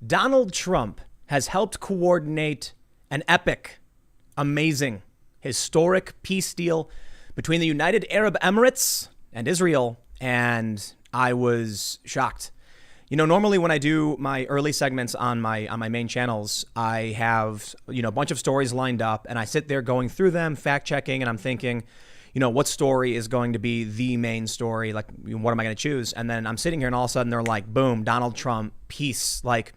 Donald Trump has helped coordinate an epic, amazing, historic peace deal between the United Arab Emirates and Israel, and I was shocked. You know, normally when I do my early segments on my main channels, I have, a bunch of stories lined up, and I sit there going through them, fact checking, and I'm thinking, what story is going to be the main story? Like, what am I going to choose? And then I'm sitting here, and all of a sudden they're like, boom, Donald Trump, peace. Like,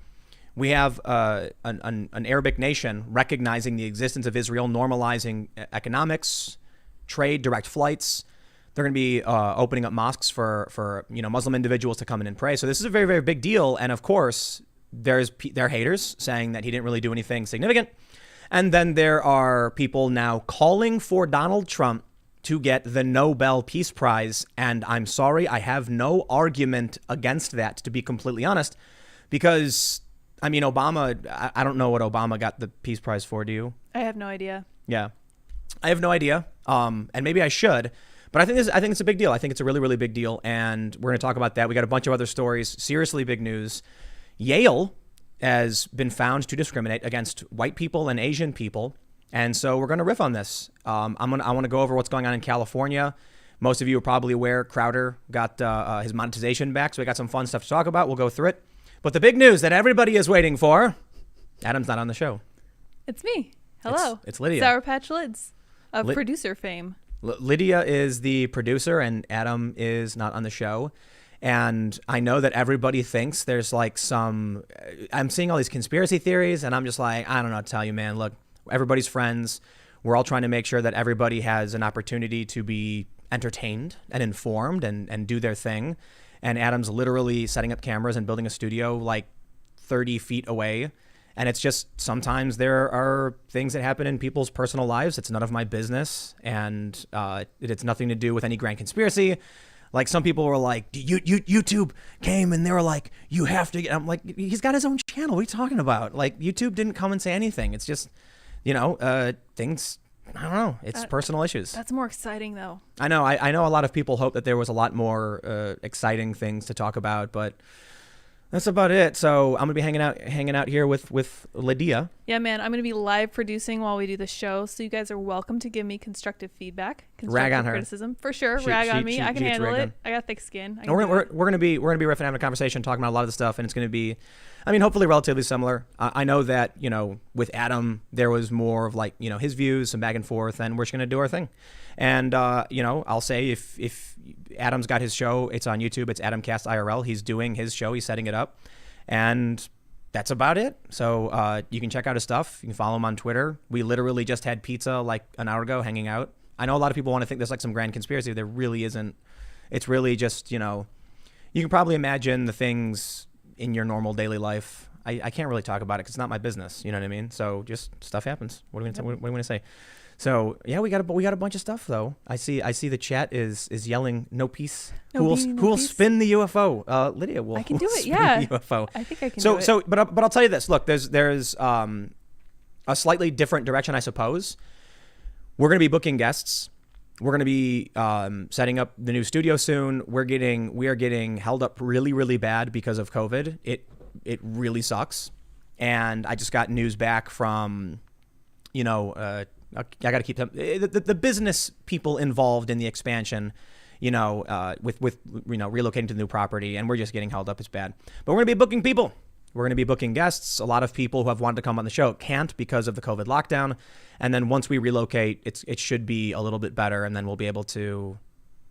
we have an Arabic nation recognizing the existence of Israel, normalizing economics, trade, direct flights. They're going to be opening up mosques for Muslim individuals to come in and pray. So this is a very, very big deal. And of course, there are haters saying that he didn't really do anything significant. And then there are people now calling for Donald Trump to get the Nobel Peace Prize. And I'm sorry, I have no argument against that, to be completely honest, because, Obama, I don't know what Obama got the Peace Prize for. Do you? I have no idea. Yeah, I have no idea. And maybe I should. But I think it's a big deal. I think it's a really, really big deal. And we're going to talk about that. We got a bunch of other stories. Seriously big news. Yale has been found to discriminate against white people and Asian people. And so we're going to riff on this. I want to go over what's going on in California. Most of you are probably aware Crowder got his monetization back. So we got some fun stuff to talk about. We'll go through it. But the big news that everybody is waiting for, Adam's not on the show. It's me. Hello. It's Lydia. Sour Patch Lids of producer fame. Lydia is the producer and Adam is not on the show. And I know that everybody thinks there's like I'm seeing all these conspiracy theories and I'm just like, I don't know what to tell you, man. Look, everybody's friends. We're all trying to make sure that everybody has an opportunity to be entertained and informed and do their thing. And Adam's literally setting up cameras and building a studio like 30 feet away. And it's just sometimes there are things that happen in people's personal lives. It's none of my business. And it's nothing to do with any grand conspiracy. Like some people were like, YouTube came and they were like, you have to get. I'm like, he's got his own channel. What are you talking about? Like YouTube didn't come and say anything. It's just, things. I don't know. It's personal issues. That's more exciting though. I know. I know a lot of people hope that there was a lot more exciting things to talk about, but that's about it. So I'm gonna be hanging out here with Lydia. Yeah, man. I'm gonna be live producing while we do the show, so you guys are welcome to give me constructive feedback, rag on her, criticism for sure. Rag on me. I can handle it. I got thick skin. We're gonna be riffing, having a conversation, talking about a lot of the stuff, and it's gonna be, hopefully relatively similar. I know that with Adam there was more of like his views, some back and forth, and we're just gonna do our thing. And I'll say if Adam's got his show, it's on YouTube. It's Timcast IRL. He's doing his show. He's setting it up, and that's about it. So you can check out his stuff. You can follow him on Twitter. We literally just had pizza like an hour ago, hanging out. I know a lot of people want to think there's like some grand conspiracy. There really isn't. It's really just you can probably imagine the things in your normal daily life. I can't really talk about it because it's not my business. You know what I mean? So just stuff happens. What are we going to say? So yeah, we got a bunch of stuff though. I see the chat is yelling no peace. Who will spin the UFO? Lydia will. I can do it. Spin Yeah. the UFO. I think I can do it. So but I'll tell you this. Look, there's a slightly different direction, I suppose. We're going to be booking guests. We're going to be setting up the new studio soon. We are getting held up really, really bad because of COVID. It really sucks. And I just got news back from I got to keep them, the business people involved in the expansion, with relocating to the new property, and we're just getting held up. It's bad. But we're going to be booking people. We're going to be booking guests. A lot of people who have wanted to come on the show can't because of the COVID lockdown. And then once we relocate, it should be a little bit better, and then we'll be able to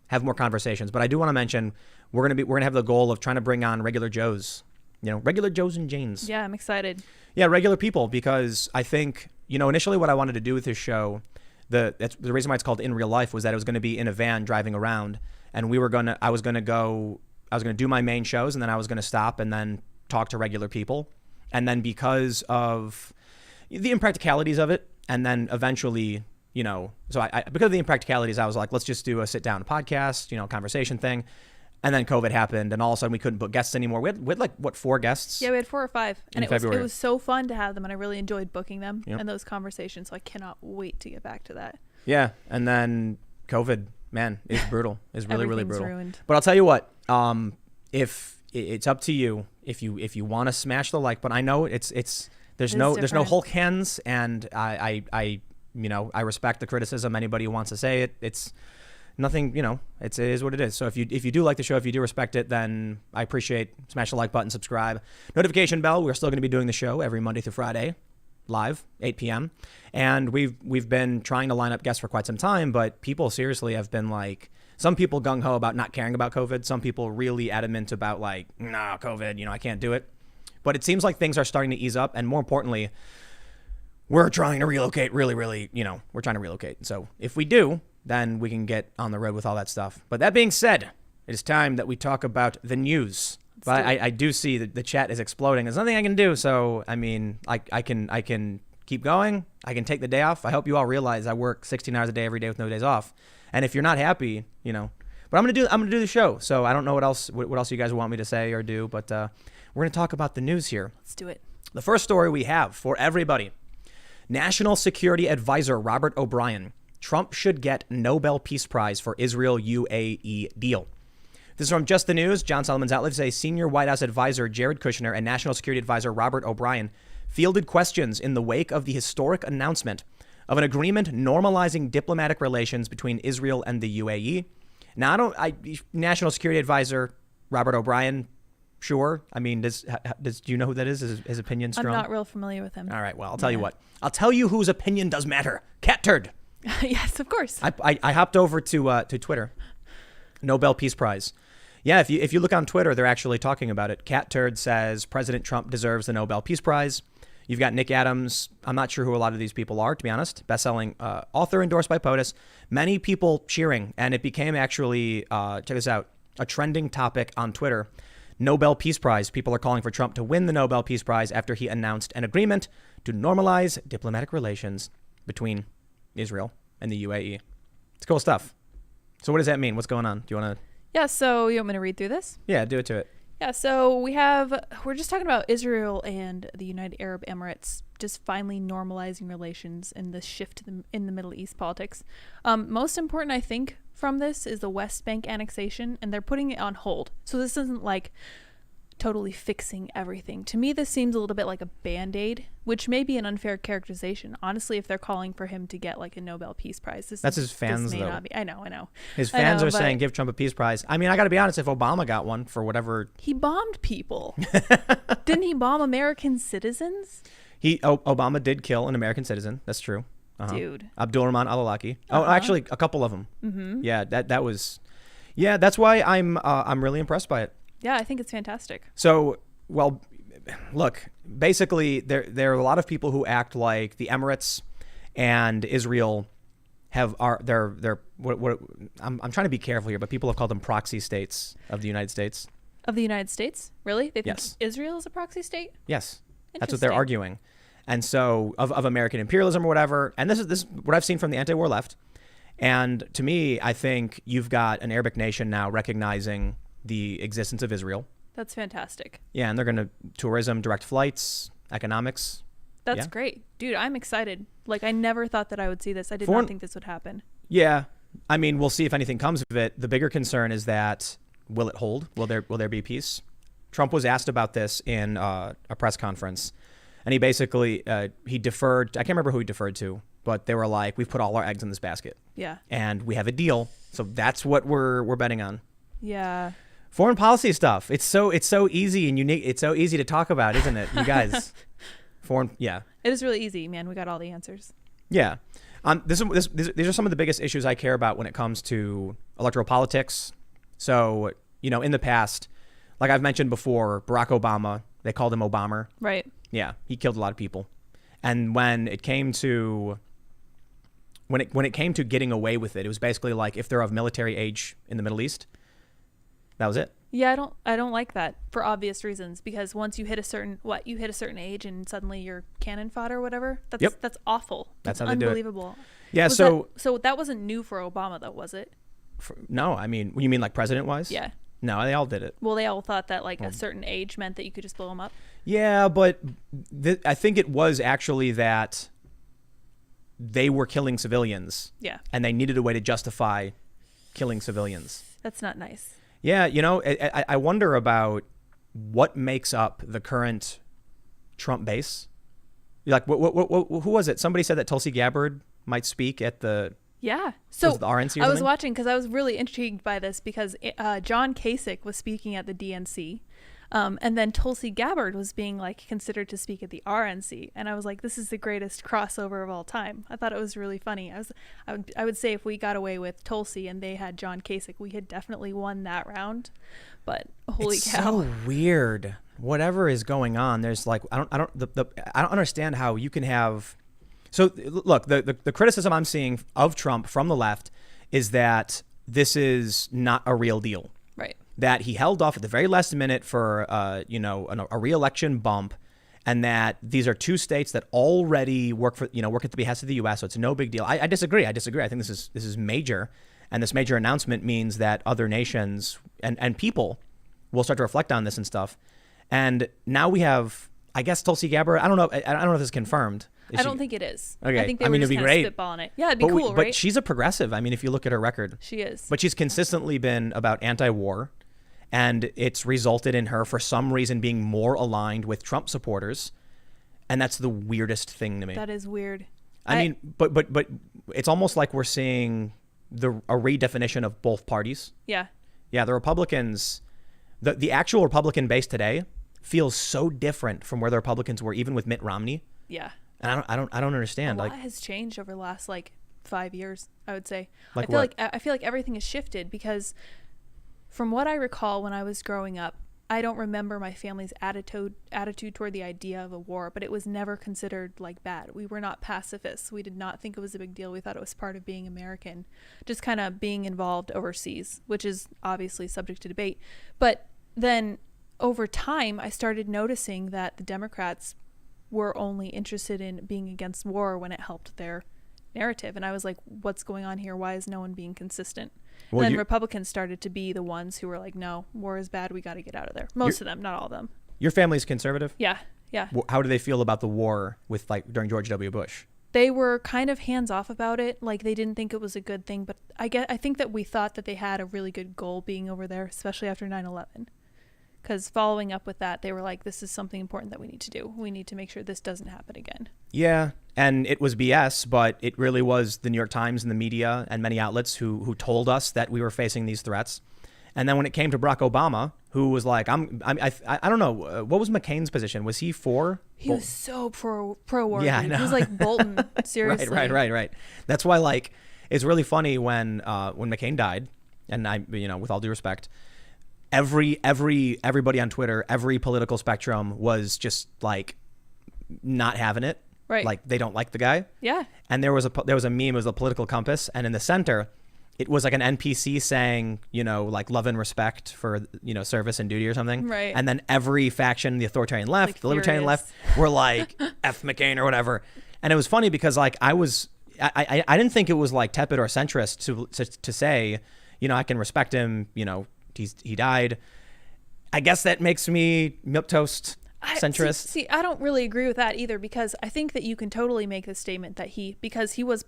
have more conversations. But I do want to mention we're going to have the goal of trying to bring on regular Joes, regular Joes and Janes. Yeah, I'm excited. Yeah, regular people, because I think initially what I wanted to do with this show, the reason why it's called In Real Life was that it was going to be in a van driving around, and I was going to do my main shows, and then I was going to stop and then talk to regular people. And then because of the impracticalities of it, and then eventually, because of the impracticalities, I was like, let's just do a sit down podcast, conversation thing. And then COVID happened, and all of a sudden we couldn't book guests anymore. We had like, 4 guests? Yeah, we had 4 or 5. And it February. was so fun to have them, and I really enjoyed booking them Yep. and those conversations. So I cannot wait to get back to that. Yeah, and then COVID, man, is brutal. It's really, really brutal. Ruined. But I'll tell you what, if it's up to you if you want to smash the like button. I know there's It no is different. Hulk hands, and I respect the criticism. Anybody who wants to say it, it's nothing. It is what it is. So if you do like the show, if you do respect it, then I appreciate smash the like button, subscribe, notification bell. We're still going to be doing the show every Monday through Friday, live 8 p.m. And we've been trying to line up guests for quite some time, but people seriously have been like. Some people gung-ho about not caring about COVID. Some people really adamant about like, nah, COVID, I can't do it. But it seems like things are starting to ease up. And more importantly, we're trying to relocate really, we're trying to relocate. So if we do, then we can get on the road with all that stuff. But that being said, it is time that we talk about the news. But I do see that the chat is exploding. There's nothing I can do. So, I mean, I can keep going. I can take the day off. I hope you all realize I work 16 hours a day every day with no days off. And if you're not happy, but I'm gonna do the show. So I don't know what else you guys want me to say or do, but we're gonna talk about the news here. Let's do it. The first story we have for everybody: National Security Advisor Robert O'Brien. Trump should get Nobel Peace Prize for Israel UAE deal. This is from Just the News. John Solomon's outlet says senior White House advisor Jared Kushner and National Security Advisor Robert O'Brien fielded questions in the wake of the historic announcement of an agreement normalizing diplomatic relations between Israel and the UAE. Now, National Security Advisor Robert O'Brien, sure. I mean, do you know who that is? Is his opinion strong? I'm not real familiar with him. All right, well, I'll tell you what. I'll tell you whose opinion does matter. Cat Turd. Yes, of course. I hopped over to Twitter. Nobel Peace Prize. Yeah, if you look on Twitter, they're actually talking about it. Cat Turd says President Trump deserves the Nobel Peace Prize. You've got Nick Adams. I'm not sure who a lot of these people are, to be honest. Best-selling author endorsed by POTUS. Many people cheering, and it became actually, check this out, a trending topic on Twitter. Nobel Peace Prize. People are calling for Trump to win the Nobel Peace Prize after he announced an agreement to normalize diplomatic relations between Israel and the UAE. It's cool stuff. So what does that mean? What's going on? Do you want to? Yeah, so you want me to read through this? Yeah, do it to it. Yeah, so we're just talking about Israel and the United Arab Emirates just finally normalizing relations and the shift in the Middle East politics. Most important, I think, from this is the West Bank annexation, and they're putting it on hold. So this isn't like totally fixing everything. To me, this seems a little bit like a Band-Aid, which may be an unfair characterization. Honestly, if they're calling for him to get like a Nobel Peace Prize, that's his fans, this may though. Not be, I know. His fans are saying give Trump a peace prize. I mean, I got to be honest. If Obama got one for whatever, he bombed people. Didn't he bomb American citizens? Obama did kill an American citizen. That's true. Dude. Abdulrahman al-Awlaki. Oh, actually, a couple of them. Mm-hmm. Yeah, that was. Yeah, that's why I'm really impressed by it. Yeah, I think it's fantastic. So, well, look, basically, there are a lot of people who act like the Emirates and Israel they're what I'm trying to be careful here, but people have called them proxy states of the United States. Of the United States? Really? They think Yes. Israel is a proxy state? Yes. That's what they're arguing. And so of American imperialism or whatever. And this is what I've seen from the anti-war left. And to me, I think you've got an Arabic nation now recognizing the existence of Israel. That's fantastic. Yeah, and they're going to tourism, direct flights, economics. That's great. Dude, I'm excited. Like, I never thought that I would see this. I did not think this would happen. Yeah. I mean, we'll see if anything comes of it. The bigger concern is that will it hold? Will there be peace? Trump was asked about this in a press conference, and he basically he deferred. I can't remember who he deferred to, but they were like, "We've put all our eggs in this basket." Yeah. And we have a deal. So that's what we're betting on. Yeah. Foreign policy stuff. It's so easy and unique. It's so easy to talk about, isn't it, you guys? Yeah. It is really easy, man. We got all the answers. Yeah. These are some of the biggest issues I care about when it comes to electoral politics. So, in the past, like I've mentioned before, Barack Obama, they called him Obama. Right. Yeah. He killed a lot of people. And when it came to getting away with it, it was basically like if they're of military age in the Middle East, that was it. Yeah, I don't like that for obvious reasons, because once you hit a certain age and suddenly you're cannon fodder or whatever, that's awful. That's how they do it. Unbelievable. Yeah, so that wasn't new for Obama though, was it? No, I mean, you mean like president-wise? Yeah. No, they all did it. Well, they all thought that like a certain age meant that you could just blow them up. Yeah, but I think it was actually that they were killing civilians. Yeah. And they needed a way to justify killing civilians. That's not nice. Yeah, I wonder about what makes up the current Trump base. Like, who was it? Somebody said that Tulsi Gabbard might speak at the So the RNC or I was something? watching because I was really intrigued by this because John Kasich was speaking at the DNC. And then Tulsi Gabbard was being like considered to speak at the RNC, and I was like, "This is the greatest crossover of all time." I thought it was really funny. I would say if we got away with Tulsi and they had John Kasich, we had definitely won that round. But holy It's cow! so weird. Whatever is going on, there's like I don't understand how you can have. So look, the criticism I'm seeing of Trump from the left is that this is not a real deal. Right. That he held off at the very last minute for a re-election bump, and that these are two states that already work at the behest of the U.S. So it's no big deal. I disagree. I think this is major, and this major announcement means that other nations and people will start to reflect on this and stuff. And now we have, I guess, Tulsi Gabbard. I don't know if this is confirmed. I don't think it is. Okay. I think they were just kind of spitballing it. Yeah, it'd be cool, right? But she's a progressive. I mean, if you look at her record. She is. But she's consistently been about anti-war, and it's resulted in her, for some reason, being more aligned with Trump supporters. And that's the weirdest thing to me. That is weird. I mean, but it's almost like we're seeing a redefinition of both parties. Yeah. Yeah, the Republicans, the actual Republican base today feels so different from where the Republicans were, even with Mitt Romney. Yeah. And I don't understand. A lot has changed over the last 5 years, I would say. Like I feel like everything has shifted because from what I recall when I was growing up, I don't remember my family's attitude toward the idea of a war, but it was never considered bad. We were not pacifists. We did not think it was a big deal. We thought it was part of being American, just kind of being involved overseas, which is obviously subject to debate. But then over time, I started noticing that the Democrats were only interested in being against war when it helped their narrative. And I was like, what's going on here? Why is no one being consistent? And then Republicans started to be the ones who were like, no, war is bad. We got to get out of there. Most of them, not all of them. Your family's conservative? Yeah. Yeah. How do they feel about the war with during George W. Bush? They were kind of hands off about it. Like they didn't think it was a good thing. But I think that we thought that they had a really good goal being over there, especially after 9/11. Because following up with that, they were like, this is something important that we need to do. We need to make sure this doesn't happen again. Yeah, and it was BS, but it really was the New York Times and the media and many outlets who told us that we were facing these threats. And then when it came to Barack Obama, who was like, I don't know, what was McCain's position? Was he for? He was so pro-war. Yeah, I know. He was like Bolton, seriously. Right. That's why, it's really funny when McCain died, and with all due respect, everybody on Twitter, every political spectrum was just not having it. Right. Like they don't like the guy. Yeah. And there was a meme, it was a political compass, and in the center, it was like an NPC saying, love and respect for, service and duty or something. Right. And then every faction, the authoritarian left, the libertarian left, were like F McCain or whatever. And it was funny because I didn't think it was tepid or centrist to say, I can respect him, he died. I guess that makes me milquetoast centrist. See, I don't really agree with that either, because I think that you can totally make the statement that because he was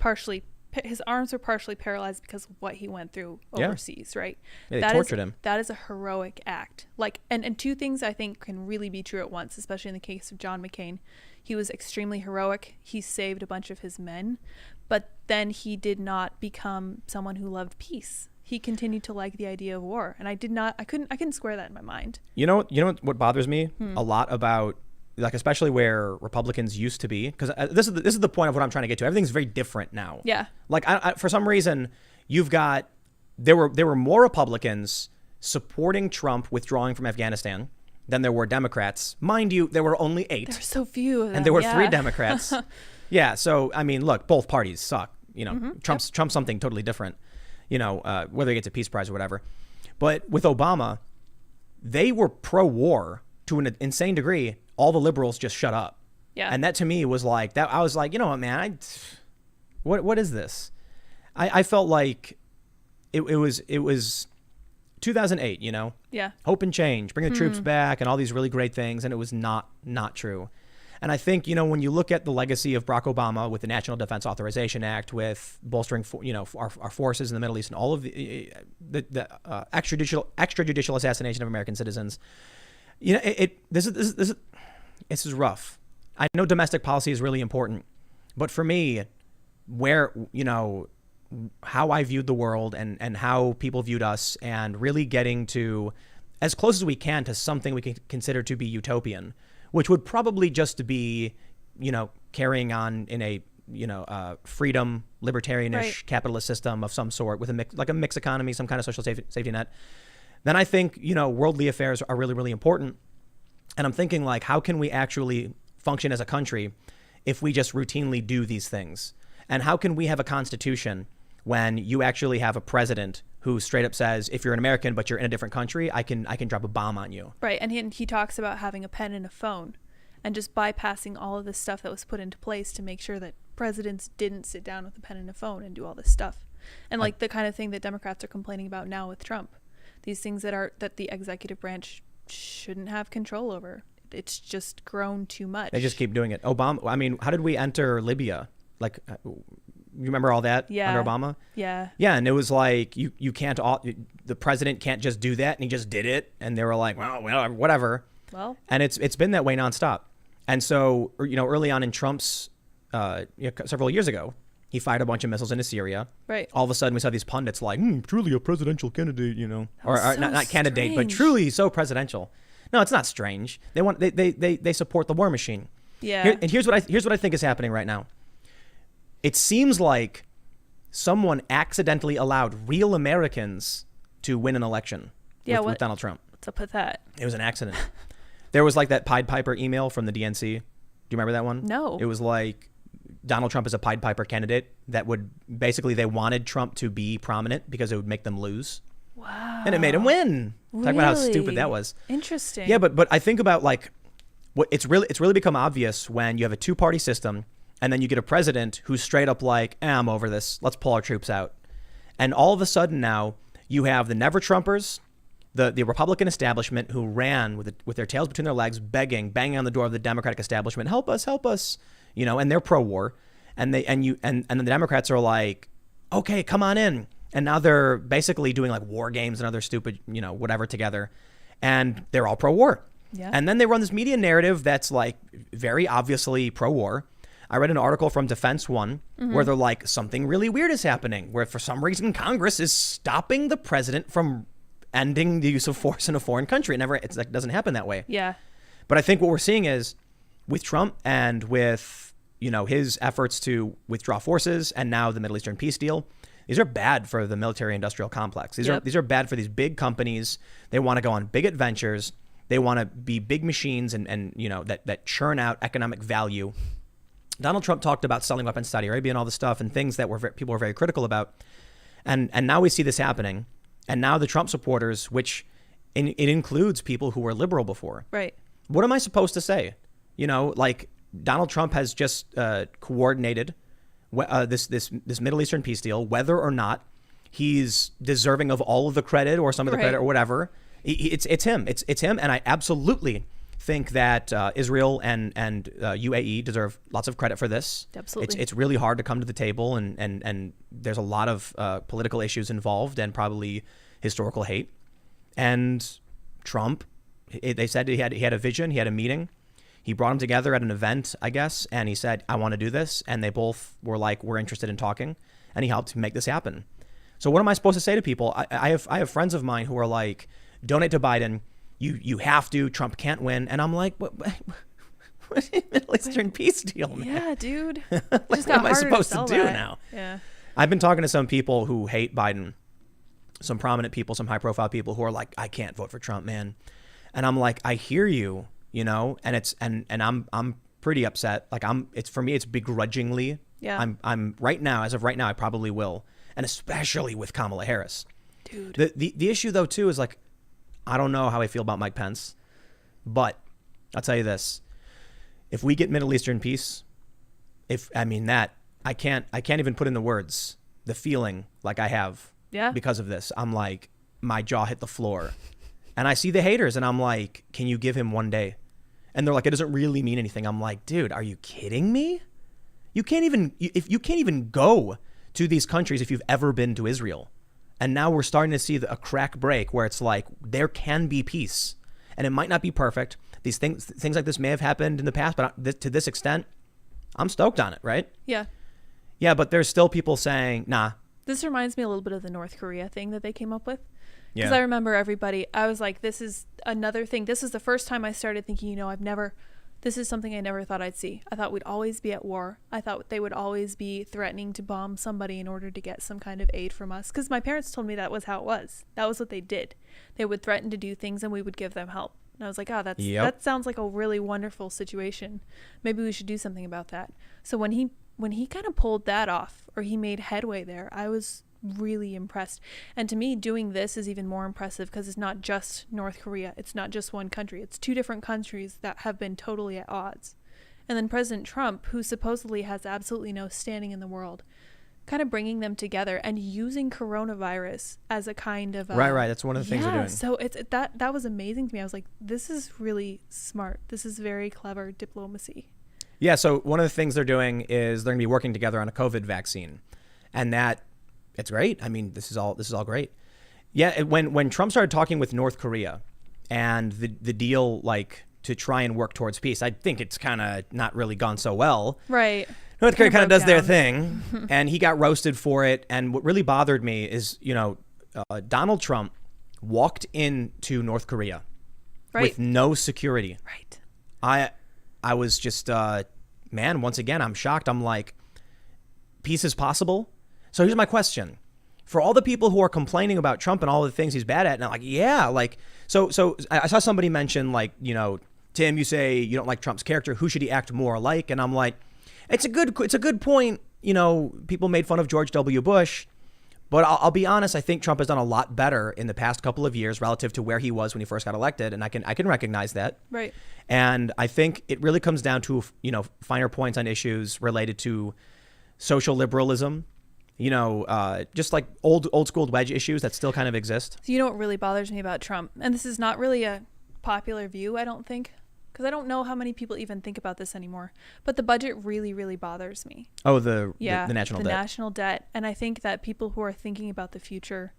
his arms were partially paralyzed because of what he went through overseas, right? Yeah, they tortured him. That is a heroic act. And two things I think can really be true at once, especially in the case of John McCain. He was extremely heroic. He saved a bunch of his men, but then he did not become someone who loved peace. He continued to like the idea of war, and I couldn't square that in my mind. You know what bothers me a lot about, especially where Republicans used to be, because this is the point of what I'm trying to get to. Everything's very different now. Yeah. For some reason, there were more Republicans supporting Trump withdrawing from Afghanistan than there were Democrats. Mind you, there were only 8. There were so few of them. And there were 3 Democrats. Yeah. So I mean, look, both parties suck. Trump's something totally different. Whether he gets a Peace Prize or whatever. But with Obama, they were pro-war to an insane degree. All the liberals just shut up. Yeah. And that to me was like that. I was like, you know what, man? What is this? I felt like it was 2008. Yeah. Hope and change, bring the troops back, and all these really great things, and it was not true. And I think, when you look at the legacy of Barack Obama with the National Defense Authorization Act, with bolstering, our forces in the Middle East, and all of the extrajudicial assassination of American citizens, This is rough. I know domestic policy is really important, but for me, where, how I viewed the world and how people viewed us, and really getting to as close as we can to something we can consider to be utopian, which would probably just be, carrying on in a, freedom, libertarianish capitalist system of some sort with a mixed economy, some kind of social safety net. Then I think, worldly affairs are really, really important. And I'm thinking, like, how can we actually function as a country if we just routinely do these things? And how can we have a constitution when you actually have a president who straight up says, if you're an American but you're in a different country, I can drop a bomb on you? Right. And he talks about having a pen and a phone and just bypassing all of this stuff that was put into place to make sure that presidents didn't sit down with a pen and a phone and do all this stuff. And like the kind of thing that Democrats are complaining about now with Trump. These things that the executive branch shouldn't have control over. It's just grown too much. They just keep doing it. Obama, I mean, how did we enter Libya? Like, you remember all that under Obama? Yeah. Yeah, and it was like, you can't, the president can't just do that, and he just did it, and they were like, well, whatever. Well. And it's been that way nonstop. And so, early on in Trump's, several years ago, he fired a bunch of missiles into Syria. Right. All of a sudden, we saw these pundits like, truly a presidential candidate, or so not candidate, but strange. truly so presidential. No, it's not strange. They support the war machine. Yeah. Here's what I think is happening right now. It seems like someone accidentally allowed real Americans to win an election with Donald Trump. What's up with that? It was an accident. There was like that Pied Piper email from the DNC. Do you remember that one? No. It was like, Donald Trump is a Pied Piper candidate that would basically, they wanted Trump to be prominent because it would make them lose. Wow. And it made him win. Really? Talk about how stupid that was. Interesting. Yeah, but I think about like what it's really become obvious when you have a two-party system and then you get a president who's straight up like, I'm over this. Let's pull our troops out. And all of a sudden now you have the never Trumpers, the Republican establishment who ran with their tails between their legs, banging on the door of the Democratic establishment, help us, and they're pro-war, and the Democrats are like, okay, come on in, and now they're basically doing like war games and other stupid, whatever together, and they're all pro-war. Yeah. And then they run this media narrative that's like very obviously pro-war. I read an article from Defense One where they're like, something really weird is happening, where for some reason Congress is stopping the president from ending the use of force in a foreign country. It doesn't happen that way. Yeah. But I think what we're seeing is with Trump and with, his efforts to withdraw forces and now the Middle Eastern peace deal, these are bad for the military industrial complex. These are bad for these big companies. They want to go on big adventures. They want to be big machines and that churn out economic value. Donald Trump talked about selling weapons to Saudi Arabia and all this stuff and things that people were very critical about. And now we see this happening. And now the Trump supporters, which it includes people who were liberal before. Right. What am I supposed to say? Like Donald Trump has just coordinated this Middle Eastern peace deal, whether or not he's deserving of all of the credit or some of the credit or whatever. It's him. It's him. And I absolutely think that Israel and UAE deserve lots of credit for this. Absolutely. It's really hard to come to the table and there's a lot of political issues involved and probably historical hate. And Trump, they said he had a vision, he had a meeting. He brought them together at an event, I guess, and he said, I want to do this. And they both were like, we're interested in talking. And he helped make this happen. So what am I supposed to say to people? I have friends of mine who are like, donate to Biden. You have to. Trump can't win. And I'm like, what Middle Eastern peace deal, man? Yeah, dude. Like, what am I supposed to do now? Yeah. I've been talking to some people who hate Biden, some prominent people, some high-profile people who are like, I can't vote for Trump, man. And I'm like, I hear you, and it's and I'm pretty upset. Like it's for me, it's begrudgingly. Yeah. I'm right now, as of right now, I probably will, and especially with Kamala Harris. Dude. The issue though too is like, I don't know how I feel about Mike Pence, but I'll tell you this: if we get Middle Eastern peace, I can't even put in the words the feeling like I have. Yeah. Because of this, I'm like, my jaw hit the floor, and I see the haters, and I'm like, can you give him one day? And they're like, it doesn't really mean anything. I'm like, dude, are you kidding me? You can't even go to these countries if you've ever been to Israel. And now we're starting to see a crack break where it's like there can be peace. and it might not be perfect. These things like this may have happened in the past, but to this extent, I'm stoked on it, right? Yeah. Yeah, but there's still people saying, nah. This reminds me a little bit of the North Korea thing that they came up with. Because Yeah. I remember I was like, this is another thing. This is the first time I started thinking, this is something I never thought I'd see. I thought we'd always be at war. I thought they would always be threatening to bomb somebody in order to get some kind of aid from us. Because my parents told me that was how it was. That was what they did. They would threaten to do things and we would give them help. And I was like, that sounds like a really wonderful situation. Maybe we should do something about that. So when he kind of pulled that off, or he made headway there, I was really impressed. And to me, doing this is even more impressive because it's not just North Korea. It's not just one country. It's two different countries that have been totally at odds. And then President Trump, who supposedly has absolutely no standing in the world, kind of bringing them together and using coronavirus as a kind of right. That's one of the things they're doing. So that was amazing to me. I was like, this is really smart. This is very clever diplomacy. Yeah. So one of the things they're doing is they're going to be working together on a COVID vaccine, and that it's great. I mean, this is all great. Yeah. When Trump started talking with North Korea and the deal, like, to try and work towards peace, I think it's kind of not really gone so well. Right. North Korea kind of does their thing, and he got roasted for it. And what really bothered me is, Donald Trump walked into North Korea with no security. Right. I was just, man, once again, I'm shocked. I'm like, peace is possible? So here's my question. For all the people who are complaining about Trump and all the things he's bad at, and I'm like, yeah, like, so I saw somebody mention, like, Tim, you say you don't like Trump's character. Who should he act more like? And I'm like, it's a good point. People made fun of George W. Bush, but I'll be honest. I think Trump has done a lot better in the past couple of years relative to where he was when he first got elected, and I can recognize that. Right. And I think it really comes down to finer points on issues related to social liberalism. Just like old school wedge issues that still kind of exist. So what really bothers me about Trump, and this is not really a popular view, I don't think, because I don't know how many people even think about this anymore, but the budget really, really bothers me. Oh, the national debt. The national debt. And I think that people who are thinking about the future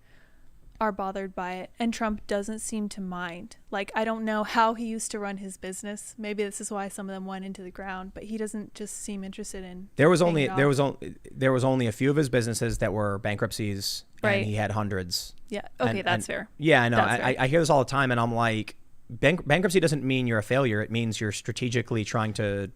are bothered by it, and Trump doesn't seem to mind. Like, I don't know how he used to run his business. Maybe this is why some of them went into the ground, but he doesn't just seem interested in. There was only a few of his businesses that were bankruptcies, right. And he had hundreds. Yeah. Okay, that's fair. Yeah, I know. I hear this all the time, and I'm like, bankruptcy doesn't mean you're a failure. It means you're strategically trying to,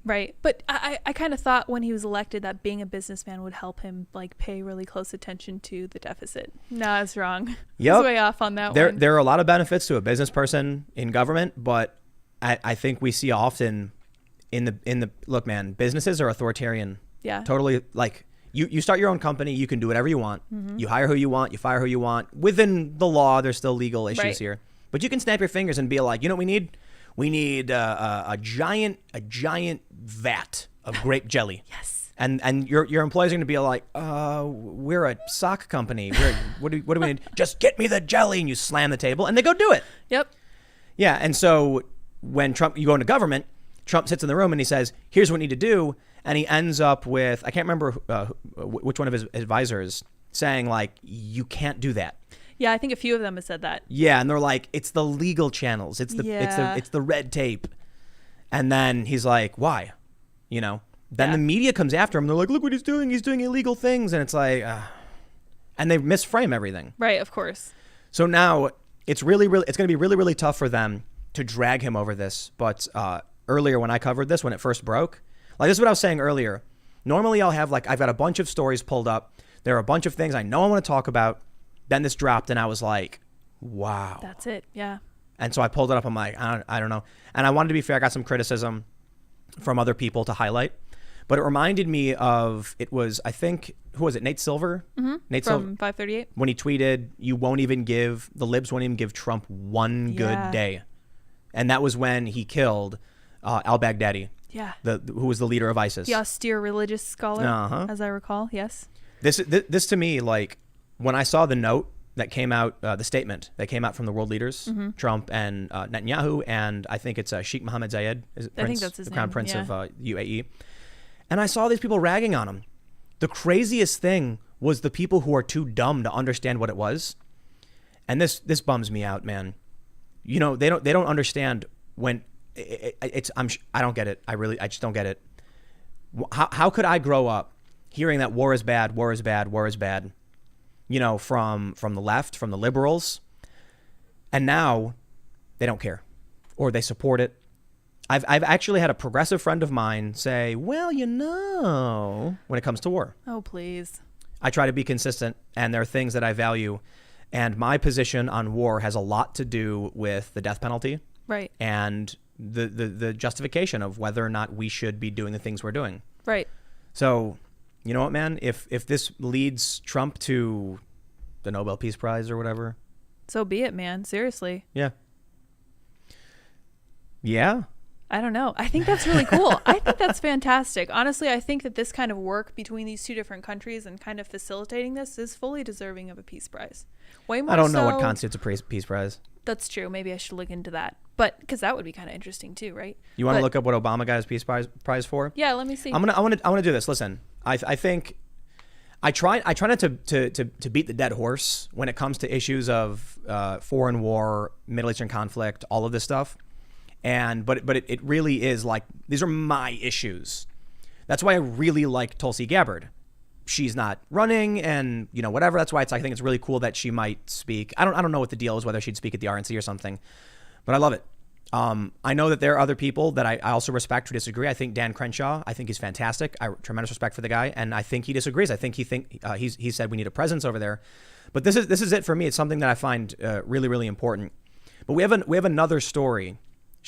Right. But I kind of thought when he was elected that being a businessman would help him, like, pay really close attention to the deficit. No, I was wrong. Yep. I was way off on that one. There are a lot of benefits to a business person in government, but I think we see often in the look, man, businesses are authoritarian. Yeah. Totally. Like, you start your own company, you can do whatever you want. Mm-hmm. You hire who you want, you fire who you want. Within the law, there's still legal issues here. But you can snap your fingers and be like, what we need? We need a giant vat of grape jelly. Yes. And your employees are going to be like, we're a sock company. What do we need? Just get me the jelly, and you slam the table, and they go do it. Yep. Yeah, and so when you go into government, Trump sits in the room and he says, here's what we need to do, and he ends up with, I can't remember which one of his advisors, saying, like, you can't do that. Yeah, I think a few of them have said that. Yeah, and they're like, it's the legal channels, it's the red tape, and then he's like, why? Then the media comes after him. They're like, look what he's doing illegal things, and it's like, and they misframe everything. Right, of course. So now it's going to be really, really tough for them to drag him over this. But earlier when I covered this, when it first broke, like, this is what I was saying earlier. Normally I've got a bunch of stories pulled up. There are a bunch of things I know I want to talk about. Then this dropped, and I was like, wow. That's it, yeah. And so I pulled it up. I'm like, I don't know. And I wanted to be fair. I got some criticism from other people to highlight. But it reminded me of, it was, I think, who was it? Nate Silver? Mm-hmm. Nate from Silver, 538. When he tweeted, the libs won't even give Trump one good day. And that was when he killed al-Baghdadi. Yeah. Who was the leader of ISIS. The austere religious scholar, as I recall, yes. This to me, like, when I saw the note that came out, the statement that came out from the world leaders, Trump and Netanyahu, and I think it's Sheikh Mohammed Zayed, I think that's his the crown name, prince of UAE. And I saw these people ragging on him. The craziest thing was the people who are too dumb to understand what it was. And this bums me out, man. they don't understand when I don't get it. I just don't get it. How could I grow up hearing that war is bad, war is bad, war is bad, from the left, from the liberals, and now they don't care or they support it. I've actually had a progressive friend of mine say, well, when it comes to war. Oh, please. I try to be consistent, and there are things that I value, and my position on war has a lot to do with the death penalty. Right. And the justification of whether or not we should be doing the things we're doing. Right. So, you know what, man? If this leads Trump to the Nobel Peace Prize or whatever. So be it, man. Seriously. Yeah. Yeah. I don't know. I think that's really cool. I think that's fantastic. Honestly, I think that this kind of work between these two different countries and kind of facilitating this is fully deserving of a peace prize. Way more. I don't know what constitutes a peace prize. That's true. Maybe I should look into that. But because that would be kind of interesting too, right? You want to look up what Obama got his peace prize for? Yeah, let me see. I want to do this. Listen, I think I try not to beat the dead horse when it comes to issues of foreign war, Middle Eastern conflict, all of this stuff. But it really is like, these are my issues. That's why I really like Tulsi Gabbard. She's not running and, whatever. That's why I think it's really cool that she might speak. I don't know what the deal is, whether she'd speak at the RNC or something, but I love it. I know that there are other people that I also respect who disagree. I think Dan Crenshaw, I think he's fantastic. I have tremendous respect for the guy. And I think he disagrees. I think he said we need a presence over there, but this is it for me. It's something that I find really, really important. But we have another story.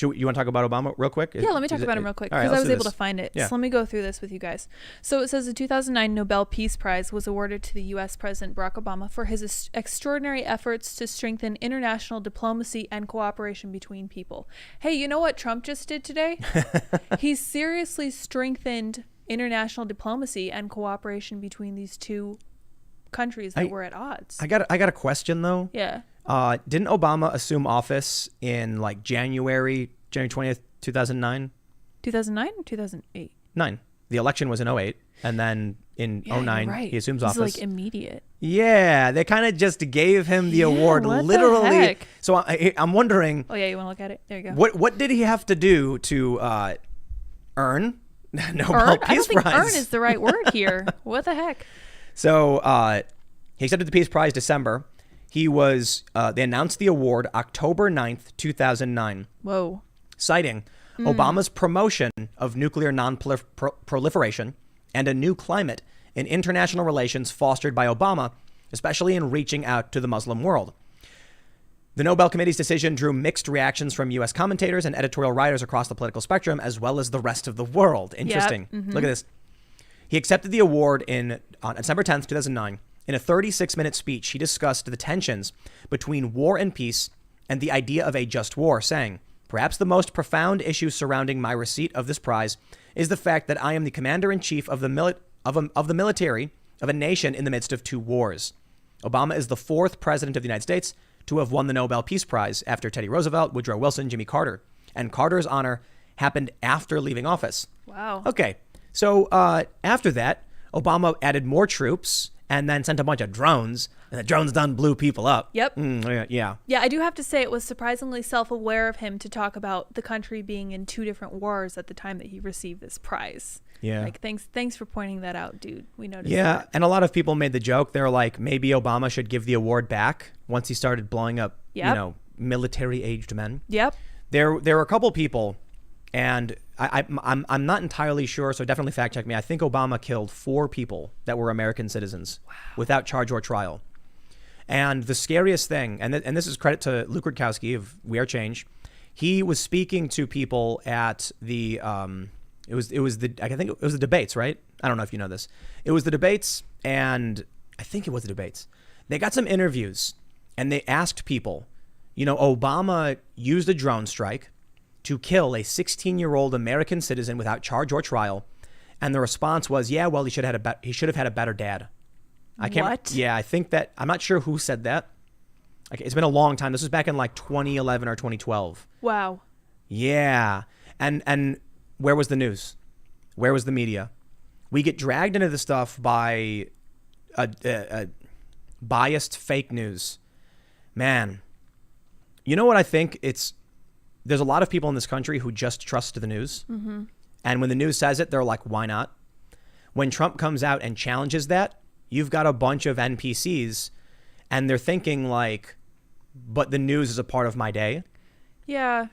You want to talk about Obama real quick? Yeah, let me talk about him real quick right, because I was able to find it. Yeah. So let me go through this with you guys. So it says the 2009 Nobel Peace Prize was awarded to the U.S. President Barack Obama for his extraordinary efforts to strengthen international diplomacy and cooperation between people. Hey, you know what Trump just did today? He seriously strengthened international diplomacy and cooperation between these two countries that were at odds. I got a question though. Yeah. Didn't Obama assume office in like January 20th, 2009? 2009 or 2008? 9. The election was in 08. And then in 09, right. he assumes It's office. like immediate. Yeah. They kind of just gave him the award what literally. The heck? So I'm wondering. Oh, yeah. You want to look at it? There you go. What did he have to do to earn Nobel Peace I don't think Prize? earn is the right word here. What the heck? So he accepted the Peace Prize December. He was, they announced the award October 9th, 2009. Whoa. Citing Obama's promotion of nuclear non-proliferation and a new climate in international relations fostered by Obama, especially in reaching out to the Muslim world. The Nobel Committee's decision drew mixed reactions from U.S. commentators and editorial writers across the political spectrum, as well as the rest of the world. Interesting. Yep. Mm-hmm. Look at this. He accepted the award on December 10th, 2009. In a 36-minute speech, he discussed the tensions between war and peace and the idea of a just war, saying, "Perhaps the most profound issue surrounding my receipt of this prize is the fact that I am the commander-in-chief of the military of a nation in the midst of 2 wars. Obama is the 4th president of the United States to have won the Nobel Peace Prize after Teddy Roosevelt, Woodrow Wilson, Jimmy Carter. And Carter's honor happened after leaving office." Wow. Okay, so after that, Obama added more troops and then sent a bunch of drones, and the drones done blew people up. Yep. Yeah. Yeah, I do have to say it was surprisingly self-aware of him to talk about the country being in 2 different wars at the time that he received this prize. Yeah. Like, thanks for pointing that out, dude. We noticed Yeah, that. and a lot of people made the joke. They're like, maybe Obama should give the award back once he started blowing up, Yep. military-aged men. Yep. There were a couple people, and I'm not entirely sure, so definitely fact check me. I think Obama killed 4 people that were American citizens without charge or trial. And the scariest thing, and this is credit to Luke Rudkowski of We Are Change, he was speaking to people at the I think it was the debates, right? I don't know if you know this. It was the debates, and I think it was the debates. They got some interviews, and they asked people, Obama used a drone strike to kill a 16-year-old American citizen without charge or trial, and the response was, "Yeah, well, he should have had a better dad." What? Yeah, I think that. I'm not sure who said that. Okay, it's been a long time. This was back in like 2011 or 2012. Wow. Yeah, and where was the news? Where was the media? We get dragged into this stuff by a biased fake news. Man, You know what I think? There's a lot of people in this country who just trust the news. Mm-hmm. And when the news says it, they're like, why not? When Trump comes out and challenges that, you've got a bunch of NPCs and they're thinking like, but the news is a part of my day. Yeah.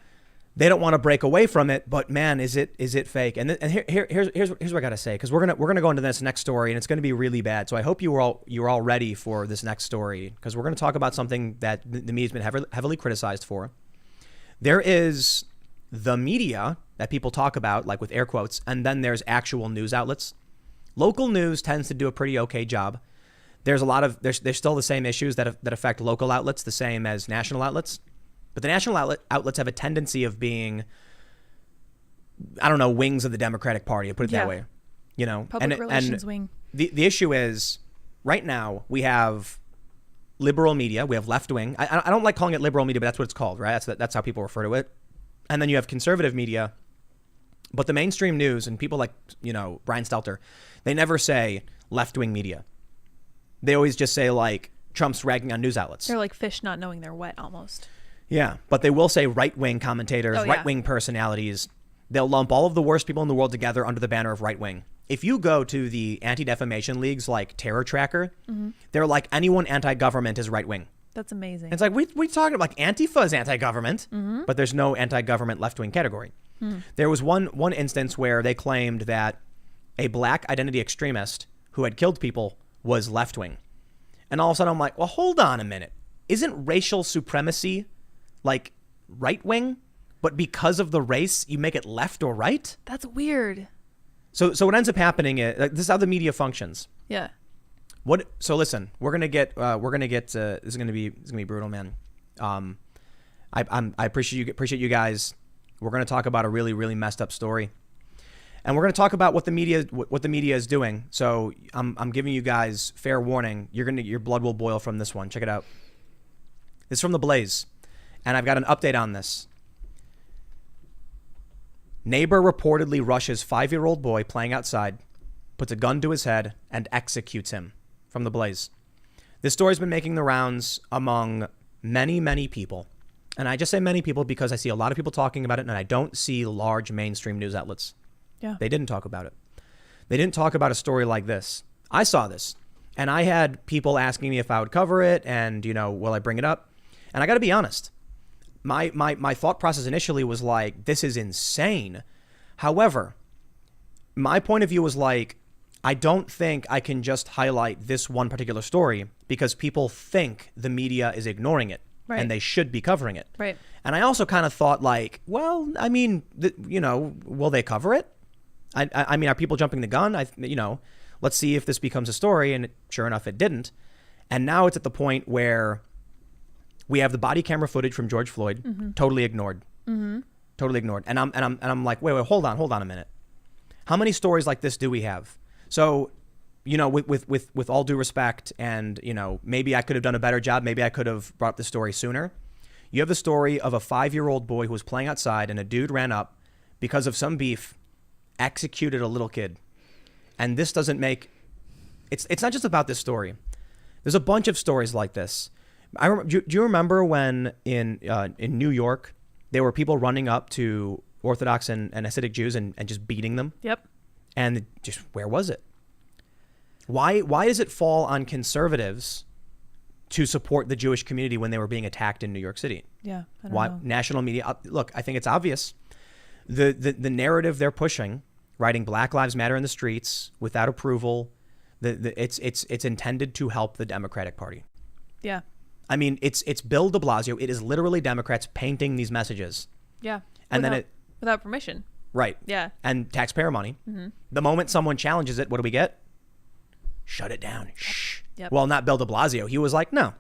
They don't want to break away from it, but man, is it fake? And here's what I gotta say, because we're gonna go into this next story, and it's gonna be really bad. So I hope you're all ready for this next story, because we're gonna talk about something that the media's been heavily criticized for. There is the media that people talk about, like with air quotes, and then there's actual news outlets. Local news tends to do a pretty okay job. There's there's still the same issues that affect local outlets, the same as national outlets. But the national outlets have a tendency of being, I don't know, wings of the Democratic Party. I'll put it that way. You know, Public relations wing. The issue is, right now we have liberal media, we have left wing. I don't like calling it liberal media, but that's what it's called, right? That's how people refer to it. And then you have conservative media. But the mainstream news and people like, you know, Brian Stelter, they never say left wing media. They always just say like Trump's ragging on news outlets. They're like fish not knowing they're wet almost. Yeah, but they will say right-wing commentators, right-wing personalities. They'll lump all of the worst people in the world together under the banner of right-wing. If you go to the anti-defamation leagues like Terror Tracker, they're like anyone anti-government is right-wing. That's amazing. It's like, we talking about like Antifa is anti-government, but there's no anti-government left-wing category. There was one instance where they claimed that a black identity extremist who had killed people was left-wing. And all of a sudden I'm like, well, hold on a minute. Isn't racial supremacy like right wing, but because of the race, you make it left or right? That's weird. So what ends up happening is this is how the media functions. Yeah. So listen, we're gonna get this is gonna be brutal, man. I appreciate you guys. We're gonna talk about a really, really messed up story, and we're gonna talk about what the media is doing. So I'm giving you guys fair warning. Your blood will boil from this one. Check it out. It's from The Blaze. And I've got an update on this. Neighbor reportedly rushes 5-year-old boy playing outside, puts a gun to his head, and executes him. From The Blaze. This story's been making the rounds among many, many people. And I just say many people because I see a lot of people talking about it, and I don't see large mainstream news outlets. Yeah. They didn't talk about it. They didn't talk about a story like this. I saw this, and I had people asking me if I would cover it, and, you know, will I bring it up? And I got to be honest. My thought process initially was like, this is insane. However, my point of view was like, I don't think I can just highlight this one particular story because people think the media is ignoring it and they should be covering it. Right. And I also kind of thought like, well, I mean, you know, will they cover it? I mean, are people jumping the gun? Let's see if this becomes a story. And sure enough, it didn't. And now it's at the point where we have the body camera footage from George Floyd, totally ignored, totally ignored. And I'm like, wait, hold on a minute. How many stories like this do we have? So, you know, with all due respect, and, you know, maybe I could have done a better job. Maybe I could have brought up the story sooner. You have the story of a 5-year-old boy who was playing outside, and a dude ran up because of some beef, executed a little kid. And this doesn't make it's not just about this story. There's a bunch of stories like this. Do you remember when in New York there were people running up to Orthodox and Hasidic Jews and just beating them? Yep. And just where was it? Why does it fall on conservatives to support the Jewish community when they were being attacked in New York City? Yeah. I don't Why know. national media? Look, I think it's obvious. The narrative they're pushing, writing Black Lives Matter in the streets without approval, it's intended to help the Democratic Party. Yeah. I mean, it's Bill de Blasio. It is literally Democrats painting these messages. Yeah. And without permission. Right. Yeah. And taxpayer money. Mm-hmm. The moment someone challenges it, what do we get? Shut it down. Shh. Yep. Well, not Bill de Blasio. He was like, no.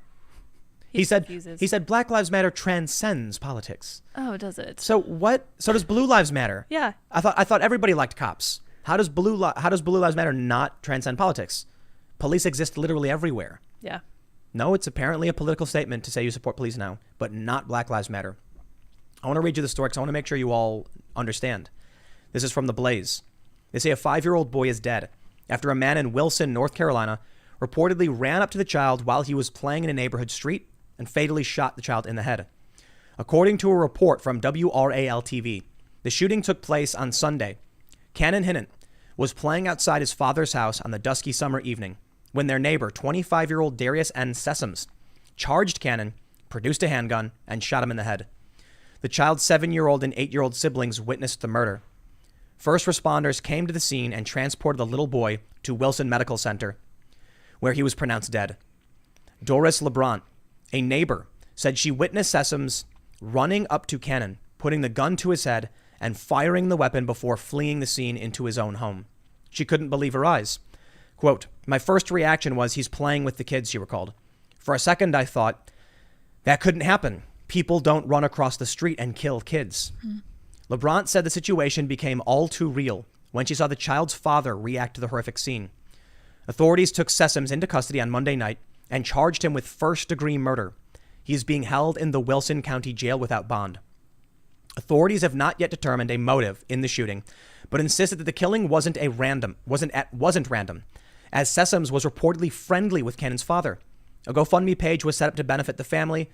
He said Black Lives Matter transcends politics. Oh, does it? So what? So does Blue Lives Matter? Yeah. I thought everybody liked cops. How does Blue Lives Matter not transcend politics? Police exist literally everywhere. Yeah. No, it's apparently a political statement to say you support police now, but not Black Lives Matter. I want to read you the story because I want to make sure you all understand. This is from The Blaze. They say a 5-year-old boy is dead after a man in Wilson, North Carolina, reportedly ran up to the child while he was playing in a neighborhood street and fatally shot the child in the head. According to a report from WRAL TV, the shooting took place on Sunday. Cannon Hinnant was playing outside his father's house on the dusky summer evening when their neighbor, 25-year-old Darius N. Sessoms, charged Cannon, produced a handgun, and shot him in the head. The child's 7-year-old and 8-year-old siblings witnessed the murder. First responders came to the scene and transported the little boy to Wilson Medical Center, where he was pronounced dead. Doris LeBrant, a neighbor, said she witnessed Sessoms running up to Cannon, putting the gun to his head, and firing the weapon before fleeing the scene into his own home. She couldn't believe her eyes. Quote, "My first reaction was he's playing with the kids," she recalled. "For a second, I thought, that couldn't happen. People don't run across the street and kill kids." LeBrant said the situation became all too real when she saw the child's father react to the horrific scene. Authorities took Sessoms into custody on Monday night and charged him with first-degree murder. He is being held in the Wilson County Jail without bond. Authorities have not yet determined a motive in the shooting, but insisted that the killing wasn't random, as Sessoms was reportedly friendly with Cannon's father. A GoFundMe page was set up to benefit the family,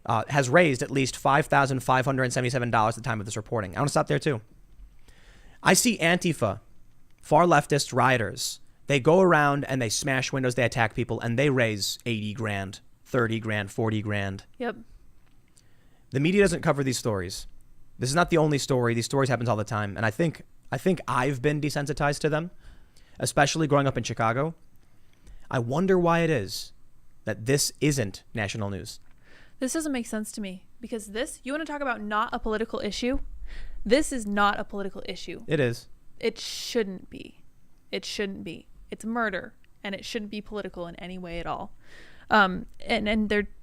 has raised at least $5,577 at the time of this reporting. I want to stop there too. I see Antifa, far leftist rioters. They go around and they smash windows, they attack people, and they raise 80 grand, 30 grand, 40 grand. Yep. The media doesn't cover these stories. This is not the only story. These stories happen all the time. And I think I've been desensitized to them, especially growing up in Chicago. I wonder why it is that this isn't national news. This doesn't make sense to me because you want to talk about not a political issue? This is not a political issue. It is. It shouldn't be. It shouldn't be. It's murder and it shouldn't be political in any way at all. And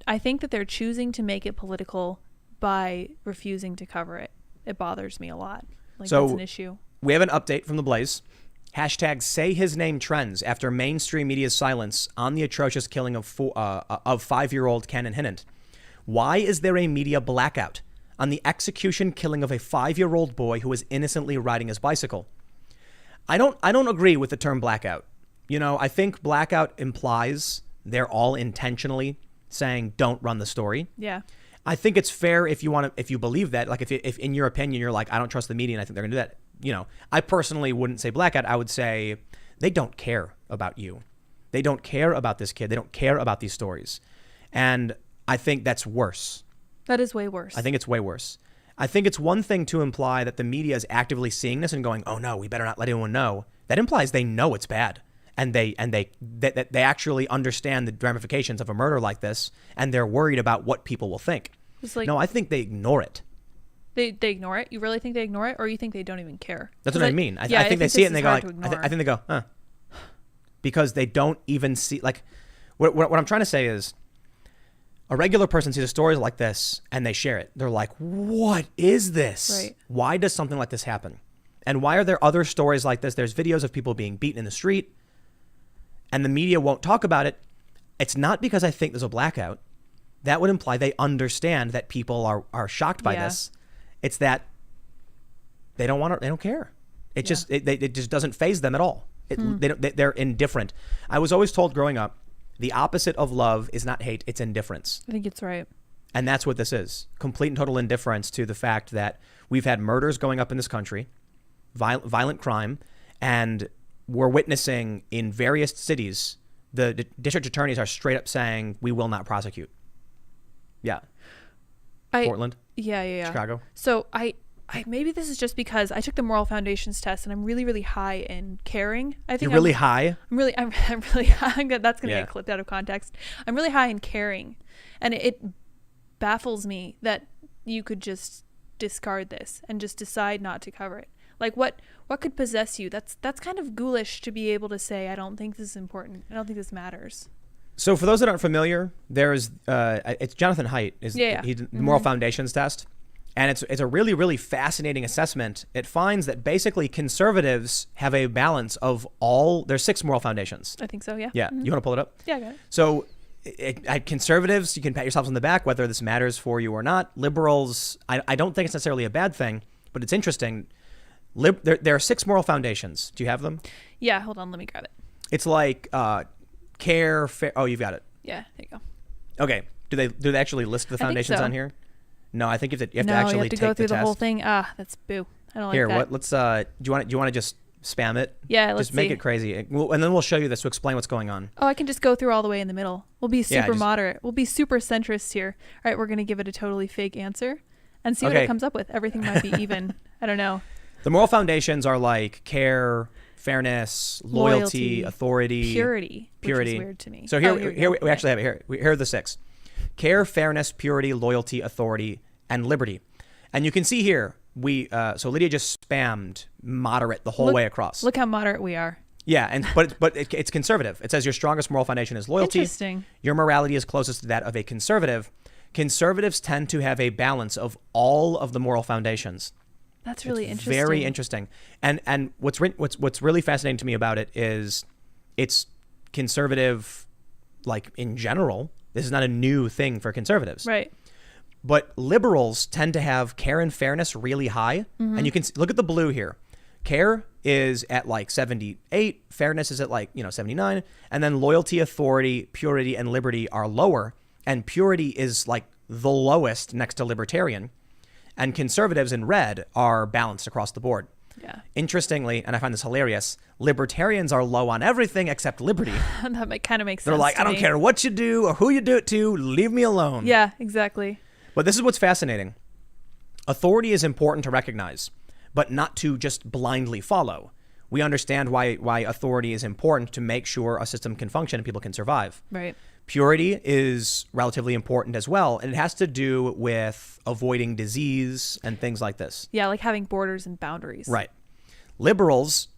I think that they're choosing to make it political by refusing to cover it. It bothers me a lot. That's an issue. We have an update from The Blaze. Hashtag say his name trends after mainstream media's silence on the atrocious killing of 5-year-old Cannon Hinnant. Why is there a media blackout on the execution killing of a 5-year-old boy who was innocently riding his bicycle? I don't agree with the term blackout. I think blackout implies they're all intentionally saying don't run the story. Yeah. I think it's fair if you believe that, like if in your opinion you're like, I don't trust the media and I think they're gonna do that. I personally wouldn't say blackout. I would say they don't care about you. They don't care about this kid. They don't care about these stories. And I think that's worse. That is way worse. I think it's way worse. I think it's one thing to imply that the media is actively seeing this and going, oh no, we better not let anyone know. That implies they know it's bad. And they actually understand the ramifications of a murder like this, and they're worried about what people will think. No, I think they ignore it. They ignore it? You really think they ignore it, or you think they don't even care? That's what I mean. I think they see it and they go like, I think they go, huh? Because they don't even see, like, what I'm trying to say is, a regular person sees a story like this and they share it. They're like, what is this? Right. Why does something like this happen? And why are there other stories like this? There's videos of people being beaten in the street, and the media won't talk about it. It's not because I think there's a blackout. That would imply they understand that people are shocked by this. It's that they don't care. It just doesn't faze them at all. They're indifferent. I was always told growing up, the opposite of love is not hate, it's indifference. I think it's right. And that's what this is. Complete and total indifference to the fact that we've had murders going up in this country, violent crime, and we're witnessing in various cities, the district attorneys are straight up saying, we will not prosecute. Yeah. Portland. Yeah. Chicago. So I maybe this is just because I took the moral foundations test and I'm really, really high in caring. I think you're really high. I'm really high. That's going to get clipped out of context. I'm really high in caring, and it baffles me that you could just discard this and just decide not to cover it. Like what could possess you? That's kind of ghoulish to be able to say, I don't think this is important. I don't think this matters. So for those that aren't familiar, there's it's Jonathan Haidt. He's the Moral Foundations test. And it's a really, really fascinating assessment. It finds that basically conservatives have a balance of there's 6 moral foundations. I think so, yeah. Yeah. You want to pull it up? Yeah, I got it. So at conservatives, you can pat yourselves on the back whether this matters for you or not. Liberals, I don't think it's necessarily a bad thing, but it's interesting. There are 6 moral foundations. Do you have them? Yeah, hold on. Let me grab it. It's like care, fair. Oh, you've got it. Yeah, there you go. Okay. Do they actually list the foundations on here? No, I think you have to No, actually you have to take go through the the whole test. thing. That's boo. I don't like Here, that. what? Let's. Do you want to just spam it? Yeah, let's just make see. it crazy, and then we'll show you this to explain what's going on. Oh, I can just go through all the way in the middle. We'll be super just- moderate. We'll be super centrist here. All right, we're going to give it a totally fake answer and see what Okay. it comes up with. Everything might be even. I don't know. The moral foundations are like care, fairness, loyalty, authority, purity, purity. which is weird to me. So here we actually have it here. Here are the 6: care, fairness, purity, loyalty, authority, and liberty. And you can see here so Lydia just spammed moderate the whole way across. Look how moderate we are. Yeah, but it's conservative. It says your strongest moral foundation is loyalty. Interesting. Your morality is closest to that of a conservative. Conservatives tend to have a balance of all of the moral foundations. That's really It's interesting. very interesting. And what's really fascinating to me about it is it's conservative, like in general. This is not a new thing for conservatives. Right. But liberals tend to have care and fairness really high. And you can look at the blue here. Care is at like 78. Fairness is at like, 79. And then loyalty, authority, purity, and liberty are lower. And purity is like the lowest next to libertarian. And conservatives in red are balanced across the board. Yeah. Interestingly, and I find this hilarious, libertarians are low on everything except liberty. That kind of makes sense. They're like, to I don't me. care what you do or who you do it to, leave me alone. Yeah, exactly. But this is what's fascinating. Authority is important to recognize, but not to just blindly follow. We understand why authority is important to make sure a system can function and people can survive. Right. Purity is relatively important as well, and it has to do with avoiding disease and things like this. Yeah, like having borders and boundaries. Right. Liberals,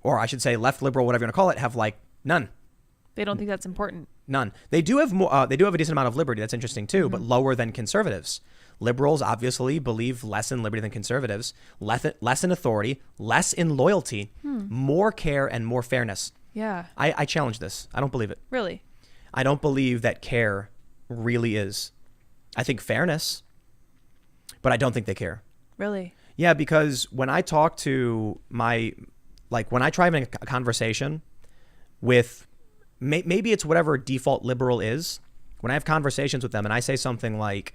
or I should say left liberal, whatever you want to call it, have like none. They don't think that's important. None. They do have more. They do have a decent amount of liberty. That's interesting too, but lower than conservatives. Liberals obviously believe less in liberty than conservatives. Less in authority, less in loyalty, more care and more fairness. Yeah. I challenge this. I don't believe it. Really? I don't believe that care really is. I think fairness, but I don't think they care. Really? Yeah, because when I talk to when I try having a conversation with, maybe it's whatever default liberal is, when I have conversations with them and I say something like,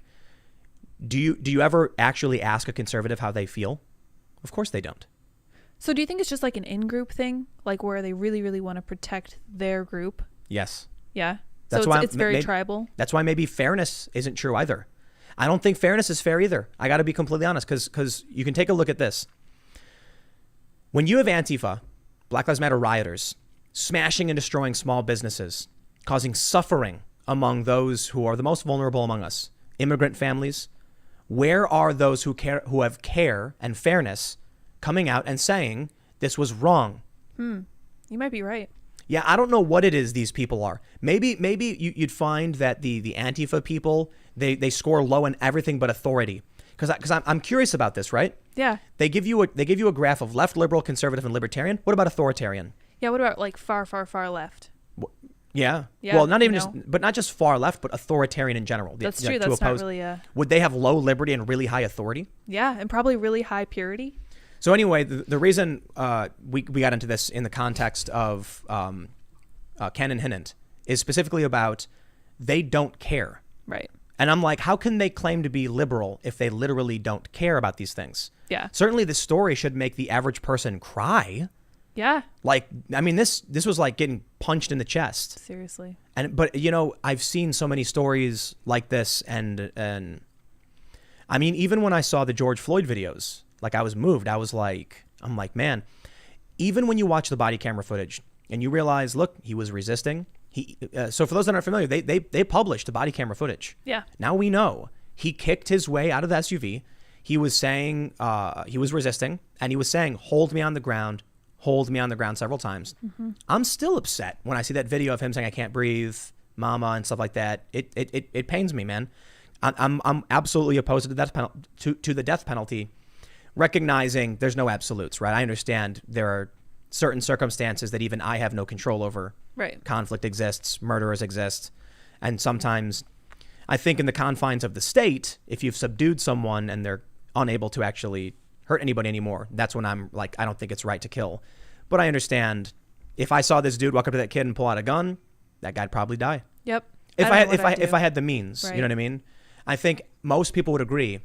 do you ever actually ask a conservative how they feel? Of course they don't. So do you think it's just like an in-group thing? Like where they really, really want to protect their group? Yes. Yeah. That's so why it's very tribal. That's why maybe fairness isn't true either. I don't think fairness is fair either. I got to be completely honest, because you can take a look at this. When you have Antifa, Black Lives Matter rioters, smashing and destroying small businesses, causing suffering among those who are the most vulnerable among us, immigrant families, where are those who have care and fairness coming out and saying this was wrong? You might be right. Yeah, I don't know what it is these people are. Maybe you'd find that the Antifa people, they score low in everything but authority. Because I'm curious about this, right? Yeah. They give you a graph of left, liberal, conservative, and libertarian. What about authoritarian? Yeah. What about like far, far, far left? Yeah. Yeah, Well, not even you just, know. but not just far left, but authoritarian in general. That's Yeah, true. to That's not oppose. really Would they have low liberty and really high authority? Yeah, and probably really high purity. So anyway, the reason we got into this in the context of Ken and Hinnant is specifically about they don't care. Right. And I'm like, how can they claim to be liberal if they literally don't care about these things? Yeah. Certainly this story should make the average person cry. Yeah. Like, I mean, this was like getting punched in the chest. Seriously. But I've seen so many stories like this, and I mean, even when I saw the George Floyd videos, like I was moved. I'm like, man, even when you watch the body camera footage and you realize, look, he was resisting. So for those that aren't familiar, they published the body camera footage. Yeah. Now we know he kicked his way out of the SUV. He was saying he was resisting, and he was saying, hold me on the ground several times. Mm-hmm. I'm still upset when I see that video of him saying, I can't breathe, mama, and stuff like that. It pains me, man. I'm absolutely opposed to the death penalty, to the death penalty, recognizing there's no absolutes, right? I understand there are certain circumstances that even I have no control over. Right. Conflict exists, murderers exist, and sometimes I think in the confines of the state, if you've subdued someone and they're unable to actually hurt anybody anymore, that's when I'm like, I don't think it's right to kill. But I understand if I saw this dude walk up to that kid and pull out a gun, that guy'd probably die. Yep. If I had the means, Right. you know what I mean? I think most people would agree. It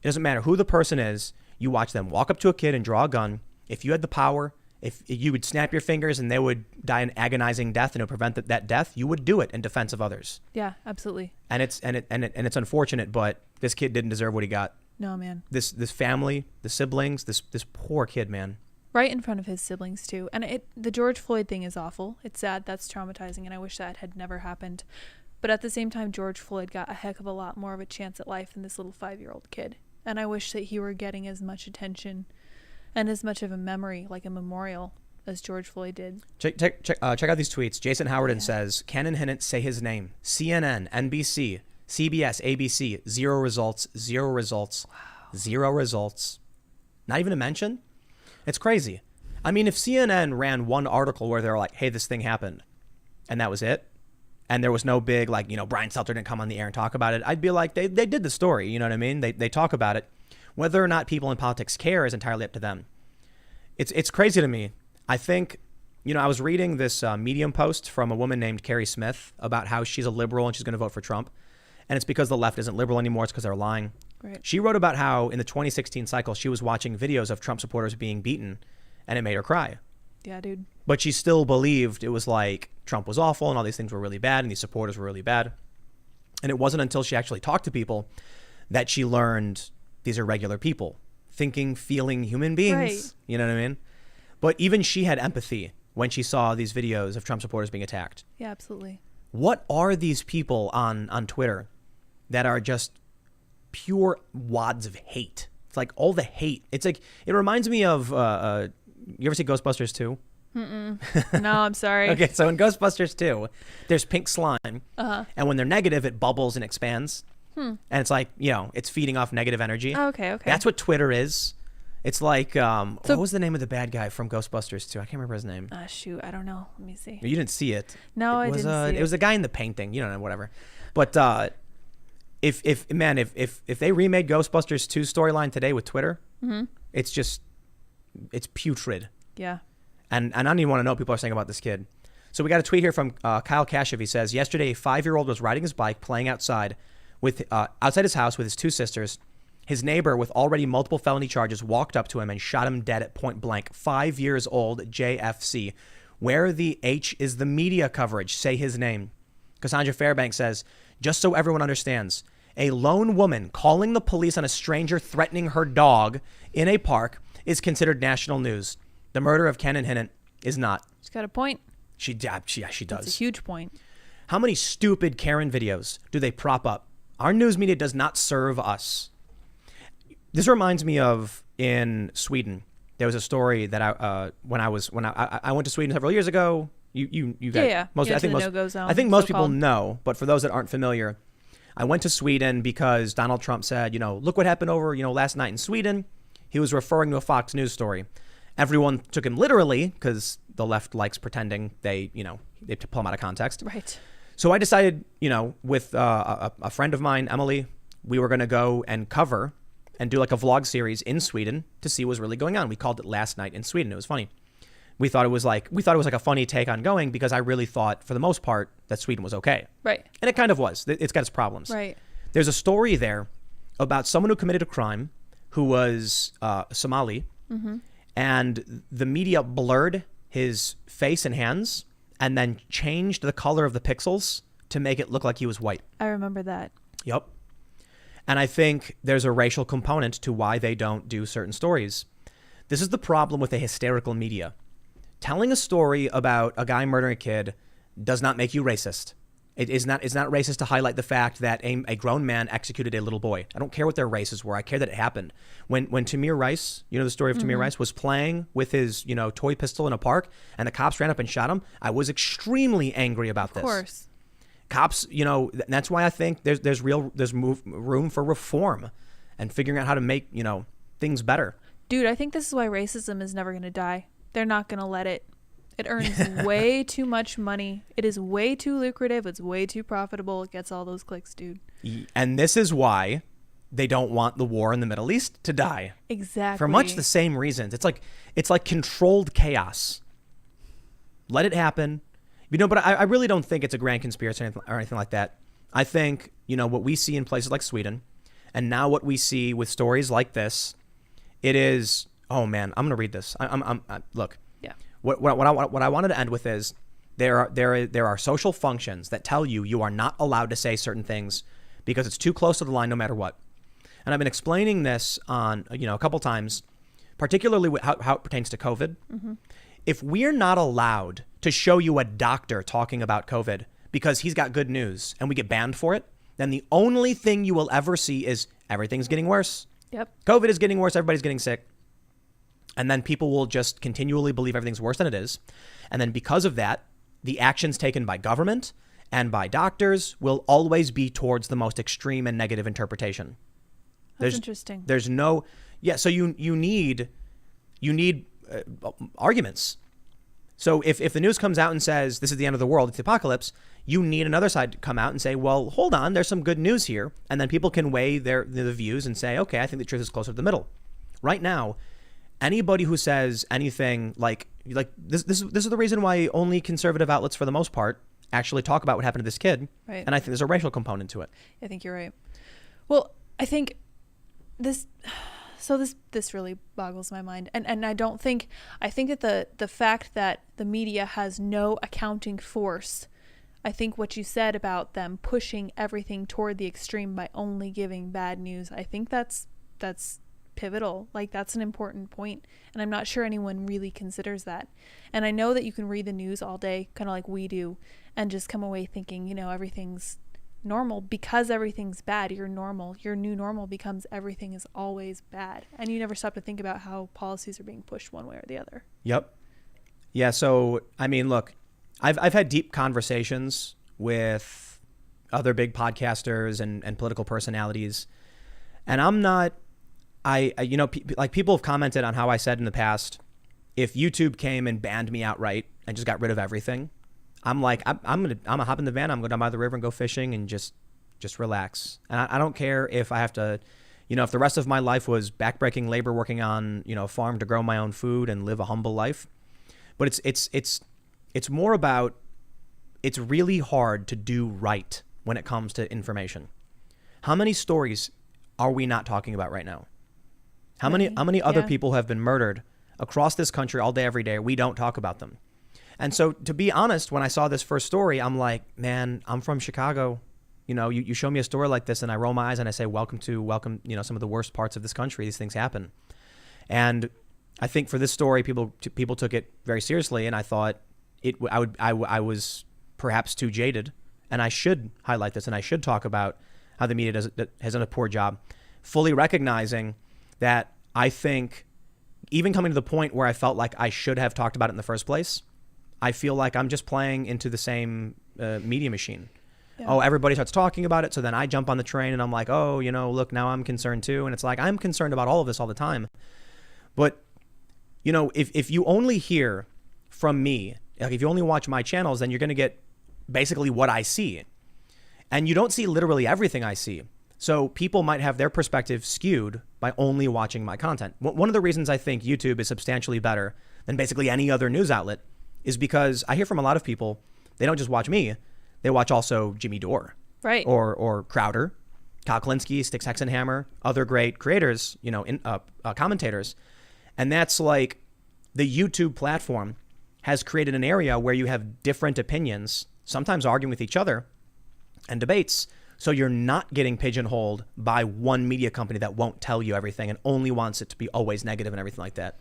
doesn't matter who the person is. You watch them walk up to a kid and draw a gun. If you had the power, if you would snap your fingers and they would die an agonizing death and it would prevent that death, you would do it in defense of others. Yeah, absolutely. And it's unfortunate, but this kid didn't deserve what he got. No, man. This family, the siblings, this poor kid, man. Right in front of his siblings too. And the George Floyd thing is awful. It's sad. That's traumatizing, and I wish that had never happened. But at the same time, George Floyd got a heck of a lot more of a chance at life than this little 5-year-old kid. And I wish that he were getting as much attention and as much of a memory, like a memorial, as George Floyd did. Check out these tweets. Jason Howardin says, Ken and Hinnant say his name. CNN, NBC, CBS, ABC, 0 results, 0 results, wow. 0 results. Not even a mention? It's crazy. I mean, if CNN ran one article where they're like, hey, this thing happened, and that was it, and there was no big, like, Brian Stelter didn't come on the air and talk about it, I'd be like, they did the story, you know what I mean? They talk about it. Whether or not people in politics care is entirely up to them. It's crazy to me. I think, I was reading this Medium post from a woman named Carrie Smith about how she's a liberal and she's going to vote for Trump. And it's because the left isn't liberal anymore. It's because they're lying. Right. She wrote about how in the 2016 cycle, she was watching videos of Trump supporters being beaten and it made her cry. Yeah, dude. But she still believed it was like Trump was awful and all these things were really bad and these supporters were really bad. And it wasn't until she actually talked to people that she learned these are regular people, thinking, feeling human beings. Right. You know what I mean? But even she had empathy when she saw these videos of Trump supporters being attacked. Yeah, absolutely. What are these people on Twitter that are just pure wads of hate? It's like all the hate. It's like, it reminds me of, you ever see Ghostbusters 2? Mm-mm. No, I'm sorry. Okay, so in Ghostbusters 2, there's pink slime. And when they're negative, it bubbles and expands. And it's like, it's feeding off negative energy. Oh, okay. That's what Twitter is. It's like, what was the name of the bad guy from Ghostbusters 2? I can't remember his name. Shoot, I don't know. Let me see. You didn't see it. No, I didn't see it. It was a guy in the painting. You don't know, whatever. But if they remade Ghostbusters 2 storyline today with Twitter, it's putrid. Yeah. And I don't even want to know what people are saying about this kid. So we got a tweet here from Kyle Kashev. He says, yesterday, a 5-year-old was riding his bike, playing outside outside his house with his 2 sisters. His neighbor, with already multiple felony charges, walked up to him and shot him dead at point blank. 5 years old, JFC. Where the H is the media coverage? Say his name. Cassandra Fairbanks says, just so everyone understands, a lone woman calling the police on a stranger threatening her dog in a park is considered national news. The murder of Ken and Hinnant is not. She's got a point. She does. That's a huge point. How many stupid Karen videos do they prop up? Our news media does not serve us. This reminds me of in Sweden. There was a story that I went to Sweden several years ago. You guys, yeah. I think most people know, but for those that aren't familiar, I went to Sweden because Donald Trump said, look what happened over, last night in Sweden. He was referring to a Fox News story. Everyone took him literally because the left likes pretending they pull him out of context. Right. So I decided, with a friend of mine, Emily, we were going to go and cover and do like a vlog series in Sweden to see what was really going on. We called it Last Night in Sweden. It was funny. We thought it was like a funny take on going because I really thought for the most part that Sweden was okay. Right. And it kind of was. It's got its problems. Right. There's a story there about someone who committed a crime who was Somali, and the media blurred his face and hands and then changed the color of the pixels to make it look like he was white. I remember that. Yep. And I think there's a racial component to why they don't do certain stories. This is the problem with the hysterical media. Telling a story about a guy murdering a kid does not make you racist. It's not racist to highlight the fact that a grown man executed a little boy. I don't care what their races were. I care that it happened. When Tamir Rice, the story of Tamir Rice, was playing with his, toy pistol in a park and the cops ran up and shot him, I was extremely angry about this. Of course. Cops, that's why I think there's room for reform and figuring out how to make, things better. Dude, I think this is why racism is never going to die. They're not going to let it. It earns way too much money. It is way too lucrative. It's way too profitable. It gets all those clicks, dude. And this is why they don't want the war in the Middle East to die. Exactly. For much the same reasons. It's like controlled chaos. Let it happen. But I really don't think it's a grand conspiracy or anything like that. I think, what we see in places like Sweden, and now what we see with stories like this, it is, oh man, I'm going to read this. Look, Yeah. What I wanted to end with is there are social functions that tell you are not allowed to say certain things because it's too close to the line no matter what. And I've been explaining this on, a couple times, particularly with how it pertains to COVID. Mm-hmm. If we're not allowed to show you a doctor talking about COVID because he's got good news and we get banned for it, then the only thing you will ever see is everything's getting worse. Yep. COVID is getting worse. Everybody's getting sick. And then people will just continually believe everything's worse than it is. And then because of that, the actions taken by government and by doctors will always be towards the most extreme and negative interpretation. That's interesting. There's no, so you need arguments. So if the news comes out and says this is the end of the world, it's the apocalypse, you need another side to come out and say, well, hold on, there's some good news here. And then people can weigh the views and say, okay, I think the truth is closer to the middle. Right now, anybody who says anything like this is the reason why only conservative outlets, for the most part, actually talk about what happened to this kid. Right. And I think there's a racial component to it. I think you're right. Well, I think this really boggles my mind. And I think that the fact that the media has no accounting force, I think what you said about them pushing everything toward the extreme by only giving bad news, I think that's pivotal. Like, that's an important point, and I'm not sure anyone really considers that. And I know that you can read the news all day, kind of like we do, and just come away thinking, everything's normal. Because everything's bad, your new normal becomes everything is always bad, and you never stop to think about how policies are being pushed one way or the other. Yep. Yeah, so I mean, look, I've had deep conversations with other big podcasters and political personalities, and I'm not people have commented on how I said in the past, if YouTube came and banned me outright and just got rid of everything, I'm like, I'm gonna hop in the van, I'm gonna go down by the river and go fishing and just relax. And I don't care if I have to, if the rest of my life was backbreaking labor, working on, a farm to grow my own food and live a humble life. But it's more about, it's really hard to do right when it comes to information. How many stories are we not talking about right now? How many other people have been murdered across this country all day, every day? We don't talk about them. And so, to be honest, when I saw this first story, I'm like, man, I'm from Chicago. You show me a story like this and I roll my eyes and I say, welcome, some of the worst parts of this country. These things happen. And I think for this story, people took it very seriously. And I thought I was perhaps too jaded, and I should highlight this and I should talk about how the media has done a poor job, fully recognizing that I think, even coming to the point where I felt like I should have talked about it in the first place, I feel like I'm just playing into the same media machine. Yeah. Oh, everybody starts talking about it, so then I jump on the train and I'm like, oh, look, now I'm concerned too. And it's like, I'm concerned about all of this all the time. But, if you only hear from me, like if you only watch my channels, then you're going to get basically what I see. And you don't see literally everything I see. So people might have their perspective skewed by only watching my content. One of the reasons I think YouTube is substantially better than basically any other news outlet is because I hear from a lot of people, they don't just watch me, they watch also Jimmy Dore. Right. Or Crowder, Kyle Klinsky, Styx Hexenhammer, other great creators, commentators. And that's like, the YouTube platform has created an area where you have different opinions, sometimes arguing with each other, and debates. So you're not getting pigeonholed by one media company that won't tell you everything and only wants it to be always negative and everything like that.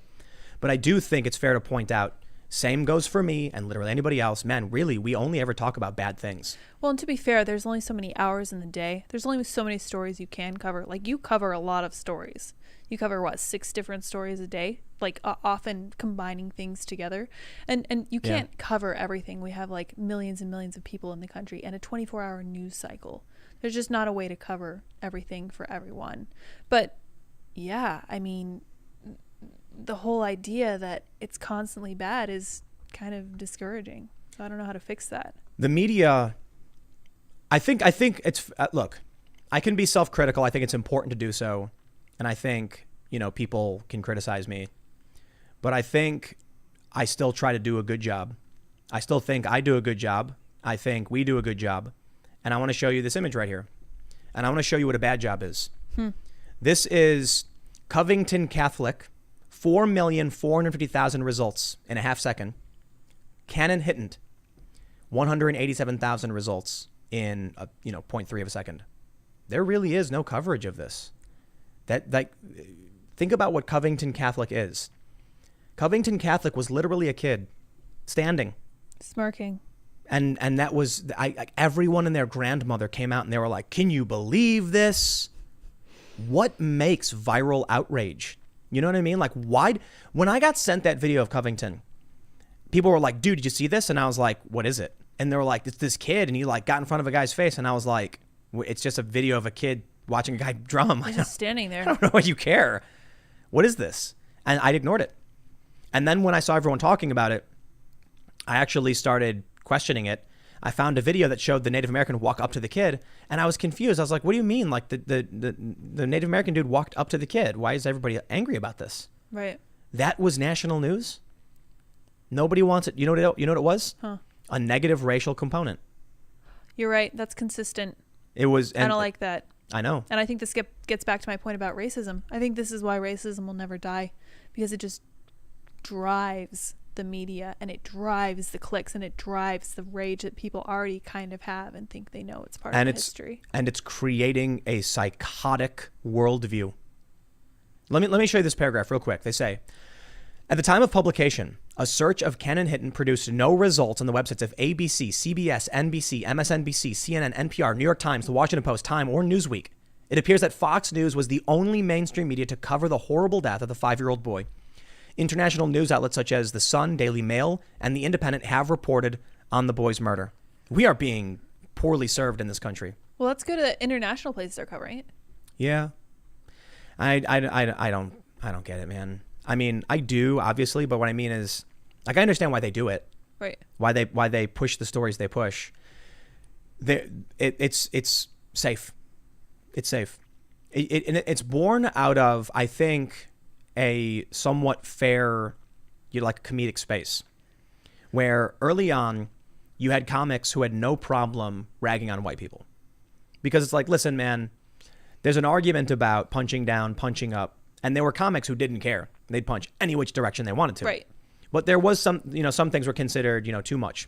But I do think it's fair to point out, same goes for me and literally anybody else. Man, really, we only ever talk about bad things. Well, and to be fair, there's only so many hours in the day. There's only so many stories you can cover. Like, you cover a lot of stories. You cover, 6 different stories a day? Like, often combining things together. And you can't cover everything. We have, millions and millions of people in the country and a 24-hour news cycle. There's just not a way to cover everything for everyone. But, yeah, I mean, the whole idea that it's constantly bad is kind of discouraging. So I don't know how to fix that. The media, I think it's, look, I can be self-critical. I think it's important to do so. And I think, people can criticize me. But I think I still try to do a good job. I still think I do a good job. I think we do a good job. and I want to show you this image right here. And I want to show you what a bad job is. This is Covington Catholic, 4,450,000 results in a half second. Canon Hitton, 187,000 results in 0.3 of a second. There really is no coverage of this. Think about what Covington Catholic is. Covington Catholic was literally a kid standing, smirking. And that was, everyone and their grandmother came out and they were like, can you believe this? What makes viral outrage? You know what I mean? Like, why? When I got sent that video of Covington, people were like, dude, did you see this? And I was like, what is it? And they were like, it's this kid. And he like got in front of a guy's face. And I was like, it's just a video of a kid watching a guy drum. He's just standing there. I don't know why you care. What is this? And I ignored it. And then when I saw everyone talking about it, I actually started questioning it. I found a video that showed the Native American walk up to the kid, and I was confused. I was like, what do you mean? Like the Native American dude walked up to the kid. Why is everybody angry about this? Right. That was national news. Nobody wants it. You know what it was? Huh. A negative racial component. You're right. That's consistent. It was. I don't like that. I know. And I think this gets back to my point about racism. I think this is why racism will never die, because it just drives the media, and it drives the clicks, and it drives the rage that people already kind of have and think they know it's part of history. And it's creating a psychotic worldview. Let me show you this paragraph real quick. They say, at the time of publication, a search of Canon Hitton produced no results on the websites of ABC, CBS, NBC, MSNBC, CNN, NPR, New York Times, The Washington Post, Time, or Newsweek. It appears that Fox News was the only mainstream media to cover the horrible death of the 5-year-old boy. International news outlets such as The Sun, Daily Mail, and The Independent have reported on the boy's murder. We are being poorly served in this country. Well, let's go to the international places they're covering it. Yeah. I don't get it, man. I mean, I do, obviously, but what I mean is, like, I understand why they do it. Right. Why they push the stories they push. It's safe. It's safe. It's born out of, I think, a somewhat fair, comedic space, where early on you had comics who had no problem ragging on white people, because it's like, listen, man, there's an argument about punching down, punching up, and there were comics who didn't care. They'd punch any which direction they wanted to. Right. But there was some things were considered, too much.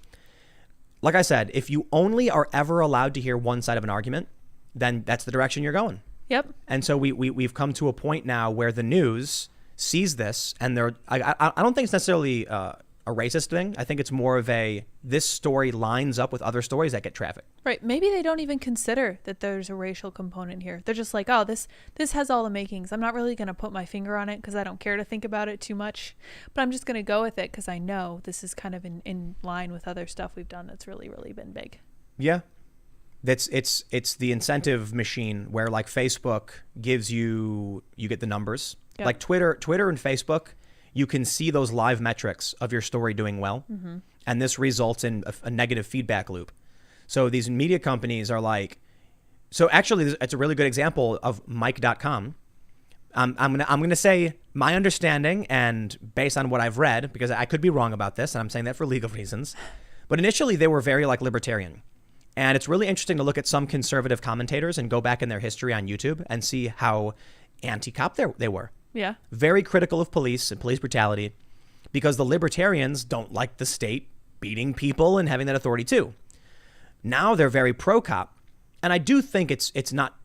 Like I said, if you only are ever allowed to hear one side of an argument, then that's the direction you're going. Yep. And so we've come to a point now where the news sees this, and I don't think it's necessarily a racist thing. I think it's more of this story lines up with other stories that get traffic. Right. Maybe they don't even consider that there's a racial component here. They're just like, oh, this has all the makings. I'm not really going to put my finger on it because I don't care to think about it too much, but I'm just going to go with it because I know this is kind of in line with other stuff we've done that's really, really been big. Yeah. It's the incentive machine where, like, Facebook gives you get the numbers. Yep. Like Twitter and Facebook, you can see those live metrics of your story doing well. Mm-hmm. And this results in a negative feedback loop. So these media companies are like, so actually it's a really good example of Mike.com. I'm gonna say my understanding, and based on what I've read, because I could be wrong about this, and I'm saying that for legal reasons, but initially they were very libertarian. And it's really interesting to look at some conservative commentators and go back in their history on YouTube and see how anti-cop they were. Yeah. Very critical of police and police brutality, because the libertarians don't like the state beating people and having that authority too. Now they're very pro-cop, and I do think it's not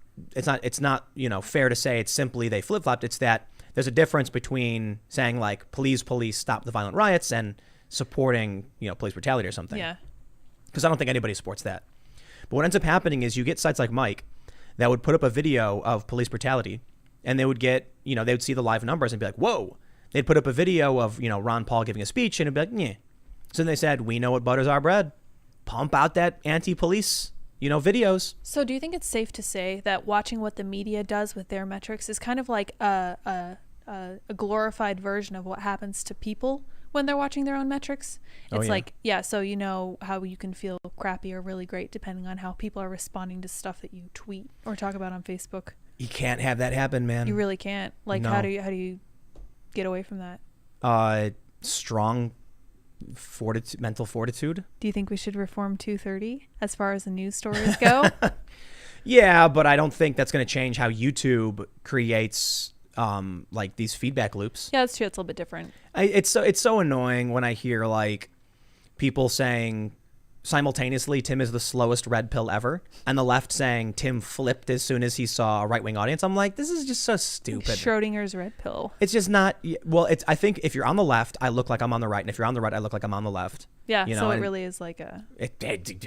fair to say it's simply they flip-flopped. It's that there's a difference between saying like police stop the violent riots and supporting police brutality or something. Yeah. Because I don't think anybody supports that. But what ends up happening is you get sites like Mike that would put up a video of police brutality, and they would get, they would see the live numbers and be like, whoa. They'd put up a video of, Ron Paul giving a speech, and it'd be like, yeah. So then they said, we know what butters our bread. Pump out that anti-police, videos. So do you think it's safe to say that watching what the media does with their metrics is kind of like a glorified version of what happens to people when they're watching their own metrics? It's so you know how you can feel crappy or really great depending on how people are responding to stuff that you tweet or talk about on Facebook. You can't have that happen, man. You really can't. Like, no. how do you get away from that? Strong mental fortitude. Do you think we should reform 230 as far as the news stories go? Yeah, but I don't think that's going to change how YouTube creates like these feedback loops. Yeah, that's true. It's a little bit different. It's so annoying when I hear like people saying simultaneously Tim is the slowest red pill ever, and the left saying Tim flipped as soon as he saw a right-wing audience. I'm like, this is just so stupid. Schrodinger's red pill. It's just not. Well, it's. I think if you're on the left, I look like I'm on the right, and if you're on the right, I look like I'm on the left. Yeah, you know, so it really is like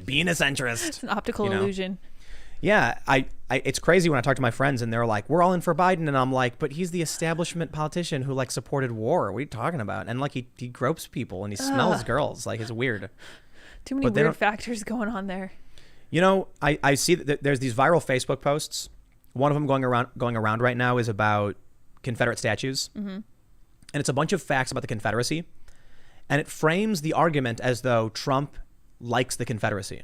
being a centrist. It's an optical illusion. Yeah, it's crazy when I talk to my friends and they're like, we're all in for Biden. And I'm like, but he's the establishment politician who like supported war. What are you talking about? And like he gropes people and he smells girls. Like it's weird. Too many weird factors going on there. You know, I see that there's these viral Facebook posts. One of them going around right now is about Confederate statues. Mm-hmm. And it's a bunch of facts about the Confederacy. And it frames the argument as though Trump likes the Confederacy.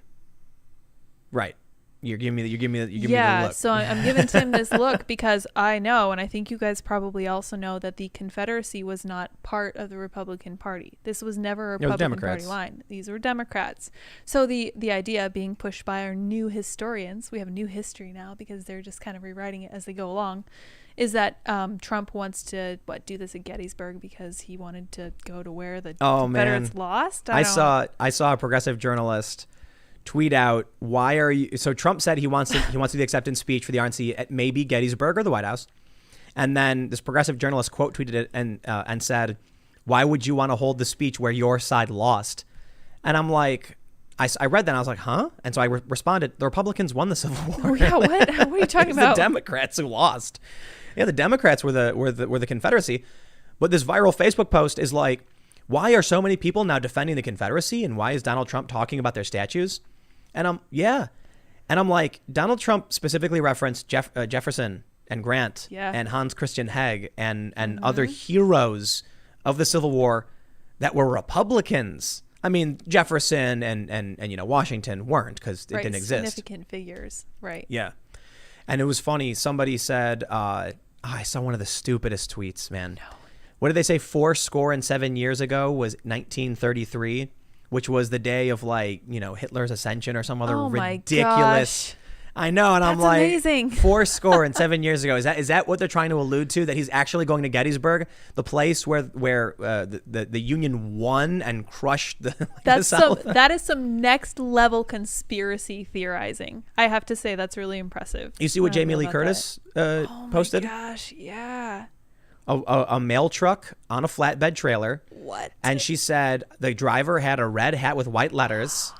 Right. You're giving me the look. Yeah, so I'm giving Tim this look because I know, and I think you guys probably also know, that the Confederacy was not part of the Republican Party. This was never a Republican Party line. These were Democrats. So the idea being pushed by our new historians, we have a new history now because they're just kind of rewriting it as they go along, is that Trump wants to do this at Gettysburg because he wanted to go to where the Confederates lost. I saw a progressive journalist tweet out, why are you, so Trump said he wants to do the acceptance speech for the RNC at maybe Gettysburg or the White House, and then this progressive journalist quote tweeted it and said, why would you want to hold the speech where your side lost? And I'm like, I read that and I was like, huh? And so I responded, the Republicans won the Civil War. Oh, yeah, what are you talking about? The Democrats who lost. Yeah, the Democrats were the Confederacy. But this viral Facebook post is like, why are so many people now defending the Confederacy, and why is Donald Trump talking about their statues? And I'm like, Donald Trump specifically referenced Jefferson and Grant and Hans Christian Heg and other heroes of the Civil War that were Republicans. I mean, Jefferson and Washington weren't because it didn't exist. Significant figures, right? Yeah. And it was funny. Somebody said, I saw one of the stupidest tweets, man. No. What did they say? 7 years ago was 1933. Which was the day of Hitler's ascension or some other ridiculous. Gosh. I know, and That's I'm like, amazing. 7 years ago. Is that what they're trying to allude to? That he's actually going to Gettysburg, the place where the Union won and crushed the South? That is some next level conspiracy theorizing. I have to say that's really impressive. You see what Jamie Lee Curtis posted? Oh my gosh, yeah. A mail truck on a flatbed trailer. What? And she said the driver had a red hat with white letters.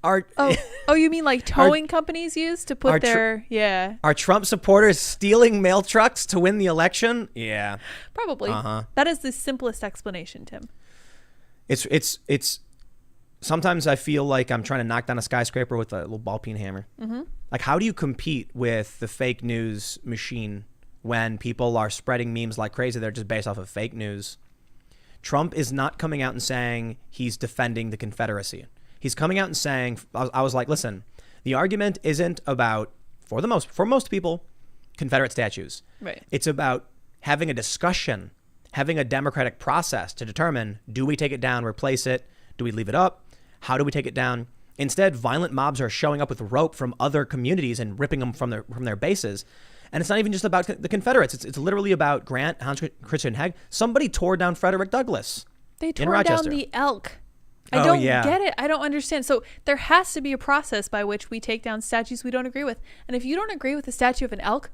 You mean like towing companies use to put Are Trump supporters stealing mail trucks to win the election? Yeah. Probably. That is the simplest explanation, Tim. It's sometimes I feel like I'm trying to knock down a skyscraper with a little ball peen hammer. Mm-hmm. Like, how do you compete with the fake news machine when people are spreading memes like crazy? They're just based off of fake news. Trump is not coming out and saying he's defending the Confederacy. He's coming out and saying, I was like, listen, the argument isn't about, for most people, Confederate statues. Right. It's about having a discussion, having a democratic process to determine, do we take it down, replace it? Do we leave it up? How do we take it down? Instead, violent mobs are showing up with rope from other communities and ripping them from their bases. And it's not even just about the Confederates. It's literally about Grant, Hans Christian Heg. Somebody tore down Frederick Douglass. They tore down the elk. I don't get it. I don't understand. So there has to be a process by which we take down statues we don't agree with. And if you don't agree with the statue of an elk,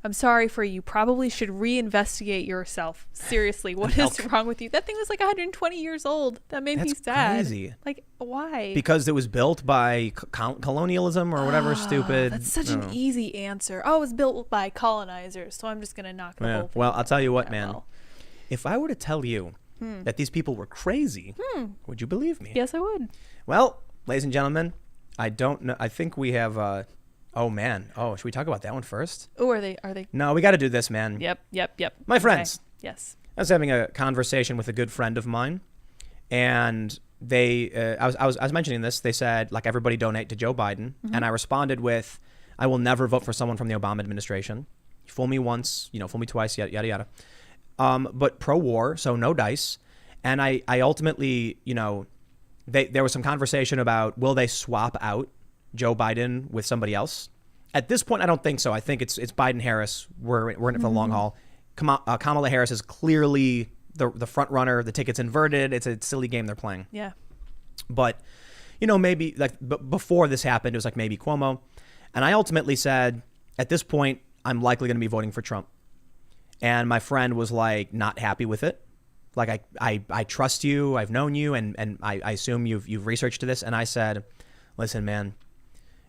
I'm sorry for you. Probably should reinvestigate yourself. Seriously, what is wrong with you? That thing was like 120 years old. That made me sad. Crazy. Like, why? Because it was built by colonialism or whatever stupid. That's such an easy answer. Oh, it was built by colonizers, so I'm just going to knock the whole thing. Well, I'll tell you what, man. If I were to tell you that these people were crazy, would you believe me? Yes, I would. Well, ladies and gentlemen, I don't know. I think we have... Oh, man. Oh, should we talk about that one first? Oh, are they? No, we got to do this, man. Yep. My friends. Okay. Yes. I was having a conversation with a good friend of mine, and they, I was mentioning this. They said, like, everybody donate to Joe Biden. Mm-hmm. And I responded with, I will never vote for someone from the Obama administration. You fool me once, fool me twice, yada, yada, yada. But pro-war, so no dice. And I ultimately, there was some conversation about will they swap out Joe Biden with somebody else. At this point, I don't think so. I think it's Biden Harris. We're in it for the long haul. Kamala Harris is clearly the front runner. The ticket's inverted. It's a silly game they're playing. Yeah. But, you know, maybe like before this happened, it was like maybe Cuomo. And I ultimately said, at this point, I'm likely going to be voting for Trump. And my friend was like not happy with it. Like, I trust you. I've known you. And I assume you've researched this. And I said, listen, man,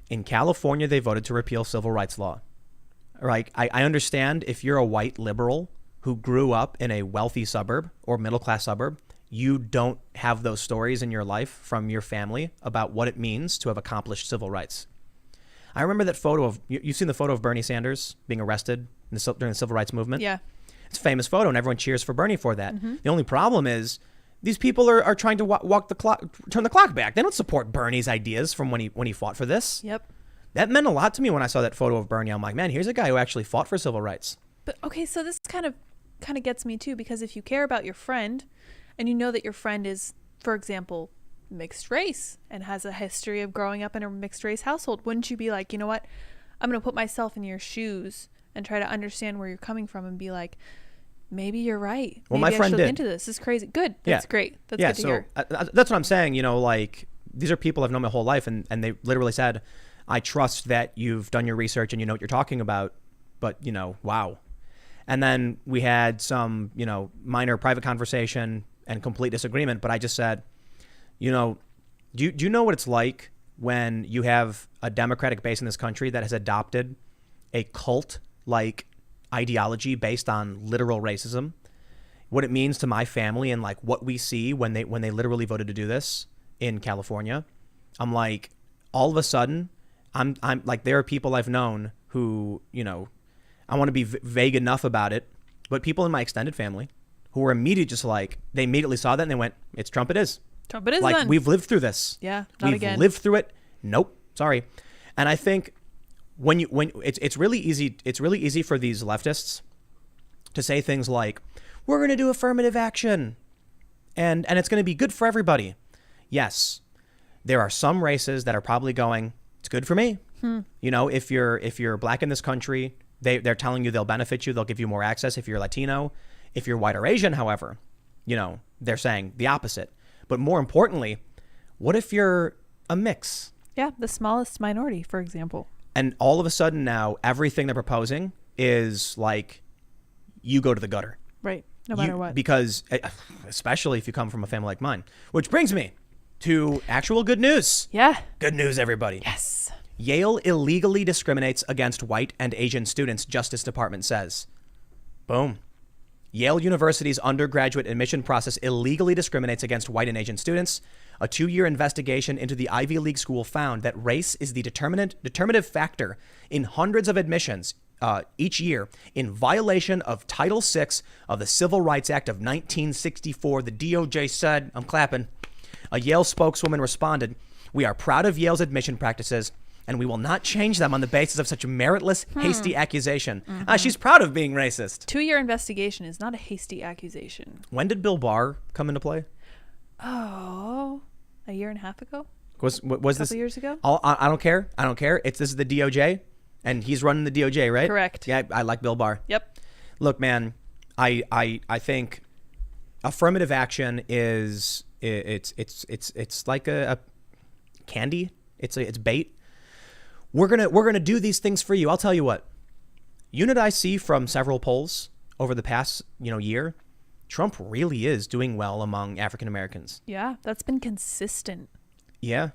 in California, they voted to repeal civil rights law. Right? I understand if you're a white liberal who grew up in a wealthy suburb or middle class suburb, you don't have those stories in your life from your family about what it means to have accomplished civil rights. I remember that photo of, you've seen the photo of Bernie Sanders being arrested during the civil rights movement? Yeah. It's a famous photo and everyone cheers for Bernie for that. Mm-hmm. The only problem is these people are trying to turn the clock back. They don't support Bernie's ideas from when he fought for this. Yep. That meant a lot to me when I saw that photo of Bernie. I'm like, man, here's a guy who actually fought for civil rights. But okay, so this kind of gets me too, because if you care about your friend and you know that your friend is, for example, mixed race and has a history of growing up in a mixed race household, wouldn't you be like, you know what, I'm going to put myself in your shoes and try to understand where you're coming from and be like, maybe you're right. Well, maybe my friend I should did. Look into this. This is crazy. Good. That's great. That's good to hear. That's what I'm saying. You know, like these are people I've known my whole life, and they literally said, I trust that you've done your research and you know what you're talking about, but, you know, wow. And then we had some, you know, minor private conversation and complete disagreement, but I just said, you know, do you know what it's like when you have a Democratic base in this country that has adopted a cult-like ideology based on literal racism? What it means to my family and like what we see when they literally voted to do this in California. I'm like, all of a sudden, I'm like, there are people I've known who, you know, I want to be vague enough about it, but people in my extended family who were immediately just like, they immediately saw that and they went, it's Trump, it is. Trump it is like, then. We've lived through this. Yeah, not again. We've lived through it. Nope, sorry. And I think when it's really easy for these leftists to say things like, we're going to do affirmative action and it's going to be good for everybody. Yes, there are some races that are probably going, it's good for me. You know, if you're black in this country, they're telling you they'll benefit you. They'll give you more access if you're Latino. If you're white or Asian, however, you know, they're saying the opposite. But more importantly, what if you're a mix? Yeah, the smallest minority, for example. And all of a sudden now, everything they're proposing is like, you go to the gutter. Right, no matter what. Because, especially if you come from a family like mine. Which brings me to actual good news. Yeah. Good news, everybody. Yes. Yale illegally discriminates against white and Asian students, Justice Department says. Boom. Yale University's undergraduate admission process illegally discriminates against white and Asian students. A 2-year investigation into the Ivy League school found that race is the determinative factor in hundreds of admissions each year in violation of Title VI of the Civil Rights Act of 1964. The DOJ said, I'm clapping. A Yale spokeswoman responded, "We are proud of Yale's admission practices, and we will not change them on the basis of such a meritless, hasty accusation." She's proud of being racist. 2-year investigation is not a hasty accusation. When did Bill Barr come into play? Oh, a year and a half ago? Was a couple this years ago? I don't care. I don't care. This is the DOJ, and he's running the DOJ, right? Correct. Yeah, I like Bill Barr. Yep. Look, man, I think affirmative action is it's like a candy. It's bait. We're gonna do these things for you. I'll tell you what. Unit I see from several polls over the past year, Trump really is doing well among African Americans. Yeah, that's been consistent. Yeah,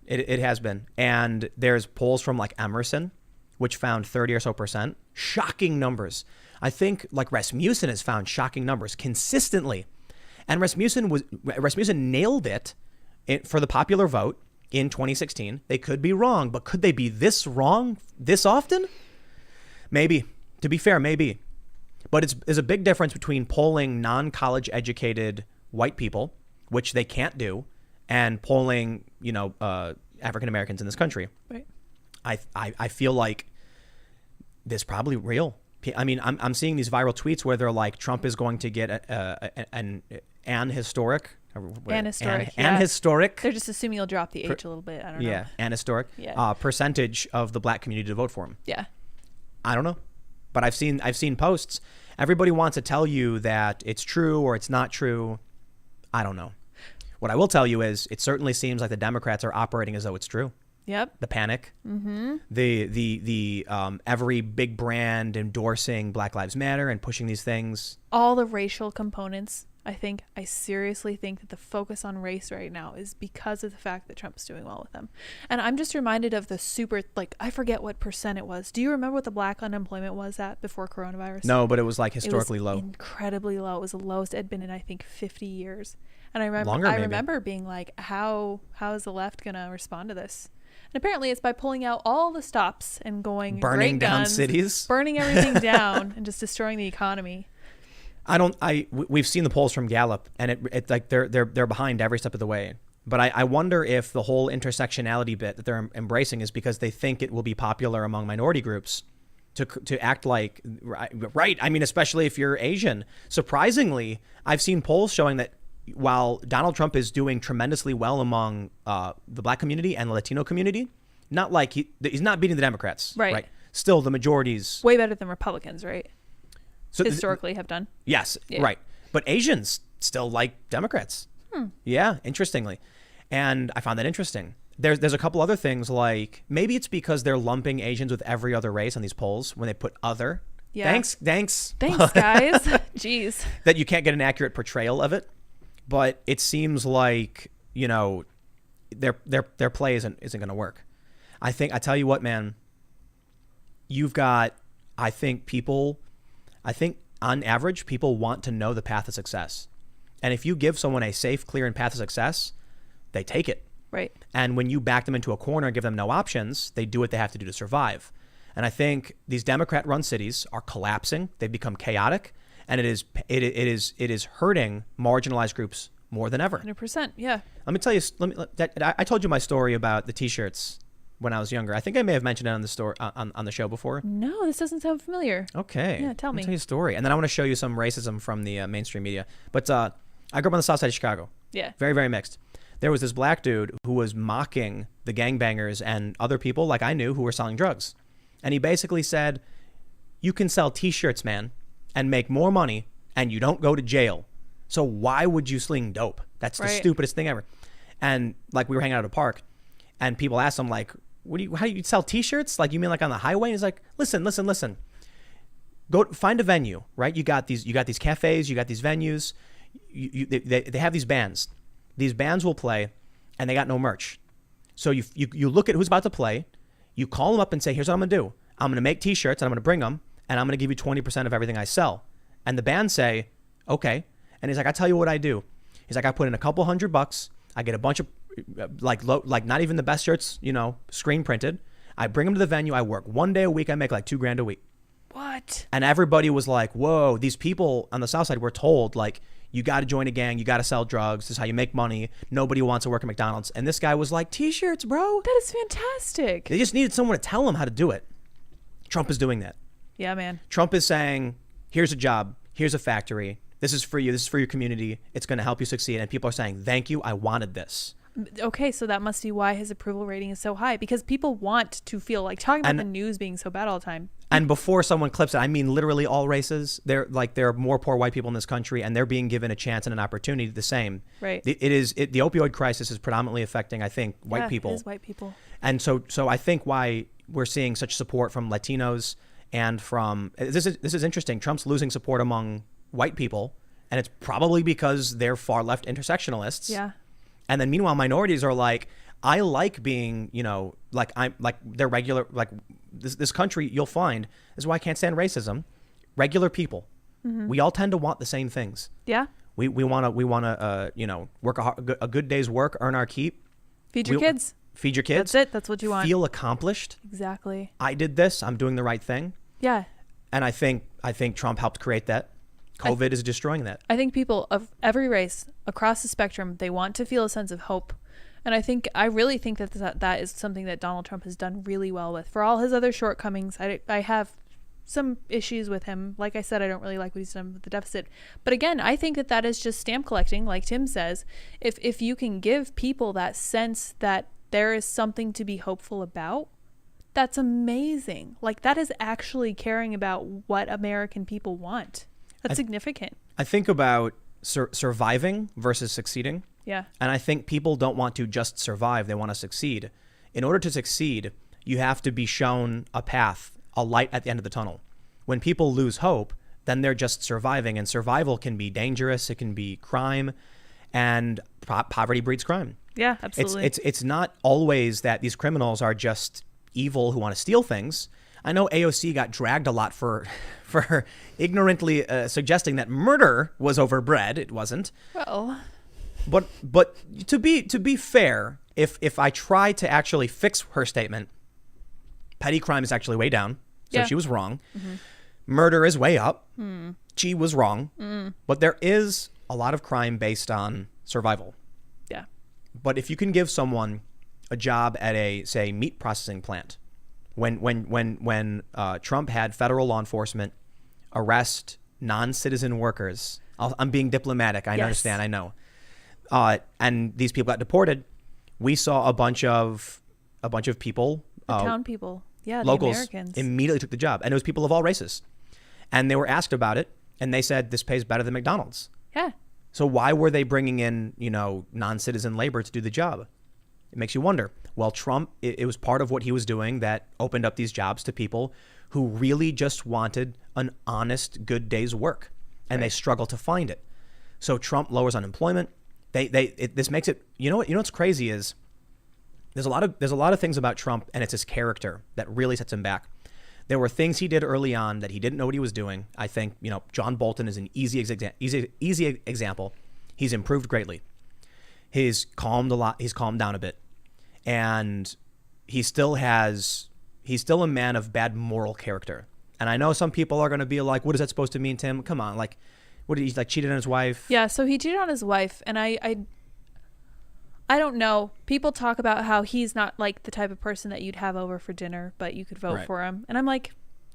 it has been. And there's polls from like Emerson, which found 30 or so percent. Shocking numbers. I think like Rasmussen has found shocking numbers consistently. And Rasmussen nailed it for the popular vote in 2016. They could be wrong, but could they be this wrong this often? Maybe. To be fair, maybe. But there's a big difference between polling non-college educated white people, which they can't do, and polling, African Americans in this country. Right. I feel like this is probably real. I mean, I'm seeing these viral tweets where they're like, Trump is going to get an historic Historic. And historic. They're just assuming you'll drop the H a little bit. I don't know. Yeah, and historic. Yeah. Percentage of the black community to vote for him. Yeah. I don't know, but I've seen posts. Everybody wants to tell you that it's true or it's not true. I don't know. What I will tell you is it certainly seems like the Democrats are operating as though it's true. Yep. The panic. Mm-hmm. The every big brand endorsing Black Lives Matter and pushing these things. All the racial components. I seriously think that the focus on race right now is because of the fact that Trump's doing well with them. And I'm just reminded of the I forget what percent it was. Do you remember what the black unemployment was at before coronavirus? No, but it was like historically low. Incredibly low. It was the lowest it had been in, I think, 50 years. And I remember being like, how is the left going to respond to this? And apparently it's by pulling out all the stops and going burning down guns, cities, burning everything down and just destroying the economy. We've seen the polls from Gallup, and it's like they're behind every step of the way. But I wonder if the whole intersectionality bit that they're embracing is because they think it will be popular among minority groups to act like right. I mean, especially if you're Asian. Surprisingly, I've seen polls showing that while Donald Trump is doing tremendously well among the black community and the Latino community, not like he's not beating the Democrats. Right. Still, the majority's way better than Republicans, right? So historically have done. Yes, yeah. Right. But Asians still like Democrats. Yeah, interestingly. And I found that interesting. There's a couple other things, like maybe it's because they're lumping Asians with every other race on these polls when they put other. Yeah. Thanks, guys. Jeez. That you can't get an accurate portrayal of it. But it seems like, their play isn't going to work. I tell you what, man, you've got, I think on average, people want to know the path of success. And if you give someone a safe, clear, and path of success, they take it. Right. And when you back them into a corner and give them no options, they do what they have to do to survive. And I think these Democrat-run cities are collapsing. They've become chaotic, and it is hurting marginalized groups more than ever. 100%. Yeah. Let me tell you. I told you my story about the T-shirts when I was younger. I think I may have mentioned it on the store on the show before. No, this doesn't sound familiar. Okay. Yeah, tell me. I'll tell you a story, and then I want to show you some racism from the mainstream media. But I grew up on the south side of Chicago. Yeah. Very, very mixed. There was this black dude who was mocking the gangbangers and other people like I knew who were selling drugs. And he basically said, you can sell T-shirts, man, and make more money, and you don't go to jail. So why would you sling dope? That's the stupidest thing ever. And like we were hanging out at a park, and people asked him like, how do you sell T-shirts? Like, you mean like on the highway? And he's like, listen. Go find a venue, right? You got these cafes, you got these venues. They have these bands. These bands will play, and they got no merch. So you look at who's about to play. You call them up and say, here's what I'm gonna do. I'm gonna make T-shirts, and I'm gonna bring them, and I'm gonna give you 20% of everything I sell. And the band say, okay. And he's like, I tell you what I do. He's like, I put in a couple $100. I get a bunch of like not even the best shirts, screen printed. I bring them to the venue. I work 1 day a week. I make like $2,000 a week. What? And everybody was like, whoa, these people on the south side were told like, you got to join a gang. You got to sell drugs. This is how you make money. Nobody wants to work at McDonald's. And this guy was like, T-shirts, bro. That is fantastic. They just needed someone to tell them how to do it. Trump is doing that. Yeah, man. Trump is saying, here's a job. Here's a factory. This is for you. This is for your community. It's going to help you succeed. And people are saying, thank you. I wanted this. Okay, so that must be why his approval rating is so high, because people want to feel like talking about the news being so bad all the time. And before someone clips it, I mean literally all races. There are more poor white people in this country, and they're being given a chance and an opportunity the same. Right. The opioid crisis is predominantly affecting, I think, white people. It is white people. And so I think why we're seeing such support from Latinos and from this is interesting. Trump's losing support among white people, and it's probably because they're far left intersectionalists. Yeah. And then meanwhile, minorities are like, I like being, like they're regular, like this country, you'll find, this is why I can't stand racism. Regular people. Mm-hmm. We all tend to want the same things. Yeah. We want to, work a good day's work, earn our keep. Feed your kids. Feed your kids. That's it. That's what you want. Feel accomplished. Exactly. I did this. I'm doing the right thing. Yeah. And I think Trump helped create that. COVID is destroying that. I think people of every race across the spectrum, they want to feel a sense of hope. And I really think that is something that Donald Trump has done really well with. For all his other shortcomings, I have some issues with him. Like I said, I don't really like what he's done with the deficit. But again, I think that is just stamp collecting, like Tim says. If you can give people that sense that there is something to be hopeful about, that's amazing. Like, that is actually caring about what American people want. That's significant. I think about surviving versus succeeding. Yeah. And I think people don't want to just survive. They want to succeed. In order to succeed, you have to be shown a path, a light at the end of the tunnel. When people lose hope, then they're just surviving. And survival can be dangerous. It can be crime. And poverty breeds crime. Yeah, absolutely. It's not always that these criminals are just evil who want to steal things. I know AOC got dragged a lot for ignorantly suggesting that murder was overbred. It wasn't. Well, but to be fair, if I try to actually fix her statement, petty crime is actually way down. So she was wrong. Mm-hmm. Murder is way up. She was wrong. But there is a lot of crime based on survival. Yeah. But if you can give someone a job at a, say, meat processing plant, when Trump had federal law enforcement arrest non-citizen workers, I'm being diplomatic. I understand. I know. And these people got deported. We saw a bunch of people, the town people, locals, the Americans, immediately took the job, and it was people of all races. And they were asked about it, and they said this pays better than McDonald's. Yeah. So why were they bringing in, non-citizen labor to do the job? It makes you wonder. Well, Trump, it was part of what he was doing that opened up these jobs to people who really just wanted an honest, good day's work, and they struggle to find it. So Trump lowers unemployment. This makes it. You know what's crazy is there's a lot of things about Trump, and it's his character that really sets him back. There were things he did early on that he didn't know what he was doing. I think John Bolton is an easy example. He's improved greatly. He's calmed a lot. He's calmed down a bit, and he's still a man of bad moral character. And I know some people are going to be like, "What is that supposed to mean, Tim? Come on, like, what did he cheated on his wife?" Yeah, so he cheated on his wife, and I don't know. People talk about how he's not like the type of person that you'd have over for dinner, but you could vote for him. And I'm like,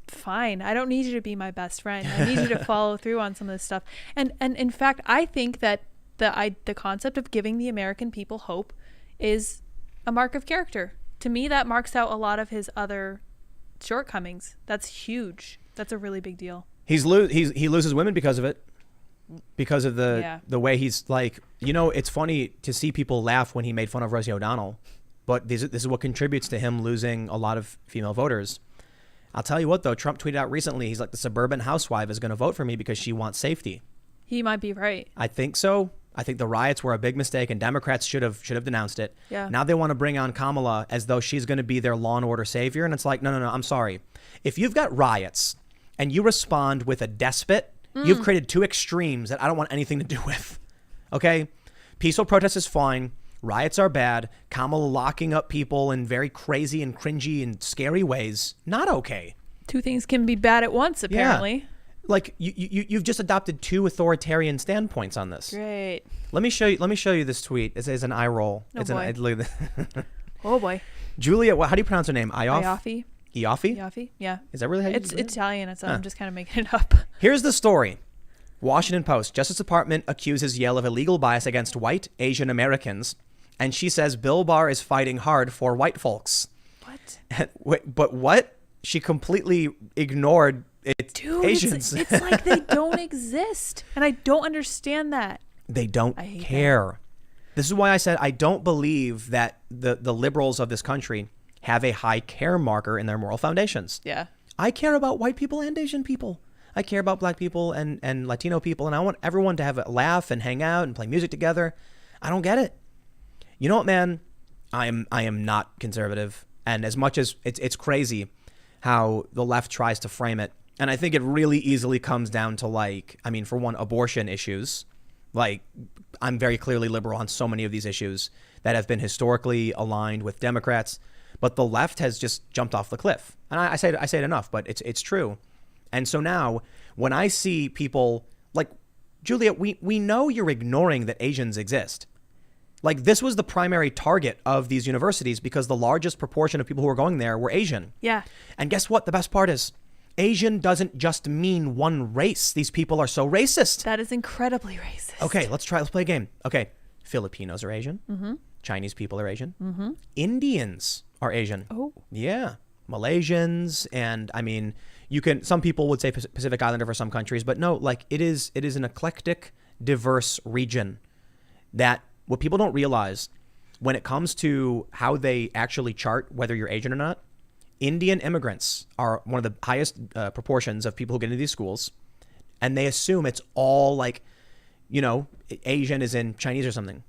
fine. I don't need you to be my best friend. I need you to follow through on some of this stuff. And in fact, I think that the concept of giving the American people hope is a mark of character. To me, that marks out a lot of his other shortcomings. That's huge. That's a really big deal. He loses women because of it. Because of the way he's like, it's funny to see people laugh when he made fun of Rosie O'Donnell, but this is what contributes to him losing a lot of female voters. I'll tell you what, though, Trump tweeted out recently, he's like, the suburban housewife is going to vote for me because she wants safety. He might be right. I think so. I think the riots were a big mistake, and Democrats should have denounced it. Yeah. Now they want to bring on Kamala as though she's going to be their law and order savior, and it's like, no, I'm sorry. If you've got riots and you respond with a despot, you've created two extremes that I don't want anything to do with. Okay? Peaceful protest is fine. Riots are bad. Kamala locking up people in very crazy and cringy and scary ways, not okay. Two things can be bad at once, apparently. Yeah. Like you've just adopted two authoritarian standpoints on this. Great. Let me show you this tweet. It says an eye roll. Oh boy. Julia, how do you pronounce her name? Ioffe. Ioffe? Yeah. Is that really how you It's say it? Italian, so I'm just kind of making it up. Here's the story. Washington Post. Justice Department accuses Yale of illegal bias against white Asian Americans. And she says Bill Barr is fighting hard for white folks. What? But what? She completely ignored Asians. It's like they don't exist. And I don't understand that. They don't care. This is why I said I don't believe that the liberals of this country have a high care marker in their moral foundations. Yeah. I care about white people and Asian people. I care about black people and Latino people, and I want everyone to have a laugh and hang out and play music together. I don't get it. You know what, man? I am not conservative. And as much as it's crazy how the left tries to frame it, and I think it really easily comes down to for one, abortion issues. Like, I'm very clearly liberal on so many of these issues that have been historically aligned with Democrats. But the left has just jumped off the cliff. And I say it enough, but it's true. And so now when I see people like, Julia, we know you're ignoring that Asians exist. Like, this was the primary target of these universities because the largest proportion of people who were going there were Asian. Yeah. And guess what? The best part is Asian doesn't just mean one race. These people are so racist. That is incredibly racist. Okay, let's play a game. Okay, Filipinos are Asian. Mm-hmm. Chinese people are Asian. Mm-hmm. Indians are Asian. Oh. Yeah. Malaysians, and I mean, some people would say Pacific Islander for some countries, but no, like it is an eclectic, diverse region that what people don't realize when it comes to how they actually chart whether you're Asian or not, Indian immigrants are one of the highest proportions of people who get into these schools, and they assume it's all like, Asian is in Chinese or something.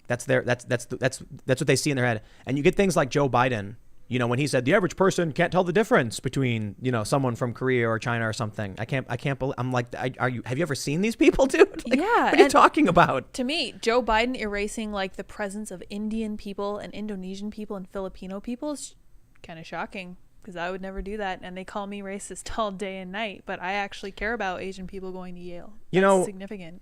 That's what they see in their head. And you get things like Joe Biden, when he said the average person can't tell the difference between, someone from Korea or China or something. I can't believe, I'm like, have you ever seen these people, dude? Like, yeah. What are you talking about? To me, Joe Biden erasing like the presence of Indian people and Indonesian people and Filipino people is kind of shocking, because I would never do that. And they call me racist all day and night, but I actually care about Asian people going to Yale. That's significant.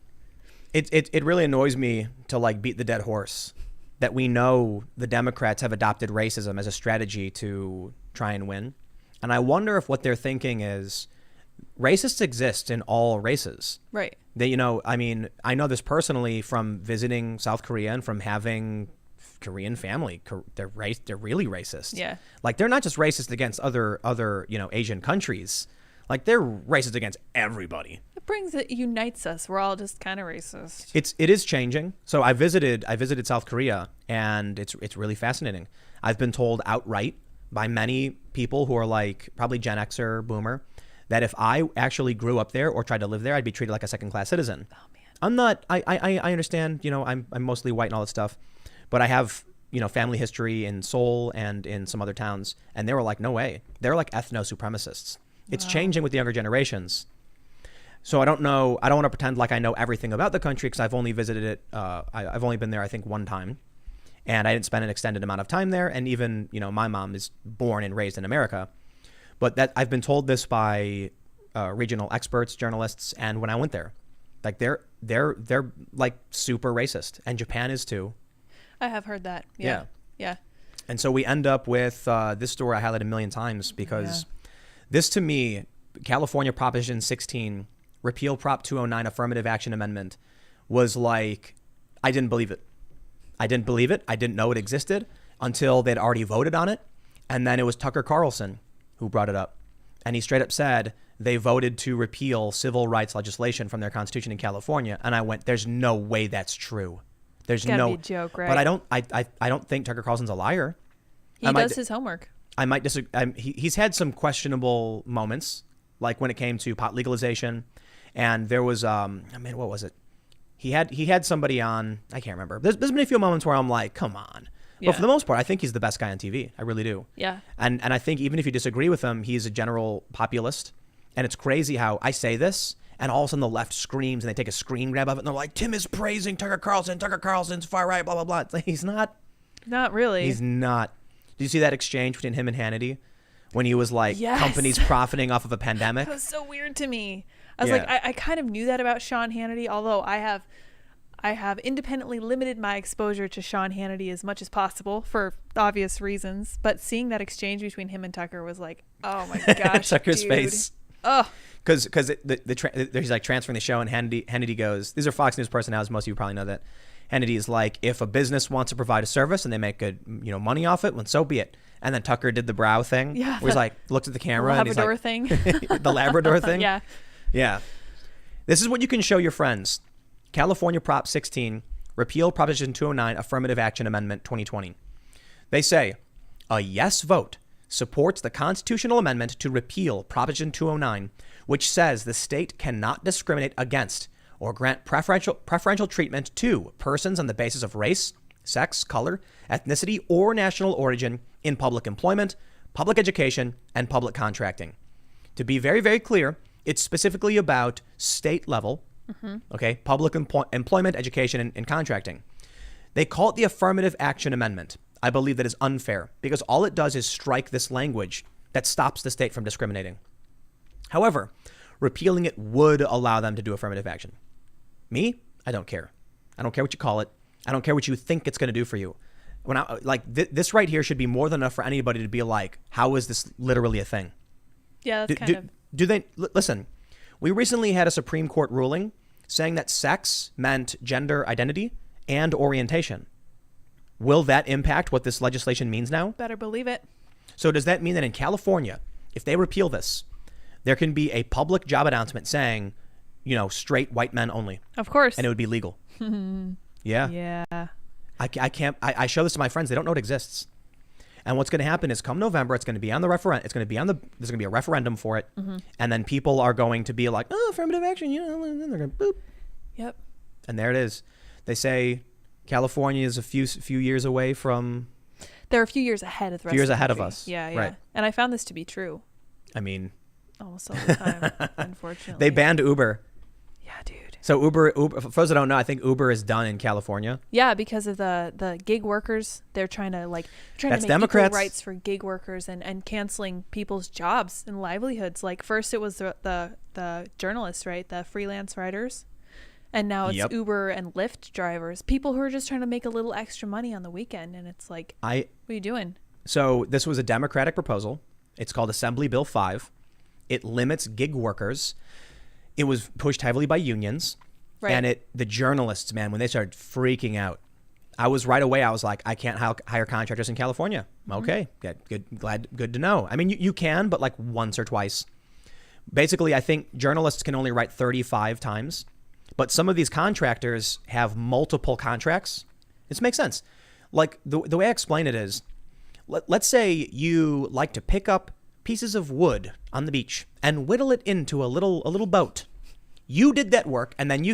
It really annoys me to like beat the dead horse that we know the Democrats have adopted racism as a strategy to try and win. And I wonder if what they're thinking is racists exist in all races. Right. They, I know this personally from visiting South Korea and from having Korean family. They're really racist. Yeah. Like they're not just racist against other Asian countries. Like they're racist against everybody. It unites us. We're all just kind of racist. It is changing. So I visited South Korea, and it's really fascinating. I've been told outright by many people who are like probably Gen Xer, Boomer, that if I actually grew up there or tried to live there, I'd be treated like a second-class citizen. Oh man. I'm not. I understand. I'm mostly white and all that stuff, but I have family history in Seoul and in some other towns, and they were like, no way. They're like ethno-supremacists. It's changing with the younger generations. So I don't know. I don't want to pretend like I know everything about the country because I've only visited it. I've only been there, I think, one time. And I didn't spend an extended amount of time there. And even, my mom is born and raised in America. But that I've been told this by regional experts, journalists. And when I went there, like they're like super racist. And Japan is too. I have heard that. Yeah. And so we end up with this story I highlighted a million times because this to me, California Proposition 16, repeal Prop 209 affirmative action amendment, was like, I didn't believe it. I didn't know it existed until they'd already voted on it. And then it was Tucker Carlson who brought it up. And he straight up said they voted to repeal civil rights legislation from their constitution in California. And I went, there's no way that's true. There's gotta be a joke, right? But I don't think Tucker Carlson's a liar. He does his homework. I might disagree. He's had some questionable moments, like when it came to pot legalization. And there was, what was it? He had somebody on, I can't remember. There's been a few moments where I'm like, come on. Yeah. But for the most part, I think he's the best guy on TV. I really do. Yeah. And I think even if you disagree with him, he's a general populist. And it's crazy how I say this, and all of a sudden the left screams, and they take a screen grab of it, and they're like, Tim is praising Tucker Carlson. Tucker Carlson's far right, blah, blah, blah. It's like, he's not. Not really. He's not. Did you see that exchange between him and Hannity? When he was like, yes. Companies profiting off of a pandemic? That was so weird to me. I was like, I kind of knew that about Sean Hannity, although I have independently limited my exposure to Sean Hannity as much as possible for obvious reasons. But seeing that exchange between him and Tucker was like, oh my gosh, Tucker's dude. face. Oh. Because he's like transferring the show, and Hannity goes, these are Fox News personalities, most of you probably know that. Hannity is like, if a business wants to provide a service and they make good money off it, well, so be it. And then Tucker did the brow thing, where he's like, looks at the camera, the and he's like, thing. The Labrador thing. Yeah. This is what you can show your friends. California Prop 16, repeal Proposition 209, affirmative action amendment 2020. They say, a yes vote supports the constitutional amendment to repeal Proposition 209, which says the state cannot discriminate against or grant preferential treatment to persons on the basis of race, sex, color, ethnicity, or national origin in public employment, public education, and public contracting. To be very, very clear, it's specifically about state level, public employment, education, and contracting. They call it the Affirmative Action Amendment. I believe that is unfair because all it does is strike this language that stops the state from discriminating. However, repealing it would allow them to do affirmative action. Me, I don't care. I don't care what you call it. I don't care what you think it's going to do for you. When I this right here should be more than enough for anybody to be like, how is this literally a thing? Yeah, that's kind of. Do they listen? We recently had a Supreme Court ruling saying that sex meant gender identity and orientation. Will that impact what this legislation means now? Better believe it. So does that mean that in California, if they repeal this, there can be a public job announcement saying, straight white men only? Of course. And it would be legal. Yeah. Yeah. I show this to my friends. They don't know it exists. And what's going to happen is come November, it's going to be on the referendum. There's going to be a referendum for it. Mm-hmm. And then people are going to be like, oh, affirmative action, and then they're going to boop. Yep. And there it is. They say California is a few years away from. They're a few years ahead of the rest years of the ahead of country. us. Yeah, yeah. Right. And I found this to be true. I mean. Almost all the time, unfortunately. They banned Uber. Yeah, dude. So Uber, for those that don't know, I think Uber is done in California. Yeah, because of the gig workers. They're trying to make Democrats. equal rights for gig workers and canceling people's jobs and livelihoods. Like first it was the journalists, right? The freelance writers. And now it's Uber and Lyft drivers, people who are just trying to make a little extra money on the weekend. And it's like, what are you doing? So this was a Democratic proposal. It's called Assembly Bill 5. It limits gig workers. It was pushed heavily by unions. Right. And the journalists, man, when they started freaking out, I was like, I can't hire contractors in California. Mm-hmm. Okay, good to know. I mean, you can, but like once or twice. Basically, I think journalists can only write 35 times. But some of these contractors have multiple contracts. This makes sense. Like the way I explain it is, let's say you like to pick up pieces of wood on the beach and whittle it into a little boat. You did that work, and then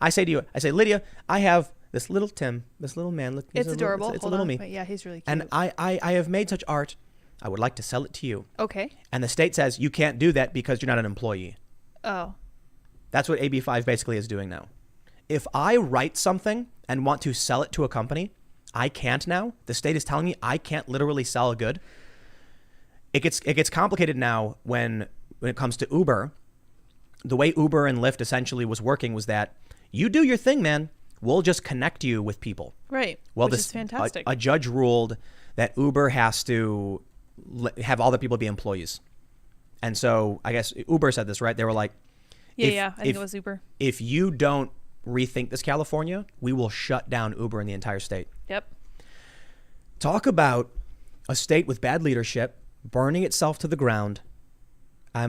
I say, Lydia, I have this little Tim, this little man. It's adorable. It's a little me. But yeah, he's really cute. And I have made such art. I would like to sell it to you. Okay. And the state says you can't do that because you're not an employee. Oh. That's what AB 5 basically is doing now. If I write something and want to sell it to a company, I can't now. The state is telling me I can't literally sell a good. It gets complicated now when it comes to Uber. The way Uber and Lyft essentially was working was that you do your thing, man. We'll just connect you with people. Right. Well, which is fantastic. A judge ruled that Uber has to have all the people be employees. And so I guess Uber said this, right? They were like, I think it was Uber. If you don't rethink this, California, we will shut down Uber in the entire state. Yep. Talk about a state with bad leadership, burning itself to the ground. I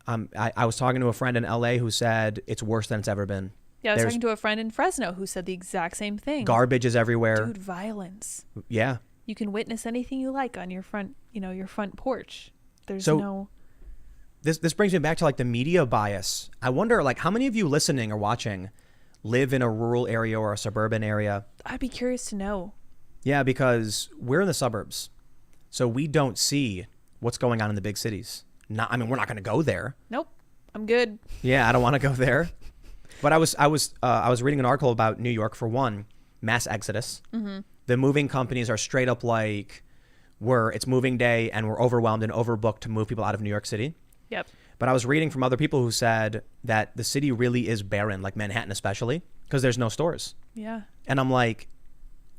was talking to a friend in LA who said it's worse than it's ever been. Yeah, I was talking to a friend in Fresno who said the exact same thing. Garbage is everywhere. Dude, violence. Yeah. You can witness anything you like on your front porch. There's This brings me back to like the media bias. I wonder like how many of you listening or watching live in a rural area or a suburban area? I'd be curious to know. Yeah, because we're in the suburbs. So we don't see what's going on in the big cities. We're not going to go there. Nope. I'm good. Yeah, I don't want to go there. But I was reading an article about New York for one, mass exodus. Mm-hmm. The moving companies are straight up like it's moving day and we're overwhelmed and overbooked to move people out of New York City. Yep. But I was reading from other people who said that the city really is barren, like Manhattan especially, because there's no stores. Yeah. And I'm like,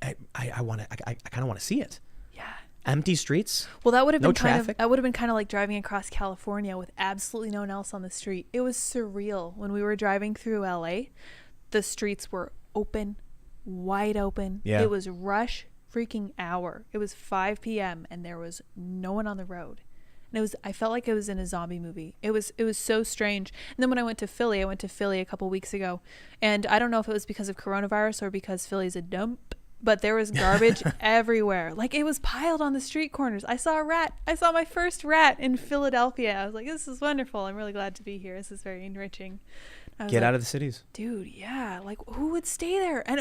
I kind of want to see it. Yeah. Empty streets. Well, that would have been traffic. That would have been kind of like driving across California with absolutely no one else on the street. It was surreal when we were driving through LA. The streets were open, wide open. Yeah. It was rush freaking hour. It was 5 p.m. and there was no one on the road. And I felt like I was in a zombie movie. It was so strange. And then when I went to Philly a couple weeks ago, and I don't know if it was because of coronavirus or because Philly's a dump, but there was garbage everywhere. Like it was piled on the street corners. I saw a rat. I saw my first rat in Philadelphia. I was like, this is wonderful. I'm really glad to be here. This is very enriching. Get out of the cities. Dude, yeah. Like who would stay there? And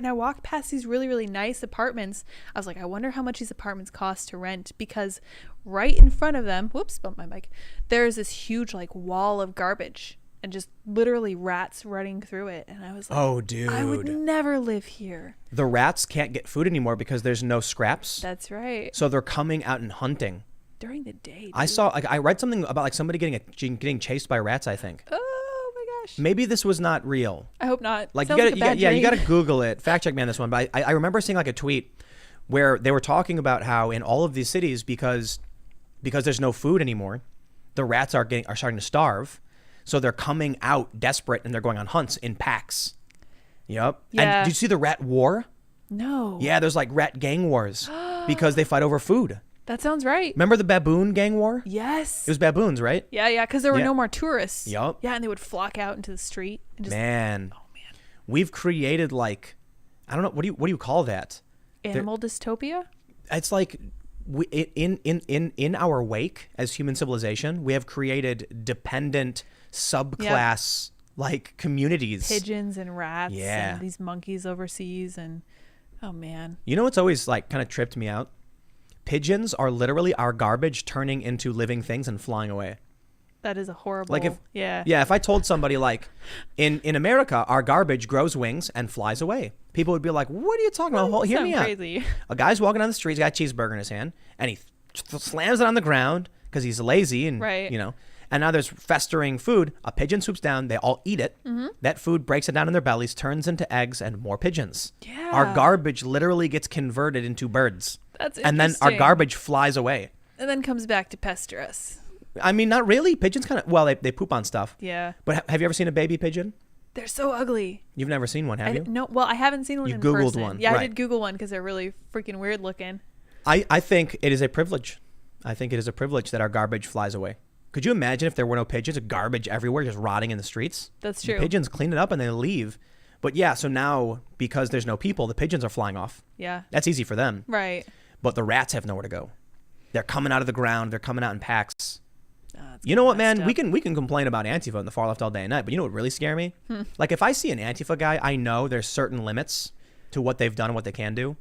I walked past these really, really nice apartments. I was like, I wonder how much these apartments cost to rent, because right in front of them, whoops, bumped my mic. There's this huge like wall of garbage and just literally rats running through it. And I was like, oh, dude, I would never live here. The rats can't get food anymore because there's no scraps. That's right. So they're coming out and hunting during the day. Dude. I read something about like somebody getting chased by rats, I think. Oh my gosh. Maybe this was not real. I hope not. Like you got to Google it. Fact check me on this one. But I remember seeing like a tweet where they were talking about how in all of these cities, because there's no food anymore, the rats are starting to starve. So they're coming out desperate and they're going on hunts in packs. Yep. Yeah. And did you see the rat war? No. Yeah, there's like rat gang wars because they fight over food. That sounds right. Remember the baboon gang war? Yes. It was baboons, right? Yeah, because there were Yeah. no more tourists. Yup. Yeah, and they would flock out into the street and just Man. Oh man. We've created like, I don't know, what do you call that? Animal dystopia? It's like in our wake as human civilization, we have created dependent subclass like communities. Pigeons and rats Yeah. and these monkeys overseas and oh man. You know what's always like kind of tripped me out? Pigeons are literally our garbage turning into living things and flying away. That is a horrible Like if yeah. if I told somebody like in America our garbage grows wings and flies away, people would be like, "What are you talking about? Hold, hear me out." Crazy. A guy's walking down the street, he's got a cheeseburger in his hand, and he slams it on the ground because he's lazy and Right. you know. And now there's festering food. A pigeon swoops down. They all eat it. Mm-hmm. That food breaks it down in their bellies, turns into eggs and more pigeons. Yeah. Our garbage literally gets converted into birds. That's and then our interesting. garbage flies away. And then comes back to pester us. I mean, not really. Pigeons kind of, well, they poop on stuff. Yeah. But have you ever seen a baby pigeon? They're so ugly. You've never seen one, have you? No, well, I haven't seen one You in Googled person. one, Yeah, I right. did Google one because they're really freaking weird looking. I think it is a privilege. I think it is a privilege that our garbage flies away. Could you imagine if there were no pigeons, garbage everywhere, just rotting in the streets? That's The true. pigeons clean it up and they leave. But yeah, so now because there's no people, the pigeons are flying off. Yeah. That's easy for them. Right. But the rats have nowhere to go. They're coming out of the ground. They're coming out in packs. It's You know what, messed man? up. We can complain about Antifa and the far left all day and night, but you know what really scare me? Like if I see an Antifa guy, I know there's certain limits to what they've done and what they can do.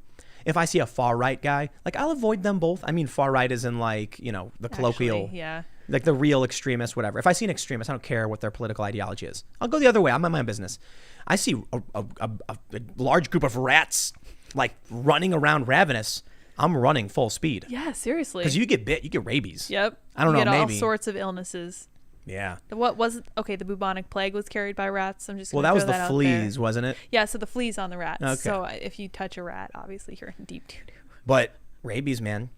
If I see a far right guy, like I'll avoid them both. I mean, far right is in like, you know, the colloquial, Actually, yeah. like the real extremist, whatever. If I see an extremist, I don't care what their political ideology is. I'll go the other way. I'm on my own business. I see a large group of rats like running around ravenous. I'm running full speed. Yeah, seriously. Because you get bit, you get rabies. Yep. I don't you know, get maybe. all sorts of illnesses. Yeah. What was it? Okay, the bubonic plague was carried by rats. I'm just Well, gonna that was throw the out fleas, there. wasn't it? Yeah, so the fleas on the rats. Okay. So if you touch a rat, obviously you're in deep doo-doo. But rabies, man.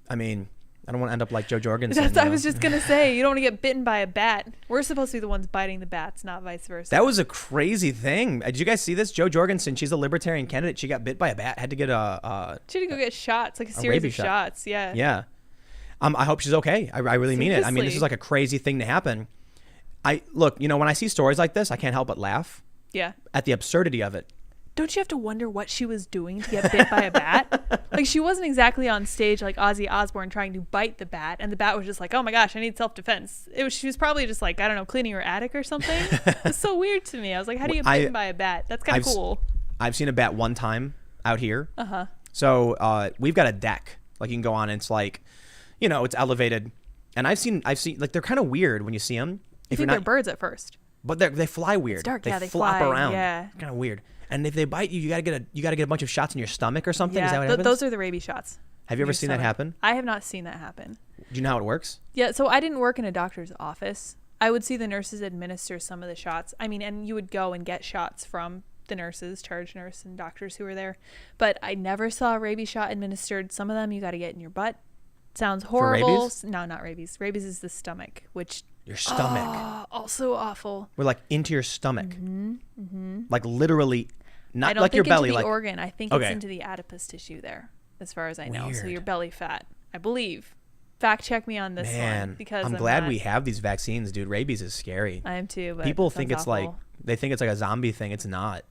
I mean, I don't want to end up like Joe Jorgensen. That's, you I know? was just gonna say, you don't want to get bitten by a bat. We're supposed to be the ones biting the bats, not vice versa. That was a crazy thing. Did you guys see this? Joe Jorgensen, she's a libertarian candidate. She got bit by a bat. Had to get She had to go get shots, like a series rabies of shot. shots. Yeah. yeah. I hope she's okay. I really mean it. I mean, this Seriously. is like a crazy thing to happen. Look, you know, when I see stories like this, I can't help but laugh Yeah. at the absurdity of it. Don't you have to wonder what she was doing to get bit by a bat? Like she wasn't exactly on stage like Ozzy Osbourne trying to bite the bat, and the bat was just like, "Oh my gosh, I need self-defense." She was probably just like, I don't know, cleaning her attic or something. It's so weird to me. I was like, how do you get bitten by a bat? That's kind of cool. I've seen a bat one time out here. Uh-huh. So we've got a deck. Like you can go on. And it's like, you know, it's elevated. And I've seen like they're kind of weird when you see them. You think they're birds at first. But they fly weird. It's dark. They Yeah, they flop fly. around. Yeah. Kind of weird. And if they bite you, you gotta get a bunch of shots in your stomach or something. Yeah, Is that what happens? those are the rabies shots. Have you ever Your seen that stomach. happen? I have not seen that happen. Do you know how it works? Yeah, so I didn't work in a doctor's office. I would see the nurses administer some of the shots. I mean, and you would go and get shots from the nurses, charge nurse and doctors who were there. But I never saw a rabies shot administered. Some of them you got to get in your butt. Sounds horrible. For rabies? No, not rabies. Rabies is the stomach, which Your stomach. also awful. We're like into your stomach. Like literally, I not don't like think your belly. into the Like organ. I think Okay. it's into the adipose tissue there, as far as I know. So Weird. your belly fat, I believe. Fact check me on this man, one because I'm glad not- we have these vaccines, dude. Rabies is scary. I am too. But People it think sounds it's like awful. they think it's like a zombie thing. It's not.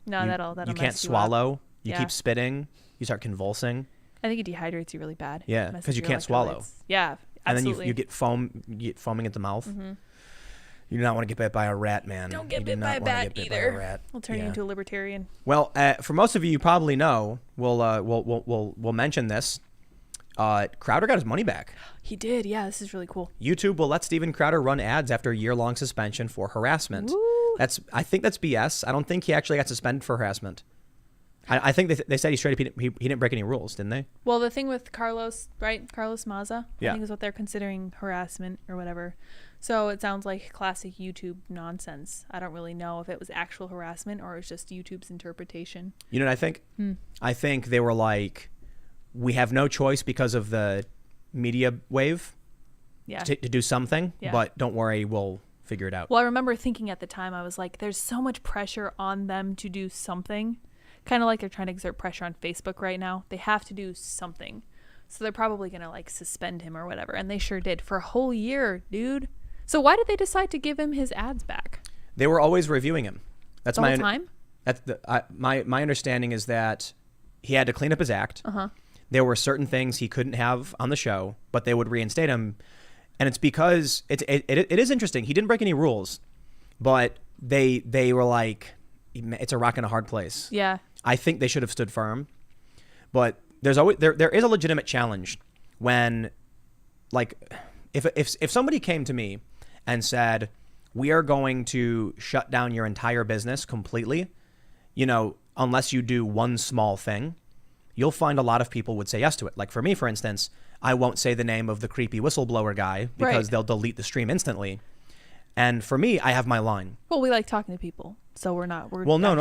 No, You- that'll You mess can't up. swallow. You Yeah. keep spitting. You start convulsing, I think it dehydrates you really bad. Yeah, Messes 'cause you your can't swallow. electrolytes. Yeah, and absolutely. then you get foam. You get foaming at the mouth. You do not want to get bit by a rat, man. Don't You get do bit not by a wanna bat get bit by either. a rat. We'll turn you Yeah. into a libertarian. Well, for most of you, you probably know. We'll mention this. Crowder got his money back. He did. Yeah, this is really cool. YouTube will let Steven Crowder run ads after a year-long suspension for harassment. Woo. I think that's BS. I don't think he actually got suspended for harassment. I think they said he straight up he didn't break any rules, didn't they? Well, the thing with Carlos, right? Carlos Maza, Yeah. I think is what they're considering harassment or whatever. So it sounds like classic YouTube nonsense. I don't really know if it was actual harassment or it was just YouTube's interpretation. You know what I think? I think they were like, we have no choice because of the media wave. Yeah. to do something, Yeah. but don't worry, we'll figure it out. Well, I remember thinking at the time, I was like, there's so much pressure on them to do something. Kind of like they're trying to exert pressure on Facebook right now. They have to do something. So they're probably going to like suspend him or whatever. And they sure did for a whole year, dude. So why did they decide to give him his ads back? They were always reviewing him. That's The whole time? That's my understanding is that he had to clean up his act. There were certain things he couldn't have on the show, but they would reinstate him. And it's because it is interesting. He didn't break any rules, but they were like, it's a rock and a hard place. Yeah. I think they should have stood firm, but there's always there is a legitimate challenge when, like, if somebody came to me and said, we are going to shut down your entire business completely, unless you do one small thing, you'll find a lot of people would say yes to it. Like for me, for instance, I won't say the name of the creepy whistleblower guy because they'll delete the stream instantly. And for me, I have my line. Well, we like talking to people, so we're no,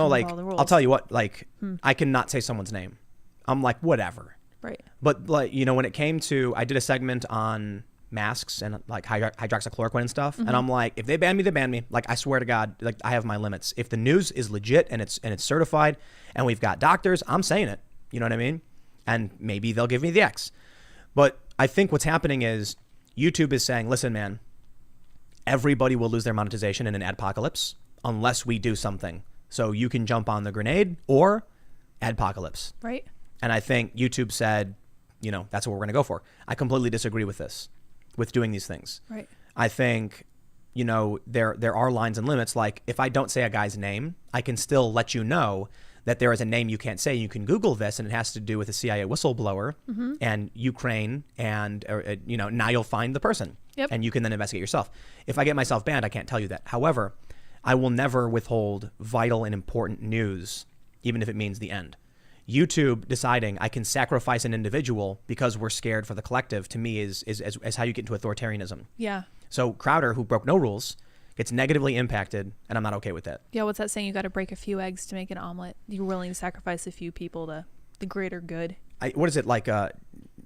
like I'll tell you what, like, I cannot say someone's name. I'm like, whatever. Right. But like, when it came to, I did a segment on masks and like hydroxychloroquine and stuff. And I'm like, if they ban me, they ban me. Like, I swear to God, like I have my limits. If the news is legit and it's certified and we've got doctors, I'm saying it. You know what I mean? And maybe they'll give me the X. But I think what's happening is YouTube is saying, listen, man, everybody will lose their monetization in an adpocalypse unless we do something. So you can jump on the grenade or adpocalypse. Right. And I think YouTube said, that's what we're going to go for. I completely disagree with this, with doing these things. Right. I think, there are lines and limits. Like if I don't say a guy's name, I can still let you know that there is a name you can't say. You can Google this, and it has to do with a CIA whistleblower and Ukraine, and now you'll find the person, and you can then investigate yourself. If I get myself banned, I can't tell you that. However, I will never withhold vital and important news, even if it means the end. YouTube deciding I can sacrifice an individual because we're scared for the collective, to me is how you get into authoritarianism. Yeah. So Crowder, who broke no rules, gets negatively impacted, and I'm not okay with that. Yeah, what's that saying? You got to break a few eggs to make an omelet. You're willing to sacrifice a few people to the greater good. What is it, like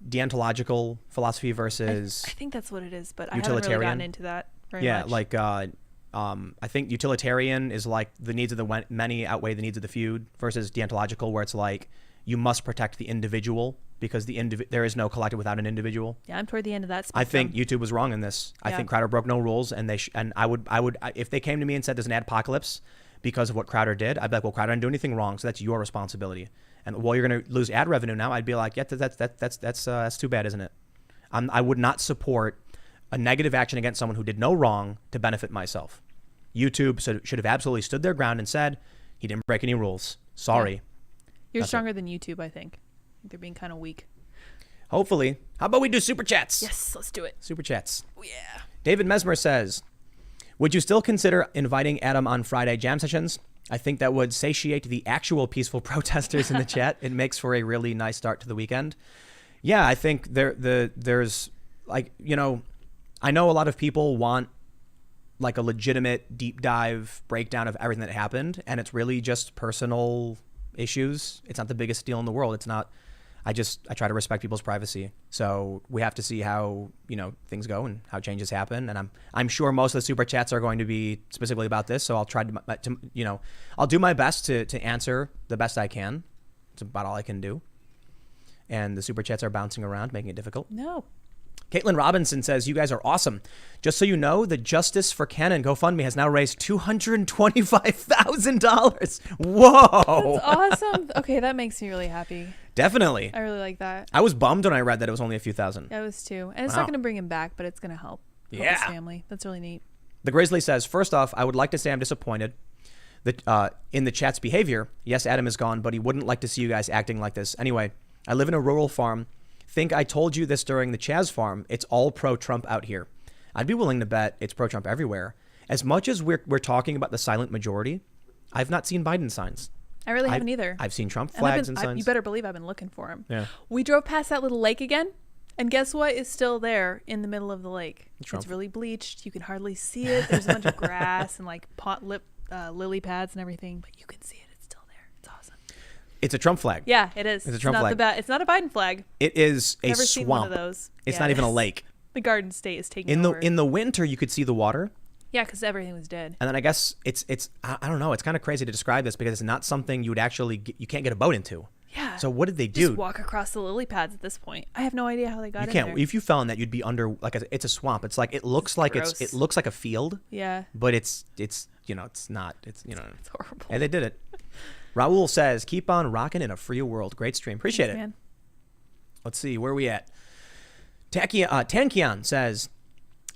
deontological philosophy versus I think that's what it is, but I utilitarian? haven't really gotten into that very much. Like I think utilitarian is like the needs of the many outweigh the needs of the few, versus deontological, where it's like you must protect the individual because there is no collective without an individual. Yeah, I'm toward the end of that spectrum. I think YouTube was wrong in this. I think Crowder broke no rules, and I would if they came to me and said there's an adpocalypse because of what Crowder did, I'd be like, well, Crowder didn't do anything wrong, so that's your responsibility. And well, you're going to lose ad revenue now. I'd be like, yeah, that's too bad, isn't it? I would not support a negative action against someone who did no wrong to benefit myself. YouTube should have absolutely stood their ground and said he didn't break any rules. Sorry. Yeah. You're stronger than YouTube, I think. They're being kind of weak. Hopefully. How about we do super chats? Yes, let's do it. Super chats. Oh, yeah. David Mesmer says, would you still consider inviting Adam on Friday jam sessions? I think that would satiate the actual peaceful protesters in the chat. It makes for a really nice start to the weekend. Yeah, I think there's like, I know a lot of people want like a legitimate deep dive breakdown of everything that happened, and it's really just personal issues. It's not the biggest deal in the world. It's not. I try to respect people's privacy. So we have to see how things go and how changes happen. And I'm sure most of the super chats are going to be specifically about this. So I'll try to I'll do my best to answer the best I can. It's about all I can do. And the super chats are bouncing around, making it difficult. No. Caitlin Robinson says, you guys are awesome. Just so you know, the Justice for Canon GoFundMe has now raised $225,000. Whoa. That's awesome. Okay, that makes me really happy. Definitely. I really like that. I was bummed when I read that it was only a few thousand. I was too. And it's not going to bring him back, but it's going to help his family. That's really neat. The Grizzly says, first off, I would like to say I'm disappointed that in the chat's behavior. Yes, Adam is gone, but he wouldn't like to see you guys acting like this. Anyway, I live in a rural farm. Think I told you this during the Chaz farm. It's all pro-Trump out here. I'd be willing to bet it's pro-Trump everywhere. As much as we're talking about the silent majority, I've not seen Biden signs. I really haven't either. I've seen Trump flags and signs. You better believe I've been looking for him. Yeah. We drove past that little lake again, and guess what is still there in the middle of the lake? Trump. It's really bleached. You can hardly see it. There's a bunch of grass and like lily pads and everything, but you can see it. It's still there. It's awesome. It's a Trump flag. Yeah, it is. It's a Trump flag. It's not a Biden flag. It is a Never swamp. seen one of those. It's not even a lake. The Garden State is taking In over. the winter, you could see the water. Yeah, because everything was dead. And then I guess it's I don't know. It's kind of crazy to describe this because it's not something you would actually you can't get a boat into. Yeah. So what did they do? Just walk across the lily pads at this point. I have no idea how they got You in can't. there. If you fell in that, you'd be under it's a swamp. It's like it looks like gross. it looks like a field. Yeah. But it's it's not. It's It's horrible. And they did it. Raul says, "Keep on rocking in a free world." Great stream. Appreciate it. Man. Let's see where we at. Tankian says,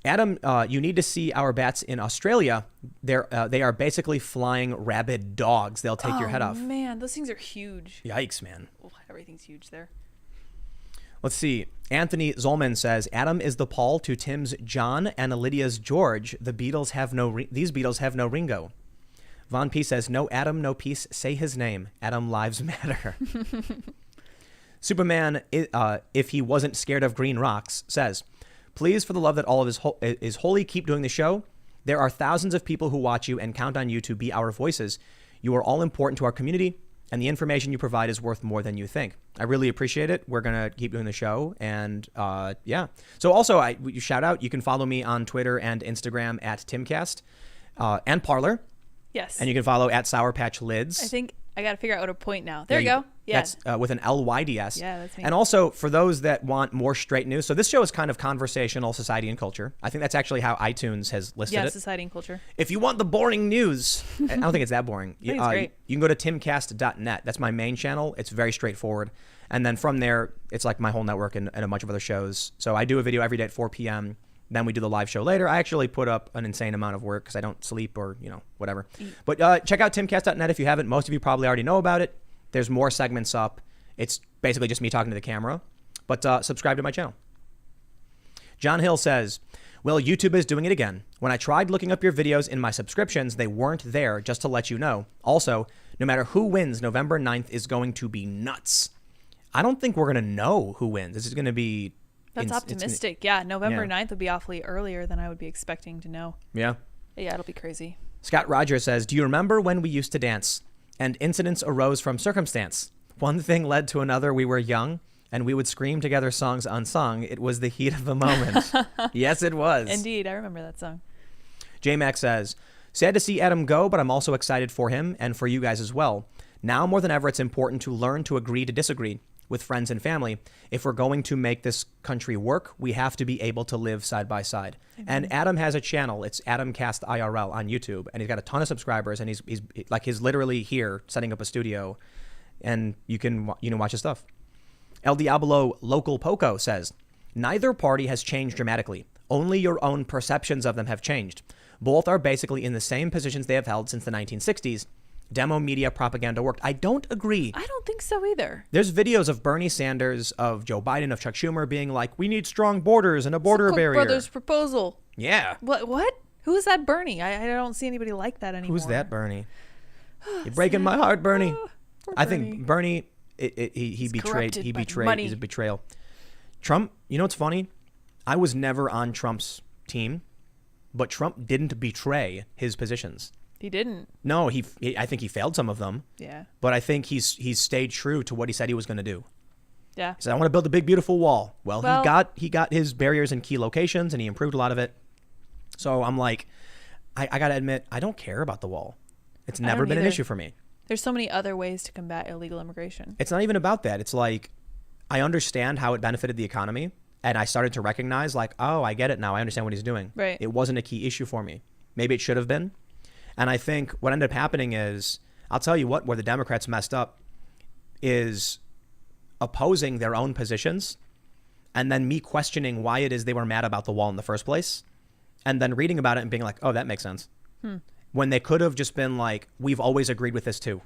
Adam, you need to see our bats in Australia. They are basically flying rabid dogs. They'll take your head off. Man, those things are huge. Yikes, man. Oh, everything's huge there. Let's see. Anthony Zolman says, Adam is the Paul to Tim's John and Lydia's George. These Beatles have no Ringo. Von P says, no Adam, no peace. Say his name. Adam lives matter. Superman, if he wasn't scared of green rocks, says, please, for the love that all of is holy, keep doing the show. There are thousands of people who watch you and count on you to be our voices. You are all important to our community, and the information you provide is worth more than you think. I really appreciate it. We're going to keep doing the show. And yeah. So also, shout out, you can follow me on Twitter and Instagram at Timcast and Parler. Yes. And you can follow at Sour Patch Lids. I think I got to figure out what to point now. There you go. Yeah. That's with an LYDS. Yeah, that's me. And also, for those that want more straight news, so this show is kind of conversational, society, and culture. I think that's actually how iTunes has listed it. Society and culture. If you want the boring news, I don't think it's that boring. I think it's great. You can go to timcast.net. That's my main channel. It's very straightforward. And then from there, it's like my whole network and a bunch of other shows. So I do a video every day at 4 p.m. Then we do the live show later. I actually put up an insane amount of work because I don't sleep or, whatever. But check out timcast.net if you haven't. Most of you probably already know about it. There's more segments up. It's basically just me talking to the camera. But subscribe to my channel. John Hill says, well, YouTube is doing it again. When I tried looking up your videos in my subscriptions, they weren't there, just to let you know. Also, no matter who wins, November 9th is going to be nuts. I don't think we're going to know who wins. This is going to be... That's optimistic. Yeah, November 9th would be awfully earlier than I would be expecting to know. Yeah. Yeah, it'll be crazy. Scott Rogers says, do you remember when we used to dance and incidents arose from circumstance? One thing led to another. We were young and we would scream together songs unsung. It was the heat of the moment. Yes, it was. Indeed. I remember that song. J-Max says, sad to see Adam go, but I'm also excited for him and for you guys as well. Now more than ever, it's important to learn to agree to disagree with friends and family. If we're going to make this country work, we have to be able to live side by side. Amen. And Adam has a channel. It's Timcast IRL on YouTube, and he's got a ton of subscribers, and he's literally here setting up a studio, and you can watch his stuff. El Diablo Local Poco says, neither party has changed dramatically. Only your own perceptions of them have changed. Both are basically in the same positions they have held since the 1960s. Demo media propaganda worked. I don't agree. I don't think so either. There's videos of Bernie Sanders, of Joe Biden, of Chuck Schumer being like, we need strong borders and a border barrier. Brothers proposal. Yeah. What? Who is that Bernie? I don't see anybody like that anymore. Who's that Bernie? You're breaking my heart, Bernie. I think Bernie, he betrayed. He betrayed. Money. He's a betrayal. Trump, you know what's funny? I was never on Trump's team, but Trump didn't betray his positions. He didn't. No, I think he failed some of them. Yeah. But I think he's stayed true to what he said he was going to do. Yeah. He said, I want to build a big, beautiful wall. Well, he got his barriers in key locations, and he improved a lot of it. So I'm like, I got to admit, I don't care about the wall. It's never been an issue for me. There's so many other ways to combat illegal immigration. It's not even about that. It's like, I understand how it benefited the economy, and I started to recognize, like, oh, I get it now. I understand what he's doing. Right. It wasn't a key issue for me. Maybe it should have been. And I think what ended up happening is, I'll tell you what, where the Democrats messed up is opposing their own positions and then me questioning why it is they were mad about the wall in the first place and then reading about it and being like, oh, that makes sense. When they could have just been like, we've always agreed with this too.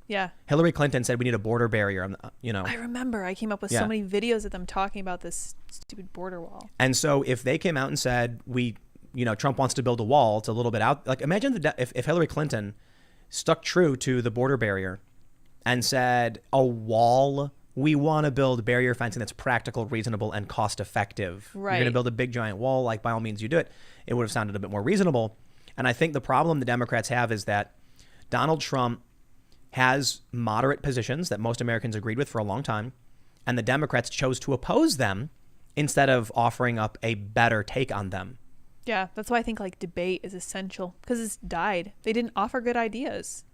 Yeah. Hillary Clinton said we need a border barrier, I remember I came up with so many videos of them talking about this stupid border wall. And so if they came out and said, Trump wants to build a wall, it's a little bit out. Like, imagine if Hillary Clinton stuck true to the border barrier and said, a wall, we want to build barrier fencing that's practical, reasonable, and cost effective. Right. You're going to build a big giant wall, like, by all means you do it. It would have sounded a bit more reasonable. And I think the problem the Democrats have is that Donald Trump has moderate positions that most Americans agreed with for a long time. And the Democrats chose to oppose them instead of offering up a better take on them. Yeah, that's why I think like debate is essential because it's died. They didn't offer good ideas.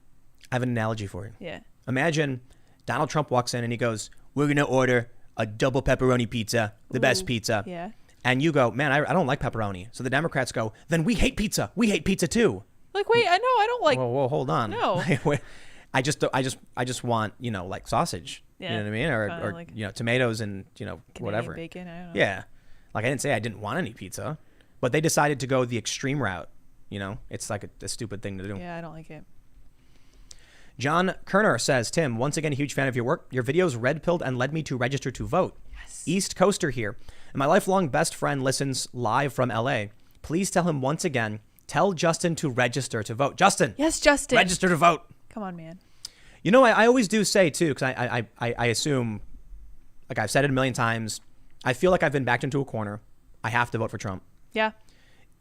I have an analogy for you. Yeah. Imagine Donald Trump walks in and he goes, "We're going to order a double pepperoni pizza, the best pizza." Yeah. And you go, "Man, I don't like pepperoni." So the Democrats go, "Then we hate pizza. We hate pizza too." Like, wait, I know, I don't like. Whoa, hold on. No. I just want, like sausage. Yeah. You know what I mean? Or like tomatoes and, Canadian whatever. bacon. I don't know. Yeah. Like I didn't say I didn't want any pizza, but they decided to go the extreme route. It's like a stupid thing to do. Yeah, I don't like it. John Kerner says, "Tim, once again, a huge fan of your work. Your videos red-pilled and led me to register to vote. Yes. East Coaster here. And my lifelong best friend listens live from LA. Please tell him once again, tell Justin to register to vote. Justin. Yes, Justin. Register to vote." Come on, man. I always do say too, because I assume, like I've said it a million times, I feel like I've been backed into a corner. I have to vote for Trump. Yeah.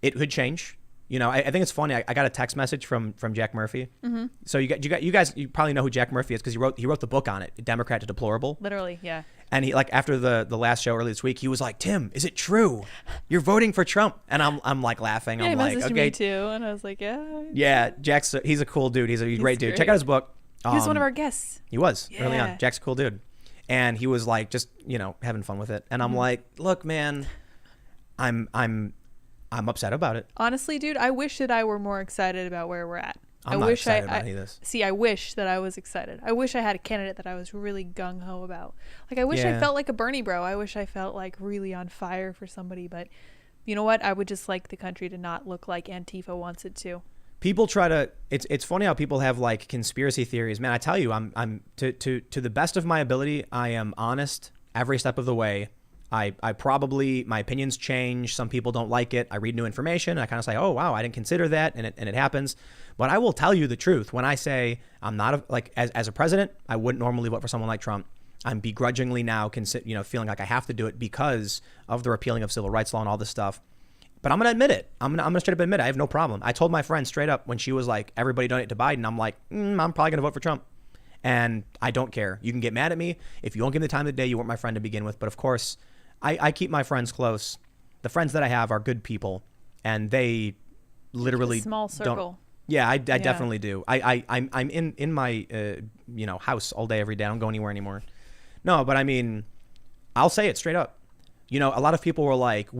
It could change. I think it's funny. I got a text message from Jack Murphy. Mm-hmm. So you guys probably know who Jack Murphy is because he wrote the book on it, Democrat to Deplorable. Literally, yeah. And he after the last show earlier this week, he was like, "Tim, is it true? You're voting for Trump?" And I'm like laughing. Yeah, I'm he like, messaged okay, me too, and I was like, yeah. Yeah, he's a cool dude. He's a great dude. Check out his book. He was one of our guests. He was early Yeah. on. Jack's a cool dude. And he was like just, having fun with it. And I'm like, "Look, man, I'm upset about it." Honestly, dude, I wish that I were more excited about where we're at. I'm not excited about any of this. See, I wish that I was excited. I wish I had a candidate that I was really gung-ho about. Like, I wish I Yeah. felt like a Bernie bro. I wish I felt like really on fire for somebody. But you know what? I would just like the country to not look like Antifa wants it to. People try to. It's funny how people have like conspiracy theories. Man, I tell you, I'm to the best of my ability, I am honest every step of the way. I probably, my opinions change. Some people don't like it. I read new information. I kind of say, "Oh wow, I didn't consider that," and it happens. But I will tell you the truth when I say I'm not as a president, I wouldn't normally vote for someone like Trump. I'm begrudgingly now feeling like I have to do it because of the repealing of civil rights law and all this stuff. But I'm going to admit it. I'm going to straight up admit it. I have no problem. I told my friend straight up when she was like, "Everybody donate to Biden." I'm like, I'm probably going to vote for Trump. And I don't care. You can get mad at me. If you won't give me the time of the day, you weren't my friend to begin with. But of course, I keep my friends close. The friends that I have are good people. And they literally Small circle. Yeah, I definitely do. I'm in my house all day, every day. I don't go anywhere anymore. No, but I mean, I'll say it straight up. A lot of people were like,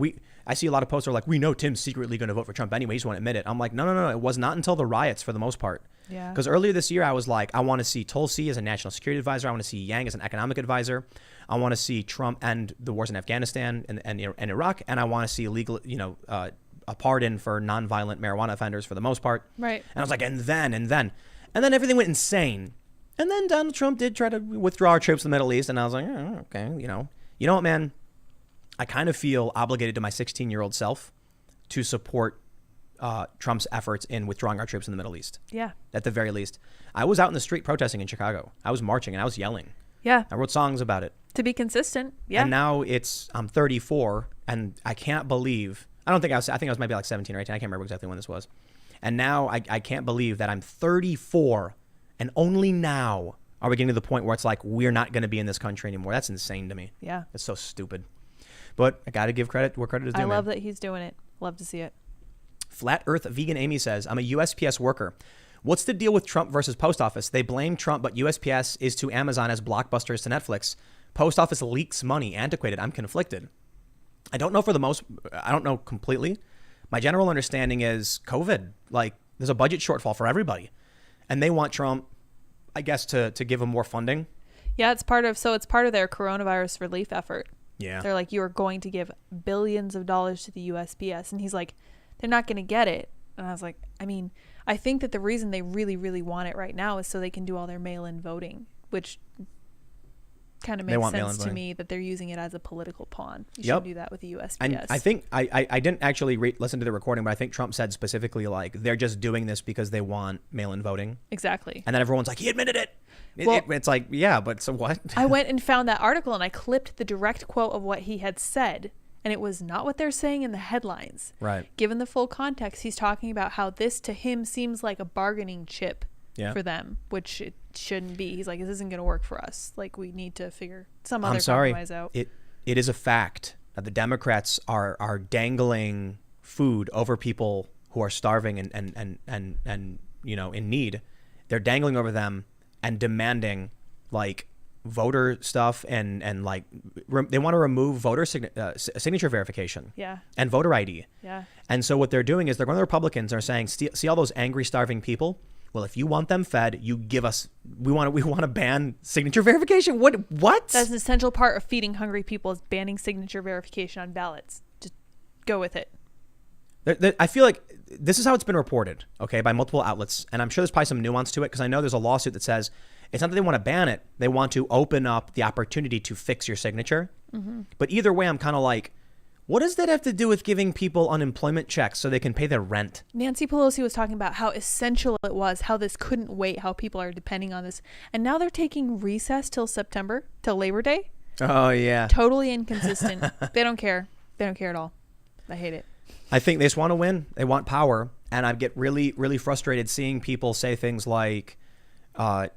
I see a lot of posts are like, "We know Tim's secretly going to vote for Trump anyway. He just won't admit it." I'm like, no. It was not until the riots for the most part. Yeah. Because earlier this year, I was like, I want to see Tulsi as a national security advisor. I want to see Yang as an economic advisor. I want to see Trump end the wars in Afghanistan and Iraq. And I want to see legal, a pardon for nonviolent marijuana offenders for the most part. Right. And I was like, and then everything went insane. And then Donald Trump did try to withdraw our troops to the Middle East. And I was like, okay, you know what, man? I kind of feel obligated to my 16-year-old self to support Trump's efforts in withdrawing our troops in the Middle East. Yeah. At the very least. I was out in the street protesting in Chicago. I was marching and I was yelling. Yeah. I wrote songs about it. To be consistent. Yeah. And now I'm 34 and I can't believe, I think I was maybe like 17 or 18. I can't remember exactly when this was. And now I can't believe that I'm 34 and only now are we getting to the point where it's like, we're not going to be in this country anymore. That's insane to me. Yeah. It's so stupid. But I got to give credit where credit is due. I love that he's doing it. Love to see it. Flat Earth Vegan Amy says, I'm a USPS worker. What's the deal with Trump versus Post Office? They blame Trump, but USPS is to Amazon as Blockbuster is to Netflix. Post Office leaks money. Antiquated. I'm conflicted. I don't know completely. My general understanding is COVID. Like, there's a budget shortfall for everybody. And they want Trump, I guess, to give them more funding. Yeah, it's part of their coronavirus relief effort. Yeah. They're like, you are going to give billions of dollars to the USPS. And he's like, they're not going to get it. And I was like, I think that the reason they really, really want it right now is so they can do all their mail-in voting, which kind of makes sense to me that they're using it as a political pawn. You should do that with the USPS. And I think I didn't actually listen to the recording, but I think Trump said specifically, like, they're just doing this because they want mail-in voting. Exactly. And then everyone's like, he admitted it. It's like, yeah, but so what? I went and found that article and I clipped the direct quote of what he had said. And it was not what they're saying in the headlines. Right. Given the full context, he's talking about how this to him seems like a bargaining chip for them, which it shouldn't be. He's like, this isn't going to work for us. Like, we need to figure some other compromise out. It is a fact The Democrats are dangling food over people who are starving and in need. They're dangling over them and demanding like voter stuff and like they want to remove voter signature verification. Yeah. And voter ID. Yeah. And so what they're doing is they're going to the Republicans and are saying, see all those angry, starving people? Well, if you want them fed, you give us. We want to ban signature verification. What? That's an essential part of feeding hungry people is banning signature verification on ballots. Just go with it. I feel like this is how it's been reported, okay, by multiple outlets, and I'm sure there's probably some nuance to it because I know there's a lawsuit that says it's not that they want to ban it; they want to open up the opportunity to fix your signature. Mm-hmm. But either way, I'm kind of like, what does that have to do with giving people unemployment checks so they can pay their rent? Nancy Pelosi was talking about how essential it was, how this couldn't wait, how people are depending on this. And now they're taking recess till September, till Labor Day. Oh, yeah. Totally inconsistent. They don't care. They don't care at all. I hate it. I think they just want to win. They want power. And I get really, really frustrated seeing people say things like, why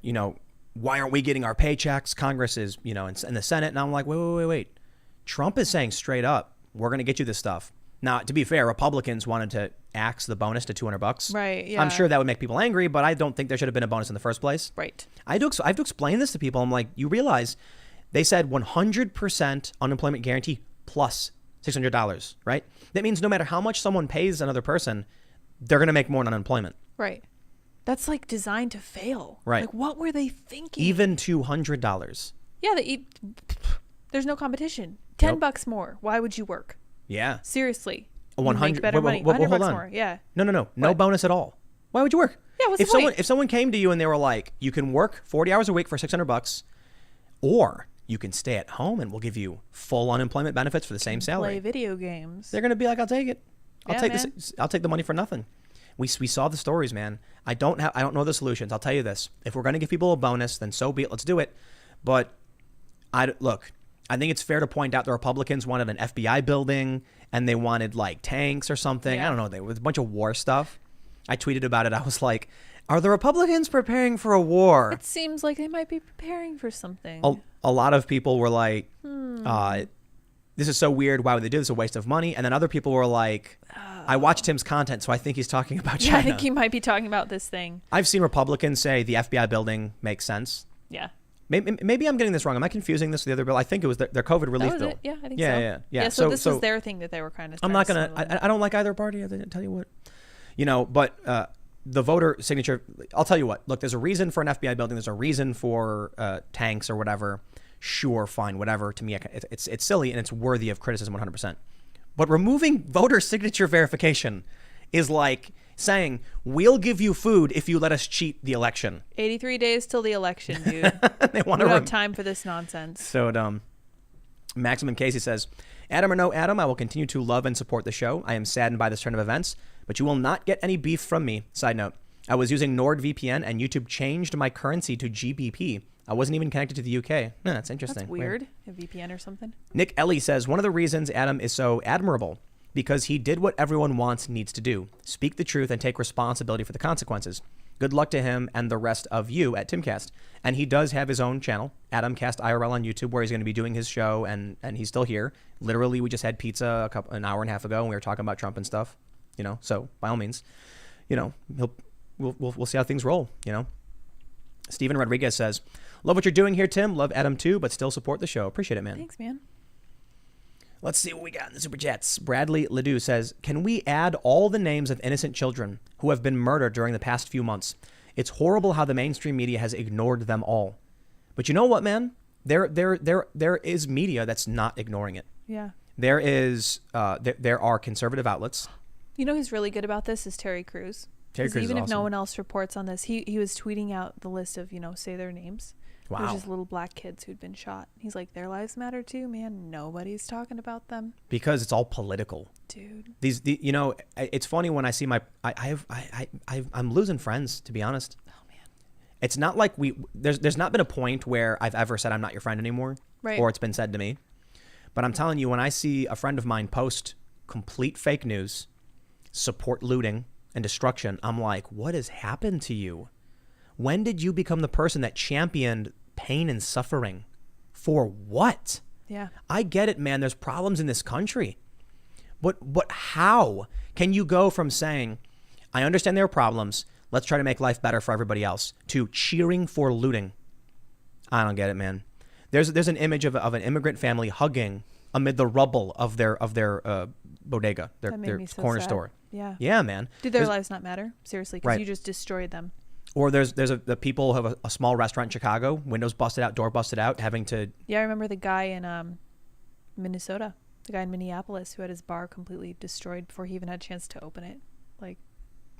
aren't we getting our paychecks? Congress is, in the Senate. And I'm like, wait. Trump is saying straight up, we're going to get you this stuff. Now, to be fair, Republicans wanted to axe the bonus to $200. Right, yeah. I'm sure that would make people angry, but I don't think there should have been a bonus in the first place. Right. I have to explain this to people. I'm like, you realize they said 100% unemployment guarantee plus $600, right? That means no matter how much someone pays another person, they're going to make more in unemployment. Right. That's like designed to fail. Right. Like, what were they thinking? Even $200. Yeah, there's no competition. $10 more. Why would you work? Yeah. Seriously. 100. Make better money. $100 hold on. more. Yeah. No. No bonus at all. Why would you work? Yeah. What's the point? If someone came to you and they were like, you can work 40 hours a week for $600, or you can stay at home and we'll give you full unemployment benefits for the same salary. Play video games. They're gonna be like, I'll take it. I'll take man. this. I'll take the money for nothing. We saw the stories, man. I don't know the solutions. I'll tell you this: if we're gonna give people a bonus, then so be it. Let's do it. But I think it's fair to point out the Republicans wanted an FBI building and they wanted like tanks or something. Yeah. I don't know. There was a bunch of war stuff. I tweeted about it. I was like, are the Republicans preparing for a war? It seems like they might be preparing for something. A lot of people were like, this is so weird. Why would they do this? It's a waste of money. And then other people were like, I watched Tim's content, so I think he's talking about China. Yeah, I think he might be talking about this thing. I've seen Republicans say the FBI building makes sense. Yeah. Maybe I'm getting this wrong. Am I confusing this with the other bill? I think it was their COVID relief bill. Yeah, I think so. Yeah. So this was their thing that they were kind of. I'm not gonna. I don't like either party. I tell you what, but the voter signature. I'll tell you what. Look, there's a reason for an FBI building. There's a reason for tanks or whatever. Sure, fine, whatever. To me, it's silly and it's worthy of criticism 100%. But removing voter signature verification is like saying, we'll give you food if you let us cheat the election. 83 days till the election, dude. They want we don't have time for this nonsense. So dumb. Maximum Casey says, Adam or no Adam, I will continue to love and support the show. I am saddened by this turn of events, but you will not get any beef from me. Side note, I was using NordVPN and YouTube changed my currency to GBP. I wasn't even connected to the UK. That's interesting. That's weird. A VPN or something. Nick Ellie says, one of the reasons Adam is so admirable because he did what everyone needs to do. Speak the truth and take responsibility for the consequences. Good luck to him and the rest of you at Timcast. And he does have his own channel, Timcast IRL on YouTube, where he's going to be doing his show, and he's still here. Literally, we just had pizza an hour and a half ago, and we were talking about Trump and stuff. So by all means, we'll see how things roll. Steven Rodriguez says, love what you're doing here, Tim. Love Adam too, but still support the show. Appreciate it, man. Thanks, man. Let's see what we got in the Super Chats. Bradley Ledoux says, can we add all the names of innocent children who have been murdered during the past few months? It's horrible how the mainstream media has ignored them all. But you know what, man? There is media that's not ignoring it. Yeah. There are conservative outlets. You know who's really good about this is Terry Crews. Terry Crews even is if awesome. no one else reports on this, he was tweeting out the list of, say their names. Wow. There's just little black kids who'd been shot. He's like, their lives matter too, man. Nobody's talking about them. Because it's all political. Dude. It's funny when I see I'm losing friends, to be honest. Oh man. It's not like there's not been a point where I've ever said I'm not your friend anymore. Right. Or it's been said to me. But I'm telling you, when I see a friend of mine post complete fake news, support looting and destruction, I'm like, what has happened to you? When did you become the person that championed pain and suffering? For what? Yeah. I get it, man. There's problems in this country. But how can you go from saying, I understand there are problems, let's try to make life better for everybody else, to cheering for looting? I don't get it, man. There's an image of an immigrant family hugging amid the rubble of their bodega, their so corner sad. store. Yeah. Yeah, man. Do their lives not matter? Seriously, because Right. you just destroyed them. Or the people who have a small restaurant in Chicago, windows busted out, door busted out, having to. Yeah, I remember the guy in Minnesota, the guy in Minneapolis who had his bar completely destroyed before he even had a chance to open it. Like,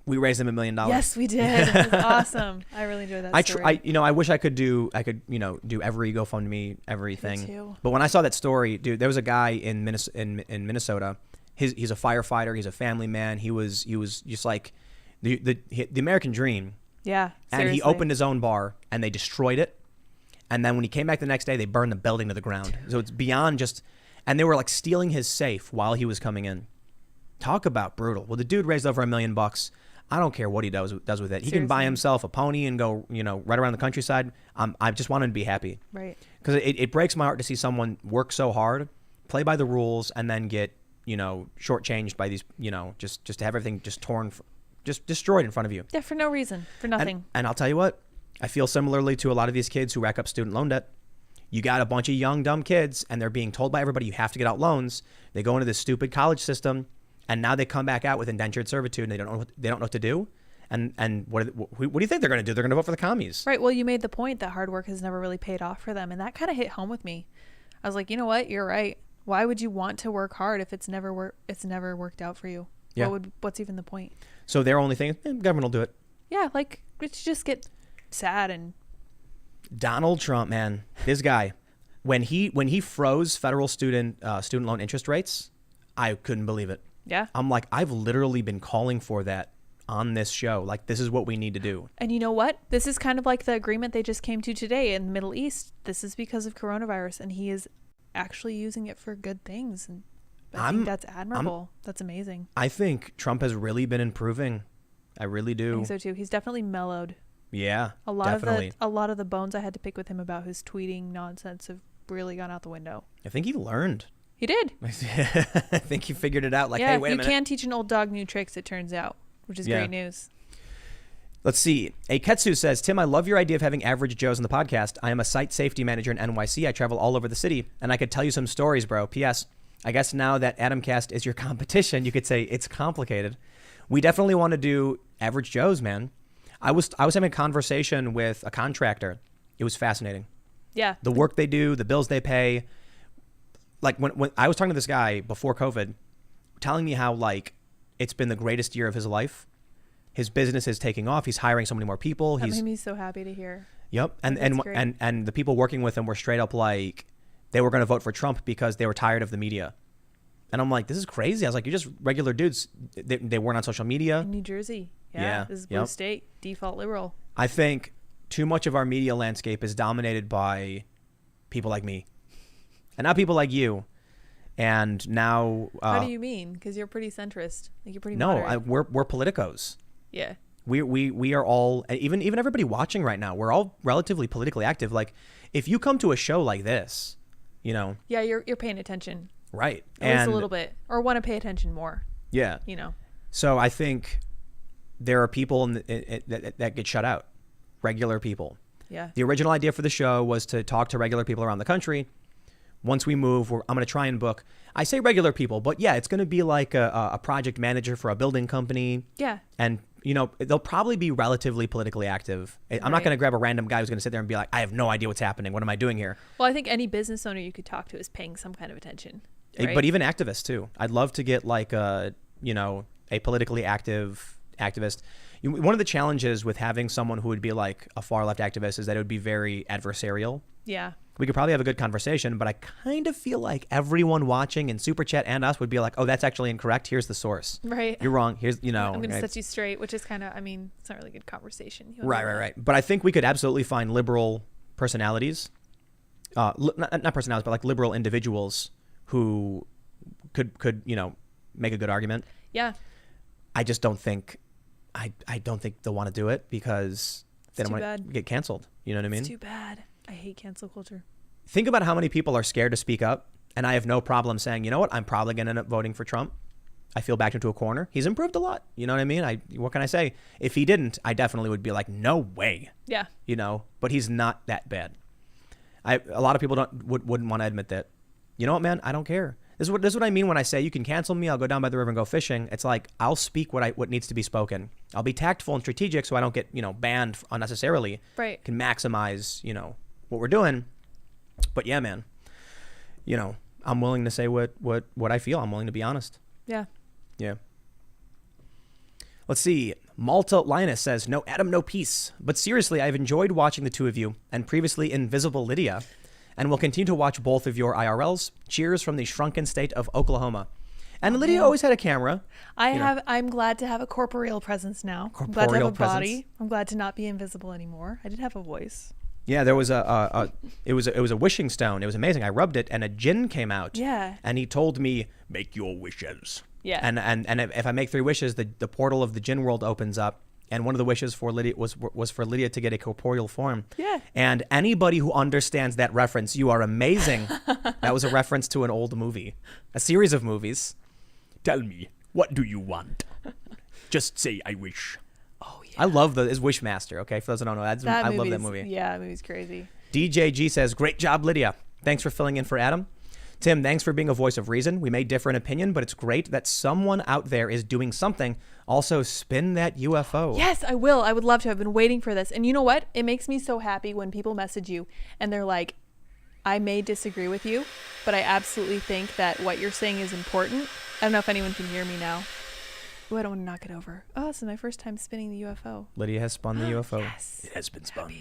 We raised them $1 million. yes, we did. It was awesome. I really enjoyed that story. I wish I could do every GoFundMe, everything. Me too. But when I saw that story, dude, there was a guy in Minnesota. He's a firefighter. He's a family man. He was just like the American dream. Yeah, And seriously. he opened his own bar, and they destroyed it. And then when he came back the next day, they burned the building to the ground. So it's beyond just. And they were like stealing his safe while he was coming in. Talk about brutal. Well, the dude raised over $1 million. I don't care what he does with it. He can buy Seriously. himself a pony and go, right around the countryside. I just want him to be happy. Right. Because it breaks my heart to see someone work so hard, play by the rules, and then get, shortchanged by these, just to have everything just torn, just destroyed in front of you. Yeah, for no reason, for nothing. And I'll tell you what, I feel similarly to a lot of these kids who rack up student loan debt. You got a bunch of young, dumb kids, and they're being told by everybody you have to get out loans. They go into this stupid college system, and now they come back out with indentured servitude, and they don't know what to do. And what do you think they're going to do? They're going to vote for the commies. Right. Well, you made the point that hard work has never really paid off for them, and that kind of hit home with me. I was like, you know what? You're right. Why would you want to work hard if it's never worked out for you? Yeah. What's even the point? So their only thing is, government will do it. Yeah, like it's just get sad and Donald Trump, man, this guy, when he froze federal student loan interest rates, I couldn't believe it. yeah. I'm like, I've literally been calling for that on this show. Like, this is what we need to do. And you know what? This is kind of like the agreement they just came to today in the Middle East. This is because of coronavirus, and he is actually using it for good things. And I think that's admirable. That's amazing. I think Trump has really been improving. I really I do. think so too. He's definitely mellowed. Yeah, A lot definitely. of the bones I had to pick with him about his tweeting nonsense have really gone out the window. I think he learned. He did. I think he figured it out. Like, Yeah, hey, wait a you minute. can teach an old dog new tricks, it turns out, which is Yeah. great news. Let's see. A Ketsu says, Tim, I love your idea of having average Joes on the podcast. I am a site safety manager in NYC. I travel all over the city, and I could tell you some stories, bro. P.S. I guess now that Adamcast is your competition, you could say it's complicated. We definitely want to do average Joes, man. I was having a conversation with a contractor. It was fascinating. Yeah. The work they do, the bills they pay. Like when I was talking to this guy before COVID, telling me how like it's been the greatest year of his life. His business is taking off. He's hiring so many more people. That made me so happy to hear. Yep. And That's great. and the people working with him were straight up like they were going to vote for Trump because they were tired of the media. And I'm like, this is crazy. I was like, you're just regular dudes. They weren't on social media. In New Jersey. Yeah, Yeah. This is blue yep. state, default liberal. I think too much of our media landscape is dominated by people like me and not people like you. And now, How do you mean? Because you're pretty centrist. Like you're pretty no, moderate. we're politicos. Yeah. We are all, even everybody watching right now, we're all relatively politically active. Like if you come to a show like this, Yeah, you're paying attention. right. At least a little bit. Or want to pay attention more, Yeah. So I think there are people that get shut out, regular people. Yeah. The original idea for the show was to talk to regular people around the country. Once we move, I'm going to try and book, I say regular people, but yeah, it's going to be like a project manager for a building company. Yeah. And, they'll probably be relatively politically active. I'm not Right. going to grab a random guy who's going to sit there and be like, I have no idea what's happening. What am I doing here? Well, I think any business owner you could talk to is paying some kind of attention. Right? But even activists too. I'd love to get like a politically active activist. One of the challenges with having someone who would be like a far left activist is that it would be very adversarial. Yeah. We could probably have a good conversation, but I kind of feel like everyone watching in Super Chat and us would be like, oh, that's actually incorrect. Here's the source. Right. You're wrong. Here's, I'm going to right? set you straight, which is kind of, it's not really a good conversation. You Right, wanna- right, right. But I think we could absolutely find liberal personalities, not personalities, but like liberal individuals who could make a good argument. Yeah. I just don't think, I don't think they'll want to do it because they don't too want to bad. get canceled. You know what I mean? It's too bad. I hate cancel culture. think about how many people are scared to speak up. And I have no problem saying, you know what? I'm probably going to end up voting for Trump. I feel backed into a corner. He's improved a lot. You know what I mean? What can I say? If he didn't, I definitely would be like, no way. Yeah. You know, but he's not that bad. A lot of people wouldn't want to admit that. You know what, man? I don't care. This is what I mean when I say you can cancel me. I'll go down by the river and go fishing. It's like I'll speak what needs to be spoken. I'll be tactful and strategic so I don't get banned unnecessarily. Right. Can maximize what we're doing. But yeah, man. I'm willing to say what I feel. I'm willing to be honest. Yeah. Yeah. Let's see. Malta Linus says, no Adam, no peace. But seriously, I've enjoyed watching the two of you and previously Invisible Lydia, and will continue to watch both of your IRLs. Cheers from the shrunken state of Oklahoma. And Lydia always had a camera. I'm glad to have a corporeal presence now. I'm glad to have a body. I'm glad to not be invisible anymore. I did have a voice. Yeah, there was it was a wishing stone. It was amazing. I rubbed it and a djinn came out. Yeah. And he told me, make your wishes. Yeah. And if I make 3 wishes, the portal of the djinn world opens up. And one of the wishes for Lydia was for Lydia to get a corporeal form. Yeah. And anybody who understands that reference, you are amazing. That was a reference to an old movie, a series of movies. Tell me, what do you want? Just say, I wish. Oh, yeah. I love is Wishmaster, okay? For those who don't know, I love that movie. Yeah, that movie's crazy. DJG says, great job, Lydia. Thanks for filling in for Adam. Tim, thanks for being a voice of reason. We may differ in opinion, but it's great that someone out there is doing something. Also, spin that UFO. Yes, I will. I would love to. I've been waiting for this. And you know what? It makes me so happy when people message you and they're like, I may disagree with you, but I absolutely think that what you're saying is important. I don't know if anyone can hear me now. Oh, I don't want to knock it over. Oh, this is my first time spinning the UFO. Lydia has spun the UFO. Yes. It has been spun.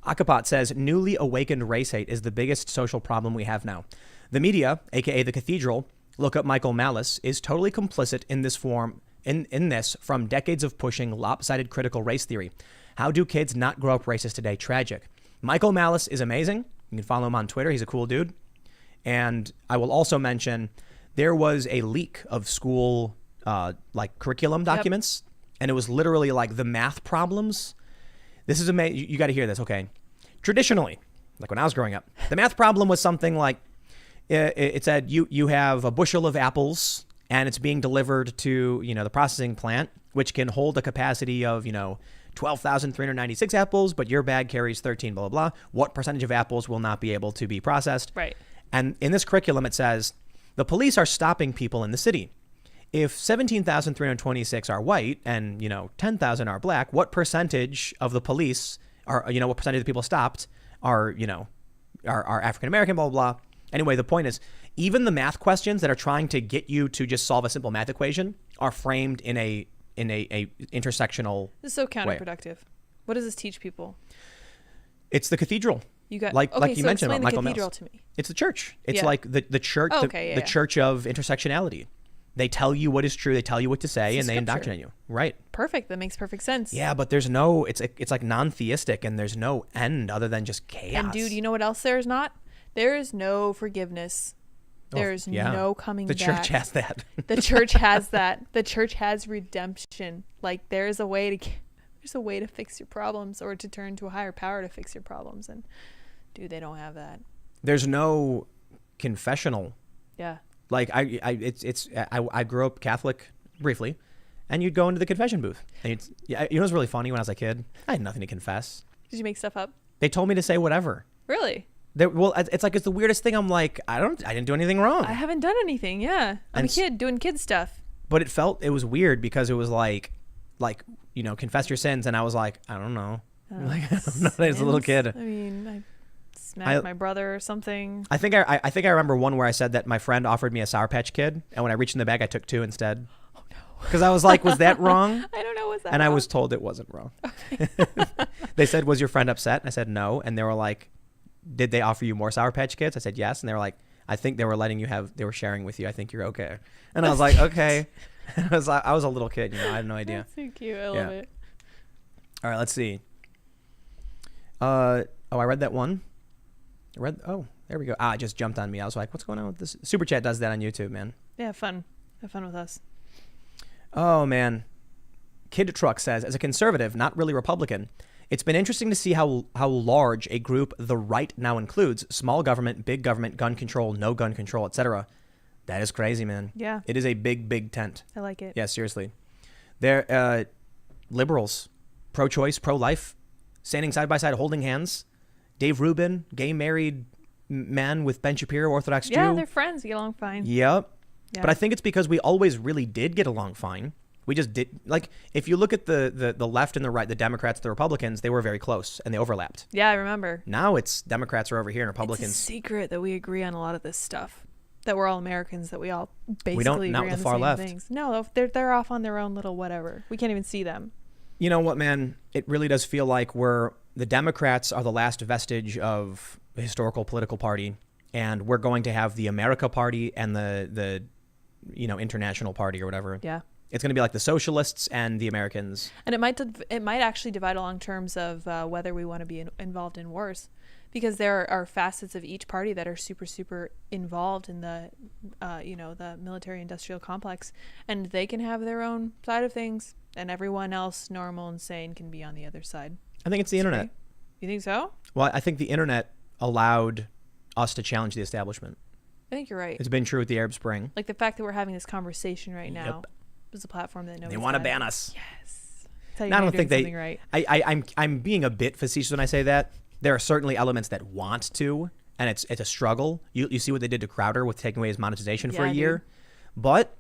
Akapot says, newly awakened race hate is the biggest social problem we have now. The media, aka the cathedral, look up Michael Malice, is totally complicit in this form, in this from decades of pushing lopsided critical race theory. How do kids not grow up racist today? Tragic. Michael Malice is amazing. You can follow him on Twitter. He's a cool dude. And I will also mention there was a leak of school curriculum documents, and it was literally like the math problems. This is amazing. You got to hear this, okay? Traditionally, like when I was growing up, the math problem was something like it said you have a bushel of apples and it's being delivered to the processing plant, which can hold a capacity of 12,396 apples, but your bag carries 13, blah, blah, blah. What percentage of apples will not be able to be processed? Right. And in this curriculum, it says the police are stopping people in the city. If 17,326 are white and 10,000 are black, what percentage of the police are what percentage of the people stopped are African American, blah, blah, blah. Anyway, the point is, even the math questions that are trying to get you to just solve a simple math equation are framed in a intersectional. This is so counterproductive. Way. What does this teach people? It's the cathedral. You got like you mentioned about Michael Cathedral Mills. To me. It's the church. It's like the church. Oh, the church of intersectionality. They tell you what is true. They tell you what to say, and they indoctrinate you. Right. Perfect. That makes perfect sense. Yeah, but there's no. It's like non-theistic, and there's no end other than just chaos. And dude, you know what else there is not? There is no forgiveness. There's no coming back. The church has that. The church has that. The church has redemption. Like there's a way to fix your problems, or to turn to a higher power to fix your problems. And dude, they don't have that. There's no confessional. Yeah. Like I grew up Catholic briefly, and you'd go into the confession booth. And what's really funny when I was a kid? I had nothing to confess. Did you make stuff up? They told me to say whatever. Really? It's like it's the weirdest thing. I'm like, I didn't do anything wrong. I haven't done anything. Yeah, I'm a kid doing kid stuff. But it was weird because it was like confess your sins, and I was like, I don't know. I don't know. As a little kid. I mean, I smacked my brother or something. I think I remember one where I said that my friend offered me a Sour Patch Kid, and when I reached in the bag, I took 2 instead. Oh no! Because I was like, was that wrong? I don't know. Was that? And wrong? I was told it wasn't wrong. Okay. They said, was your friend upset? And I said no, and they were like, did they offer you more Sour Patch Kids? I said yes, and they were like, I think they were they were sharing with you. I think you're okay. And I was like, okay. I was a little kid, I had no idea. That's so cute. I love it. All right, let's see. I read that one. Oh, there we go. It just jumped on me. I was like, what's going on with this? Super Chat does that on YouTube, man. Yeah, have fun with us. Oh, man. Kid Truck says, as a conservative, not really Republican, It's been interesting to see how large a group the right now includes: small government, big government, gun control, no gun control, etc. That is crazy, man. Yeah. It is a big tent. I like it. Yeah, seriously. They're liberals, pro-choice, pro-life, standing side by side, holding hands. Dave Rubin, gay married man with Ben Shapiro, Orthodox Jew. Yeah, they're friends. They get along fine. Yep. Yeah. But I think it's because we always really did get along fine. We just did. Like, if you look at the left and the right, the Democrats, the Republicans, they were very close and they overlapped. Yeah, I remember. Now it's Democrats are over here and Republicans. It's a secret that we agree on a lot of this stuff. That we're all Americans. That we all basically We don't- agree not on the the far same left. things. No, they're off on their own little whatever. We can't even see them. You know what, man? It really does feel like the Democrats are the last vestige of a historical political party, and we're going to have the America Party and the International Party or whatever. Yeah. It's going to be like the socialists and the Americans. And it might actually divide along terms of whether we want to be involved in wars, because there are facets of each party that are super involved in the the military industrial complex, and they can have their own side of things, and everyone else, normal and sane, can be on the other side. I think it's the internet. You think so? Well, I think the internet allowed us to challenge the establishment. I think you're right. It's been true with the Arab Spring. Like the fact that we're having this conversation right now Yep. is a platform that They want to ban us. Yes. Tell you No, I when don't you're think doing they. something right. I'm being a bit facetious when I say that. There are certainly elements that want to, and it's a struggle. You see what they did to Crowder with taking away his monetization for a Yeah, year, dude. but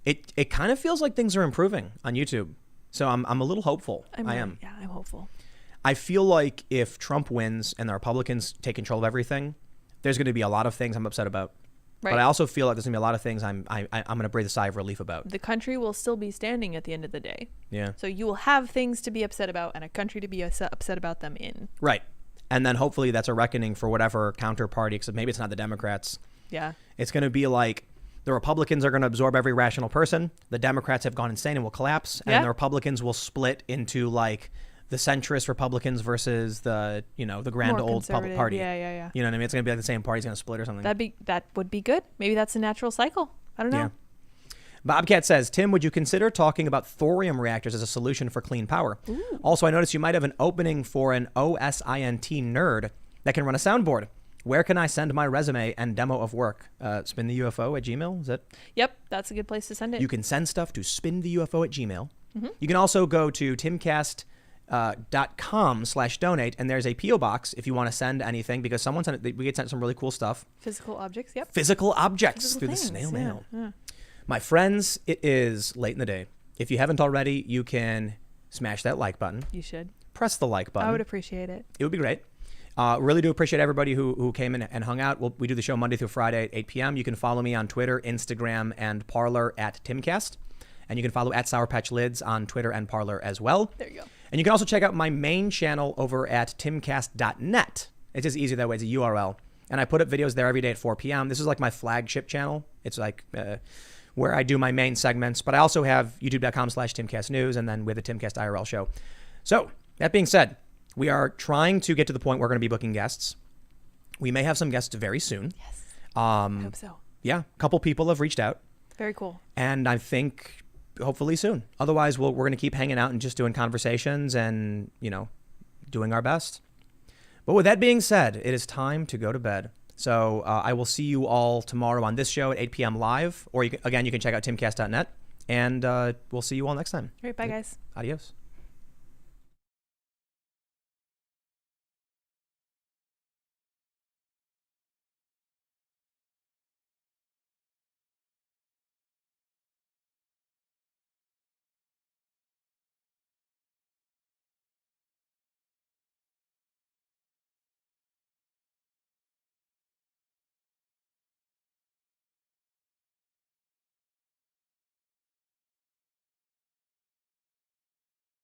it kind of feels like things are improving on YouTube. So I'm a little hopeful. I am. Yeah, I'm hopeful. I feel like if Trump wins and the Republicans take control of everything, there's going to be a lot of things I'm upset about. Right. But I also feel like there's going to be a lot of things I'm going to breathe a sigh of relief about. The country will still be standing at the end of the day. Yeah. So you will have things to be upset about and a country to be upset about them in. Right. And then hopefully that's a reckoning for whatever counterparty, except maybe it's not the Democrats. Yeah. It's going to be like the Republicans are going to absorb every rational person. The Democrats have gone insane and will collapse. Yeah. And the Republicans will split into like the centrist Republicans versus the grand More old public conservative. party. Yeah. You know what I mean? It's going to be like the same party's going to split or something. That would be good. Maybe that's a natural cycle. I don't know. Yeah. Bobcat says, Tim, would you consider talking about thorium reactors as a solution for clean power? Ooh. Also, I noticed you might have an opening for an OSINT nerd that can run a soundboard. Where can I send my resume and demo of work? Spintheufo@gmail? Is that? Yep, that's a good place to send it. You can send stuff to spintheufo@gmail. Mm-hmm. You can also go to timcast.com/donate, and there's a P.O. box if you want to send anything, because someone sent it. We get sent some really cool stuff. Physical objects, yep. Physical objects Physical through things, the snail mail. Yeah. My friends, it is late in the day. If you haven't already, you can smash that like button. You should. Press the like button. I would appreciate it. It would be great. Really do appreciate everybody who came in and hung out. We do the show Monday through Friday at 8 p.m. You can follow me on Twitter, Instagram, and Parler at Timcast. And you can follow at Sour Patch Lids on Twitter and Parler as well. There you go. And you can also check out my main channel over at timcast.net. It's just easy that way. It's a URL. And I put up videos there every day at 4 p.m. This is like my flagship channel. It's like where I do my main segments. But I also have youtube.com/TimcastNews, and then we have the Timcast IRL show. So that being said, we are trying to get to the point where we're going to be booking guests. We may have some guests very soon. Yes. I hope so. Yeah, a couple people have reached out. Very cool. And I think hopefully soon. Otherwise, we're going to keep hanging out and just doing conversations and, doing our best. But with that being said, it is time to go to bed. So I will see you all tomorrow on this show at 8 p.m. live. Or, you can check out timcast.net. And we'll see you all next time. All right, bye, guys. Adios.